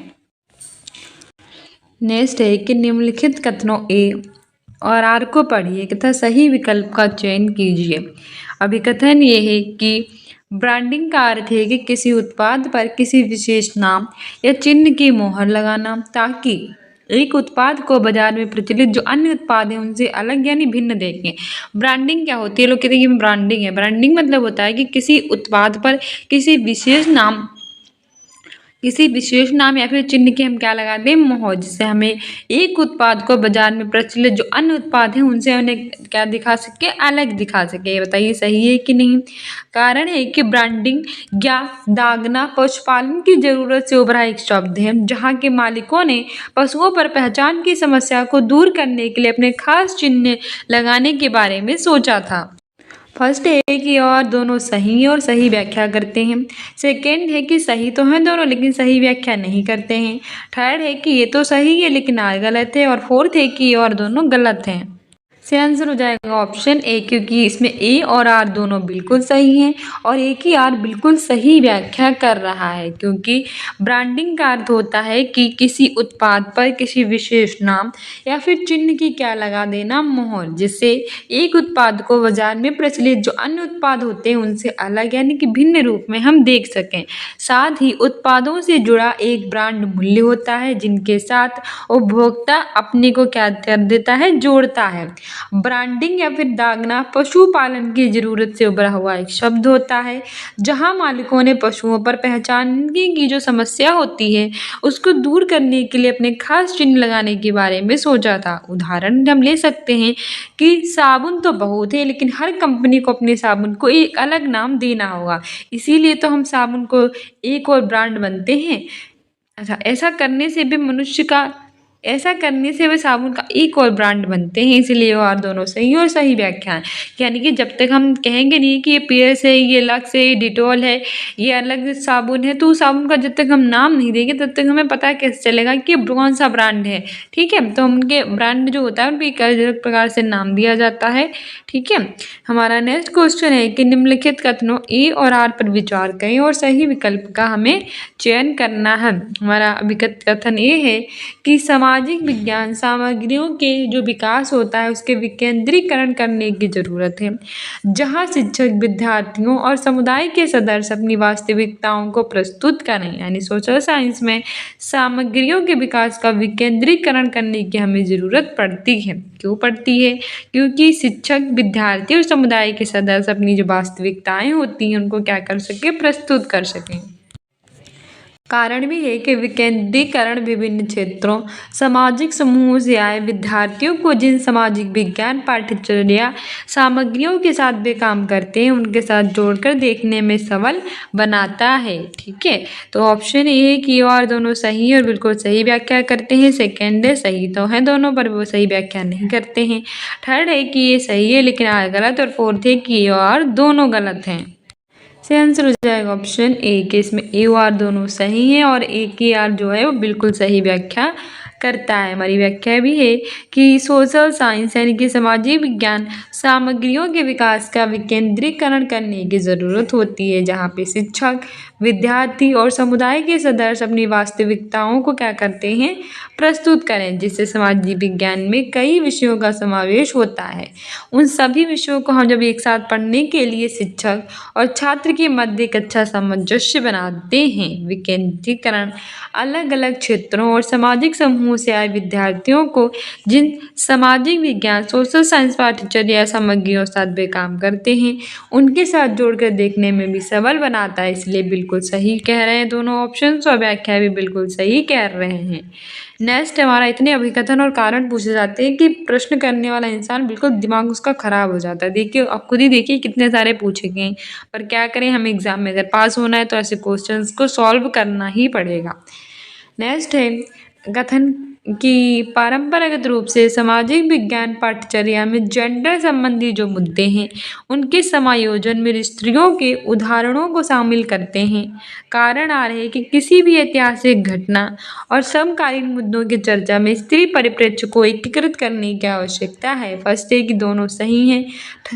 नेक्स्ट है कि निम्नलिखित कथनों ए और आर को पढ़िए तथा सही विकल्प का चयन कीजिए। अभिकथन ये है कि ब्रांडिंग का अर्थ है कि किसी उत्पाद पर किसी विशेष नाम या चिन्ह की मोहर लगाना ताकि एक उत्पाद को बाजार में प्रचलित जो अन्य उत्पाद हैं उनसे अलग यानी भिन्न देखें। ब्रांडिंग क्या होती है, लोग कहते हैं कि ब्रांडिंग है। ब्रांडिंग मतलब होता है कि किसी उत्पाद पर किसी विशेष नाम या फिर चिन्ह की हम क्या लगाते हैं, मोहर, जिससे हमें एक उत्पाद को बाजार में प्रचलित जो अन्य उत्पाद हैं उनसे उन्हें क्या दिखा सके, अलग दिखा सके। बताइए सही है कि नहीं। कारण है कि ब्रांडिंग या दागना पशुपालन की जरूरत से उभरा एक शब्द है जहाँ के मालिकों ने पशुओं पर पहचान की समस्या को दूर करने के लिए अपने खास चिन्ह लगाने के बारे में सोचा था। फर्स्ट है कि और दोनों सही और सही व्याख्या करते हैं। सेकंड है कि सही तो हैं दोनों लेकिन सही व्याख्या नहीं करते हैं। थर्ड है कि ये तो सही है लेकिन आर गलत है। और फोर्थ है कि और दोनों गलत हैं। से आंसर हो जाएगा ऑप्शन ए, क्योंकि इसमें ए और आर दोनों बिल्कुल सही हैं और एक ही आर बिल्कुल सही व्याख्या कर रहा है। क्योंकि ब्रांडिंग का अर्थ होता है कि किसी उत्पाद पर किसी विशेष नाम या फिर चिन्ह की क्या लगा देना, मोहर, जिससे एक उत्पाद को बाजार में प्रचलित जो अन्य उत्पाद होते हैं उनसे अलग यानी कि भिन्न रूप में हम देख सकें। साथ ही उत्पादों से जुड़ा एक ब्रांड मूल्य होता है जिनके साथ उपभोक्ता अपने को क्या कर देता है, जोड़ता है। ब्रांडिंग या फिर दागना पशुपालन की जरूरत से उभरा हुआ एक शब्द होता है, जहां मालिकों ने पशुओं पर पहचानने की जो समस्या होती है उसको दूर करने के लिए अपने खास चिन्ह लगाने के बारे में सोचा था। उदाहरण हम ले सकते हैं कि साबुन तो बहुत है, लेकिन हर कंपनी को अपने साबुन को एक अलग नाम देना होगा, इसीलिए तो हम साबुन को एक और ब्रांड बनते हैं। अच्छा, ऐसा करने से वे साबुन का एक और ब्रांड बनते हैं, इसलिए और दोनों सही और सही व्याख्या है। यानी कि जब तक हम कहेंगे नहीं कि ये पियर्स है, ये लक्स है, ये डिटॉल है, ये अलग साबुन है, तो उस साबुन का जब तक हम नाम नहीं देंगे तब तक हमें पता कैसे चलेगा कि कौन सा ब्रांड है। ठीक है, तो उनके ब्रांड जो होता है उनके एक अलग प्रकार से नाम दिया जाता है। ठीक है, हमारा नेक्स्ट क्वेश्चन है कि निम्नलिखित कथनों ए और आर पर विचार करें और सही विकल्प का हमें चयन करना है। हमारा अभिगत कथन ये है कि सामाजिक विज्ञान सामग्रियों के जो विकास होता है उसके विकेंद्रीकरण करने की जरूरत है, जहां शिक्षक विद्यार्थियों और समुदाय के सदस्य अपनी वास्तविकताओं को प्रस्तुत करें। यानी सोशल साइंस में सामग्रियों के विकास का विकेंद्रीकरण करने की हमें जरूरत पड़ती है। क्यों पड़ती है? क्योंकि शिक्षक विद्यार्थी और समुदाय के सदस्य अपनी जो वास्तविकताएं होती हैं उनको क्या कर सके, प्रस्तुत कर सकें। कारण भी है कि विकेंद्रीकरण विभिन्न क्षेत्रों सामाजिक समूहों से आए विद्यार्थियों को जिन सामाजिक विज्ञान पाठ्यचर्या सामग्रियों के साथ वे काम करते हैं उनके साथ जोड़कर देखने में सबल बनाता है। ठीक है, तो ऑप्शन ए है कि और दोनों सही और बिल्कुल सही व्याख्या करते हैं। सेकेंड है सही तो है दोनों, पर वो सही व्याख्या नहीं करते हैं। थर्ड है कि ये सही है लेकिन आर गलत, और फोर्थ है कि ये और दोनों गलत हैं। से आंसर हो जाएगा ऑप्शन ए के, इसमें ए और दोनों सही हैं और ए की आर जो है वो बिल्कुल सही व्याख्या करता है। हमारी व्याख्या भी है कि सोशल साइंस यानी कि सामाजिक विज्ञान सामग्रियों के विकास का विकेंद्रीकरण करने की ज़रूरत होती है, जहाँ पे शिक्षक विद्यार्थी और समुदाय के सदस्य अपनी वास्तविकताओं को क्या करते हैं, प्रस्तुत करें, जिससे सामाजिक विज्ञान में कई विषयों का समावेश होता है। उन सभी विषयों को हम जब एक साथ पढ़ने के लिए शिक्षक और छात्र के मध्य एक अच्छा सामंजस्य बनाते हैं। विकेंद्रीकरण अलग अलग क्षेत्रों और सामाजिक समूहों से आए विद्यार्थियों को जिन सामाजिक विज्ञान सोशल साइंस पाठ्यचर्या सामग्रियों साथ वे काम करते हैं उनके साथ जोड़कर देखने में भी सबल बनाता है। इसलिए बिल्कुल सही कह रहे हैं दोनों ऑप्शन, और व्याख्या भी बिल्कुल सही कह रहे हैं। नेक्स्ट हमारा इतने अभिकथन और कारण पूछे जाते हैं कि प्रश्न करने वाला इंसान बिल्कुल दिमाग उसका खराब हो जाता है। देखिए, आप खुद ही देखिए कितने सारे पूछे गए, पर क्या करें, हम एग्जाम में अगर पास होना है तो ऐसे क्वेश्चंस को सॉल्व करना ही पड़ेगा। नेक्स्ट है कथन कि परंपरागत रूप से सामाजिक विज्ञान पाठ्यचर्या में जेंडर संबंधी जो मुद्दे हैं उनके समायोजन में स्त्रियों के उदाहरणों को शामिल करते हैं। कारण आ रहे हैं कि किसी भी ऐतिहासिक घटना और समकालीन मुद्दों की चर्चा में स्त्री परिप्रेक्ष्य को एकीकृत करने की आवश्यकता है। फर्स्ट है कि दोनों सही हैं,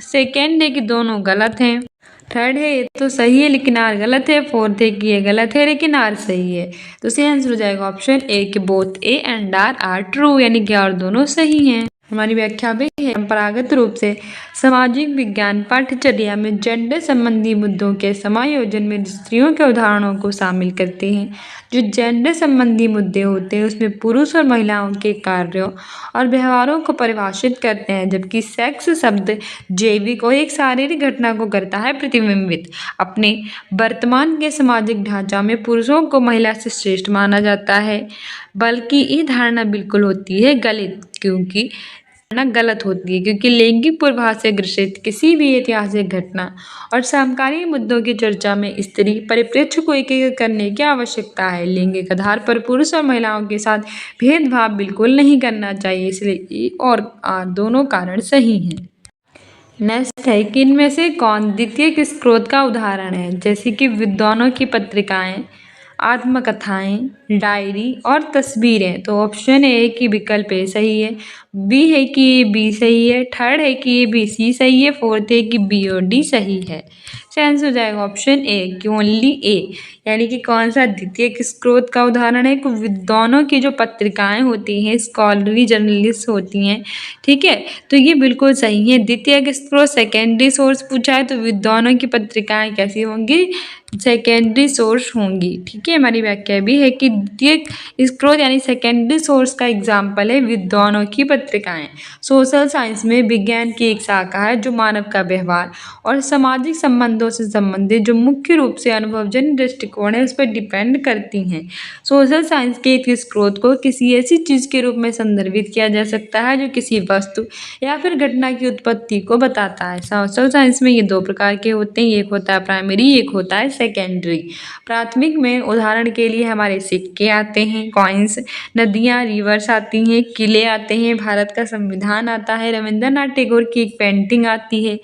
सेकेंड है कि दोनों गलत हैं, थर्ड है ये तो सही है लेकिन आर गलत है, फोर्थ है कि ये गलत है लेकिन आर सही है। तो सही आंसर हो जाएगा ऑप्शन ए कि both A and are true, यानी कि और दोनों सही हैं। हमारी व्याख्या भी है परंपरागत रूप से सामाजिक विज्ञान पाठ्यचर्या में जेंडर संबंधी मुद्दों के समायोजन में स्त्रियों के उदाहरणों को शामिल करते हैं। जो जेंडर संबंधी मुद्दे होते हैं उसमें पुरुष और महिलाओं के कार्यों और व्यवहारों को परिभाषित करते हैं, जबकि सेक्स शब्द जैविक और एक शारीरिक घटना को करता है प्रतिबिंबित। अपने वर्तमान के सामाजिक ढांचा में पुरुषों को महिला से श्रेष्ठ माना जाता है, बल्कि ये धारणा बिल्कुल होती है गलत होती है क्योंकि लैंगिक पूर्वाभास से ग्रसित किसी भी ऐतिहासिक घटना और समकालीन मुद्दों की चर्चा में स्त्री परिप्रेक्ष्य को एकीकृत करने की आवश्यकता है। लैंगिक आधार पर पुरुष और महिलाओं के साथ भेदभाव बिल्कुल नहीं करना चाहिए, इसलिए ए और आर दोनों कारण सही हैं। नेक्स्ट है कि इनमें से कौन द्वितीयक स्रोत का उदाहरण है, जैसे कि विद्वानों की पत्रिकाएं, आत्मकथाएं, डायरी और तस्वीरें। तो ऑप्शन ए कि विकल्प ए सही है, बी है कि ये बी सही है, थर्ड है कि ये बी सी सही है, फोर्थ है कि बी और डी सही है। इसका आंसर हो जाएगा ऑप्शन ए कि ओनली ए, यानी कि कौन सा द्वितीयक स्रोत का उदाहरण है। विद्वानों की जो पत्रिकाएं होती हैं, स्कॉलरी जर्नलिस्ट होती हैं, ठीक है, तो ये बिल्कुल सही है। द्वितीयक स्रोत सेकेंडरी सोर्स पूछा है तो विद्वानों की पत्रिकाएं कैसी होंगी, सेकेंडरी सोर्स होंगी, ठीक है। हमारी व्याख्या भी है कि द्वितीयक स्रोत यानी सेकेंडरी सोर्स का एग्जाम्पल है विद्वानों की पत्रिकाएं। सोशल साइंस में विज्ञान की एक शाखा है जो मानव का व्यवहार और सामाजिक संबंधों से संबंधित जो मुख्य रूप से अनुभवजन्य दृष्टिकोण है उस पर डिपेंड करती हैं। सोशल साइंस के एक स्रोत को किसी ऐसी चीज़ के रूप में संदर्भित किया जा सकता है जो किसी वस्तु या फिर घटना की उत्पत्ति को बताता है। सोशल साइंस में ये दो प्रकार के होते हैं, एक होता है प्राइमरी, एक होता है सेकेंडरी। प्राथमिक में उदाहरण के लिए हमारे सिक्के आते हैं, कॉइन्स, नदियाँ, रिवर्स आती हैं, किले आते हैं, भारत का संविधान आता है, रविंद्रनाथ टैगोर की एक पेंटिंग आती है,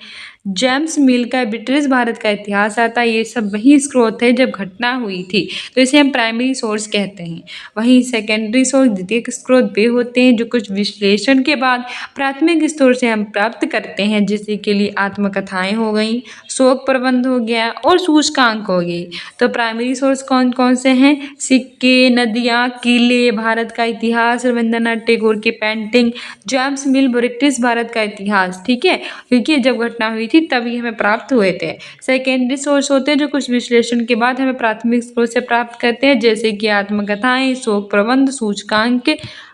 जेम्स मिल का ब्रिटिश भारत का इतिहास आता है। ये सब वही स्रोत है जब घटना हुई थी, तो इसे हम प्राइमरी सोर्स कहते हैं। वहीं सेकेंडरी सोर्स द्वितीयक स्रोत वे होते हैं जो कुछ विश्लेषण के बाद प्राथमिक स्रोत से हम प्राप्त करते हैं, जैसे के लिए आत्मकथाएं हो गई, शोक प्रबंध हो गया और सूचकांक हो गई। तो प्राइमरी सोर्स कौन कौन से हैं, सिक्के, नदियाँ, किले, भारत का इतिहास, रविंद्रनाथ टैगोर की पेंटिंग, जेम्स मिल ब्रिटिश भारत का इतिहास, ठीक है, क्योंकि जब घटना हुई थी तभी हमें प्राप्त हुए थे। सेकेंडरी सोर्स होते हैं जो कुछ विश्लेषण के बाद हमें प्राथमिक स्रोत से प्राप्त करते हैं, जैसे कि आत्मकथाएं, शोक प्रबंध, सूचकांक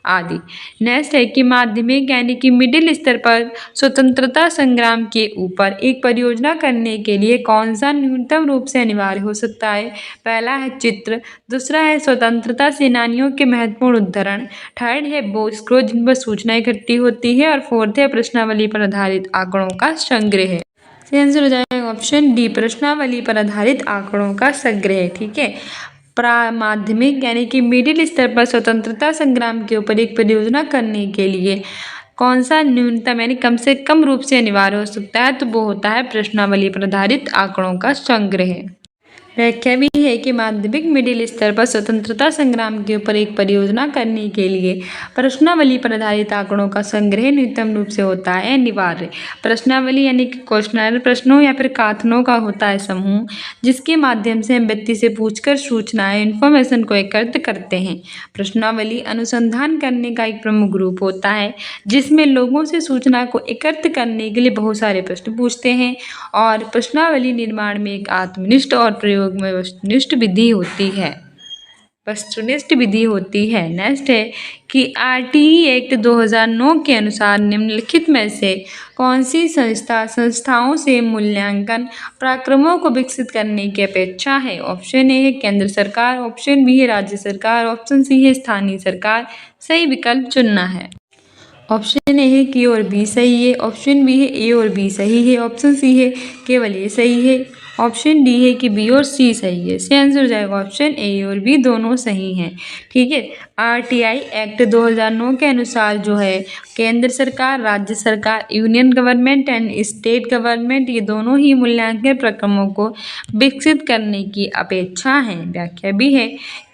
आदि। नेक्स्ट है कि माध्यमिक यानी कि मिडिल स्तर पर स्वतंत्रता संग्राम के ऊपर एक परियोजना करने के लिए कौन सा न्यूनतम रूप से अनिवार्य हो सकता है। पहला है चित्र, दूसरा है स्वतंत्रता सेनानियों के महत्वपूर्ण उद्धरण, थर्ड है वो स्रोत जिन पर सूचना इकट्ठी होती है और फोर्थ है प्रश्नावली पर आधारित आंकड़ों का संग्रह। आंसर हो जाएगा ऑप्शन डी, प्रश्नावली पर आधारित आंकड़ों का संग्रह, ठीक है। माध्यमिक यानी कि मिडिल स्तर पर स्वतंत्रता संग्राम के ऊपर एक परियोजना करने के लिए कौन सा न्यूनतम यानी कम से कम रूप से अनिवार्य हो सकता है, तो वो होता है प्रश्नावली पर आधारित आंकड़ों का संग्रह। व्याख्या भी है कि माध्यमिक मिडिल स्तर पर स्वतंत्रता संग्राम के ऊपर एक परियोजना करने के लिए प्रश्नावली पर आधारित आंकड़ों का संग्रह न्यूनतम रूप से होता है अनिवार्य। प्रश्नावली यानी कि क्वेश्चनर प्रश्नों या फिर कथनों का होता है समूह, जिसके माध्यम से हम व्यक्ति से पूछकर सूचनाएं इन्फॉर्मेशन को एकत्र करते हैं। प्रश्नावली अनुसंधान करने का एक प्रमुख ग्रुप होता है जिसमें लोगों से सूचना को एकत्र करने के लिए बहुत सारे प्रश्न पूछते हैं, और प्रश्नावली निर्माण में एक आत्मनिष्ठ और प्रयोग में वस्तुनिष्ठ विधि होती है, वस्तुनिष्ठ विधि होती है। नेक्स्ट है कि आरटीई एक्ट 2009 के अनुसार निम्नलिखित में से कौन सी संस्थाओं से मूल्यांकन कार्यक्रमों को विकसित करने की अपेक्षा है। ऑप्शन ए है केंद्र सरकार, ऑप्शन बी है राज्य सरकार, ऑप्शन सी है स्थानीय सरकार। सही विकल्प चुनना है। ऑप्शन ए है कि और बी सही है, ऑप्शन बी है ए और बी सही है, ऑप्शन सी है केवल ए सही है, ऑप्शन डी है कि बी और सी सही है। इसका आंसर हो जाएगा ऑप्शन ए और बी दोनों सही हैं, ठीक है। आरटीआई एक्ट 2009 के अनुसार जो है केंद्र सरकार, राज्य सरकार, union government and state government ये दोनों ही मूल्यांकन प्रक्रमों को विकसित करने की अपेक्षा है। व्याख्या भी है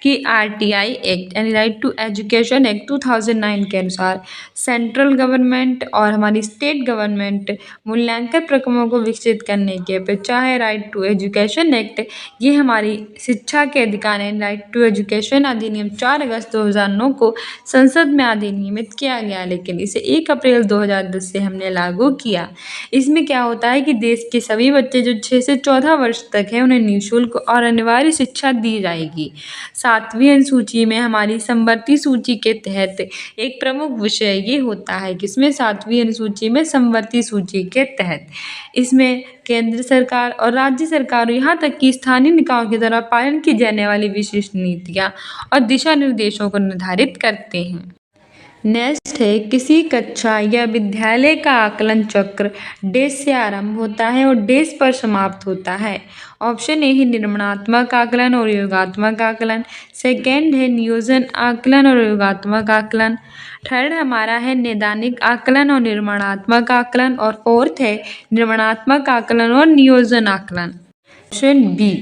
कि आरटीआई एक्ट यानी राइट टू एजुकेशन एक्ट 2009 के अनुसार सेंट्रल गवर्नमेंट और हमारी स्टेट गवर्नमेंट मूल्यांकन प्रक्रमों को विकसित करने की अपेक्षा है। राइट टू एजुकेशन एक्ट ये हमारी शिक्षा के अधिकार है। राइट टू एजुकेशन अधिनियम 4 अगस्त 2009 को संसद में अधिनियमित किया गया, लेकिन इसे 1 अप्रैल 2010 से हमने लागू किया। इसमें क्या होता है कि देश के सभी बच्चे जो 6 से 14 वर्ष तक है उन्हें निःशुल्क और अनिवार्य शिक्षा दी जाएगी। 7वीं अनुसूची में हमारी समवर्ती सूची के तहत एक प्रमुख विषय ये होता है कि इसमें 7वीं अनुसूची में समवर्ती सूची के तहत इसमें केंद्र सरकार और राज्य सरकार यहाँ तक कि स्थानीय निकायों के द्वारा पालन की जाने वाली विशिष्ट नीतियाँ और दिशा निर्देशों को निर्धारित करते हैं। नेक्स्ट है किसी कक्षा या विद्यालय का आकलन चक्र डेज से आरंभ होता है और डेज पर समाप्त होता है। ऑप्शन ए है निर्माणात्मक आकलन और योगात्मक आकलन, सेकेंड है नियोजन आकलन और योगात्मक आकलन, थर्ड हमारा है नैदानिक आकलन और निर्माणात्मक आकलन, और फोर्थ है निर्माणात्मक आकलन और नियोजन आकलन। ऑप्शन बी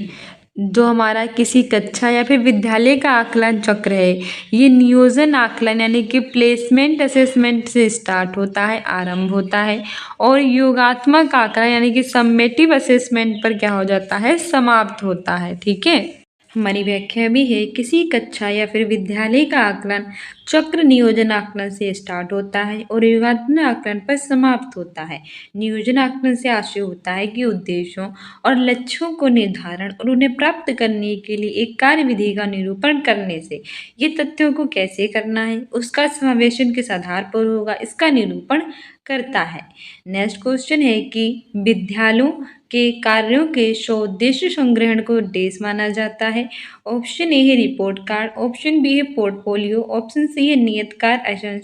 जो हमारा किसी कक्षा या फिर विद्यालय का आकलन चक्र है, ये नियोजन आकलन यानी कि प्लेसमेंट असेसमेंट से स्टार्ट होता है, आरंभ होता है, और योगात्मक आकलन यानी कि समेटिव असेसमेंट पर क्या हो जाता है, समाप्त होता है। ठीक है, हमारी व्याख्या भी है, किसी कक्षा या फिर विद्यालय का आकलन चक्र नियोजन आकलन से स्टार्ट होता है और योगात्मक आकलन पर समाप्त होता है। नियोजन आकलन से आशय होता है कि उद्देश्यों और लक्ष्यों को निर्धारण और उन्हें प्राप्त करने के लिए एक कार्यविधि का निरूपण करने से ये तथ्यों को कैसे करना है, उसका समावेशन किस आधार पर होगा, इसका निरूपण करता है। नेक्स्ट क्वेश्चन है कि विद्यालयों के कार्यों के स्वोद्देश्य संग्रहण को उद्देश्य माना जाता है। ऑप्शन ए है रिपोर्ट कार्ड, ऑप्शन बी है पोर्टफोलियो, ऑप्शन सी है नियत कार्य,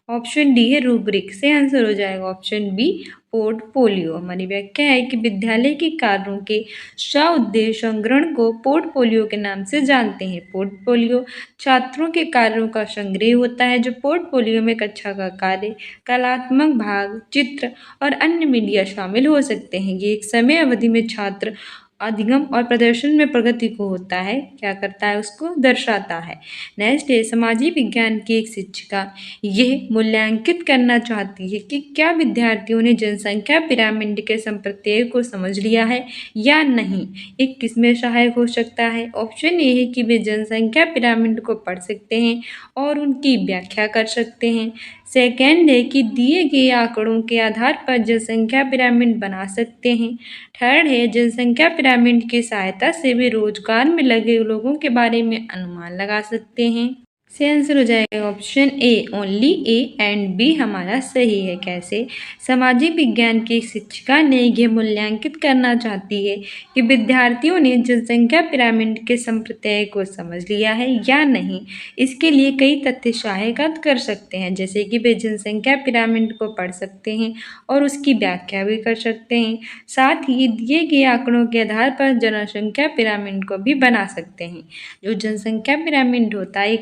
ऑप्शन डी है रूब्रिक। से आंसर हो जाएगा ऑप्शन बी पोर्टफोलियो। हमारी व्याख्या है कि विद्यालय के कार्यों के स्वउद्देश्य संग्रहण को पोर्टफोलियो के नाम से जानते हैं। पोर्टफोलियो छात्रों के कार्यों का संग्रह होता है। जो पोर्टफोलियो में कक्षा का कार्य, कलात्मक भाग, चित्र और अन्य मीडिया शामिल हो सकते हैं। ये एक समय अवधि में छात्र अधिगम और प्रदर्शन में प्रगति को होता है, क्या करता है, उसको दर्शाता है। नेक्स्ट है सामाजिक विज्ञान की एक शिक्षिका यह मूल्यांकित करना चाहती है कि क्या विद्यार्थियों ने जनसंख्या पिरामिड के संप्रत्यय को समझ लिया है या नहीं। एक किसमें सहायक हो सकता है। ऑप्शन ए है कि वे जनसंख्या पिरामिड को पढ़ सकते हैं और उनकी व्याख्या कर सकते हैं। सेकेंड है कि दिए गए आंकड़ों के आधार पर जनसंख्या पिरामिड बना सकते हैं। थर्ड है जनसंख्या पिरामिड की सहायता से वे रोजगार में लगे लोगों के बारे में अनुमान लगा सकते हैं। से आंसर हो जाएगा option A, only A and B हमारा सही है। कैसे, सामाजिक विज्ञान की शिक्षिका ने यह मूल्यांकित करना चाहती है कि विद्यार्थियों ने जनसंख्या पिरामिड के संप्रत्यय को समझ लिया है या नहीं। इसके लिए कई तथ्य सहायता कर सकते हैं, जैसे कि वे जनसंख्या पिरामिड को पढ़ सकते हैं और उसकी व्याख्या भी कर सकते हैं। साथ ही दिए गए आंकड़ों के आधार पर जनसंख्या पिरामिड को भी बना सकते हैं। जो जनसंख्या पिरामिड होता है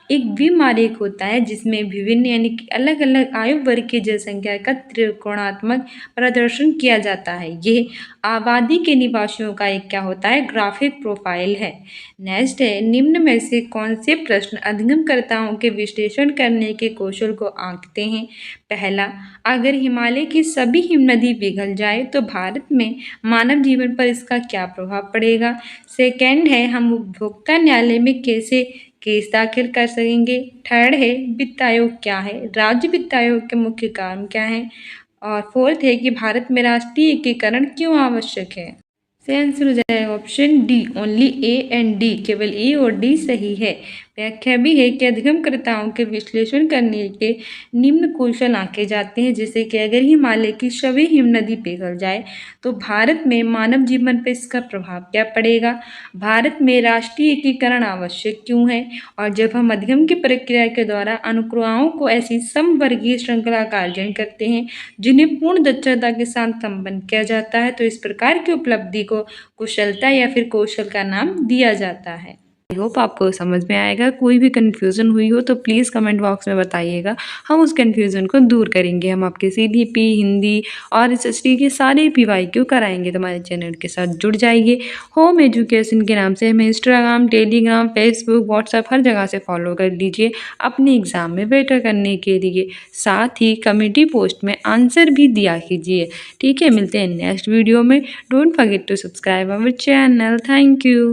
एक द्विमासिक होता है जिसमें विभिन्न यानी कि अलग अलग आयु वर्ग की जनसंख्या का त्रिकोणात्मक प्रदर्शन किया जाता है। यह आबादी के निवासियों का एक क्या होता है, ग्राफिक प्रोफाइल है। नेक्स्ट है निम्न में से कौन से प्रश्न अधिगमकर्ताओं के विश्लेषण करने के कौशल को आंकते हैं। पहला, अगर हिमालय की सभी हिमनदी पिघल जाए तो भारत में मानव जीवन पर इसका क्या प्रभाव पड़ेगा। सेकेंड है हम उपभोक्ता न्यायालय में कैसे केस दाखिल कर सकेंगे। थर्ड है वित्त आयोग क्या है, राज्य वित्त आयोग के मुख्य काम क्या हैं। और फोर्थ है कि भारत में राष्ट्रीय एकीकरण क्यों आवश्यक है। से आंसर हो जाएगा option D, only A and D, केवल ए और डी सही है। व्याख्या भी है कि अधिगमकर्ताओं के विश्लेषण करने के निम्न कौशल आंके जाते हैं, जैसे कि अगर हिमालय की सभी हिमनदी पिघल जाए तो भारत में मानव जीवन पर इसका प्रभाव क्या पड़ेगा। भारत में राष्ट्रीय एकीकरण आवश्यक क्यों है। और जब हम अधिगम की प्रक्रिया के द्वारा अनुक्रियाओं को ऐसी समवर्गीय श्रृंखला का अर्जन करते हैं जिन्हें पूर्ण दक्षता के साथ संपन्न किया जाता है, तो इस प्रकार की उपलब्धि को कुशलता या फिर कौशल का नाम दिया जाता है। आई होप आपको समझ में आएगा। कोई भी कन्फ्यूज़न हुई हो तो प्लीज़ कमेंट बॉक्स में बताइएगा, हम उस कन्फ्यूज़न को दूर करेंगे। हम आपके CDP, हिंदी और SST के सारे PYQ कराएंगे। तो हमारे चैनल के साथ जुड़ जाइए। होम एजुकेशन के नाम से हमें इंस्टाग्राम, टेलीग्राम, फेसबुक, व्हाट्सएप हर जगह से फॉलो कर लीजिए अपने एग्ज़ाम में बेटर करने के लिए। साथ ही कमेटी पोस्ट में आंसर भी दिया कीजिए। ठीक है, मिलते हैं नेक्स्ट वीडियो में। Don't forget to subscribe our channel. Thank you.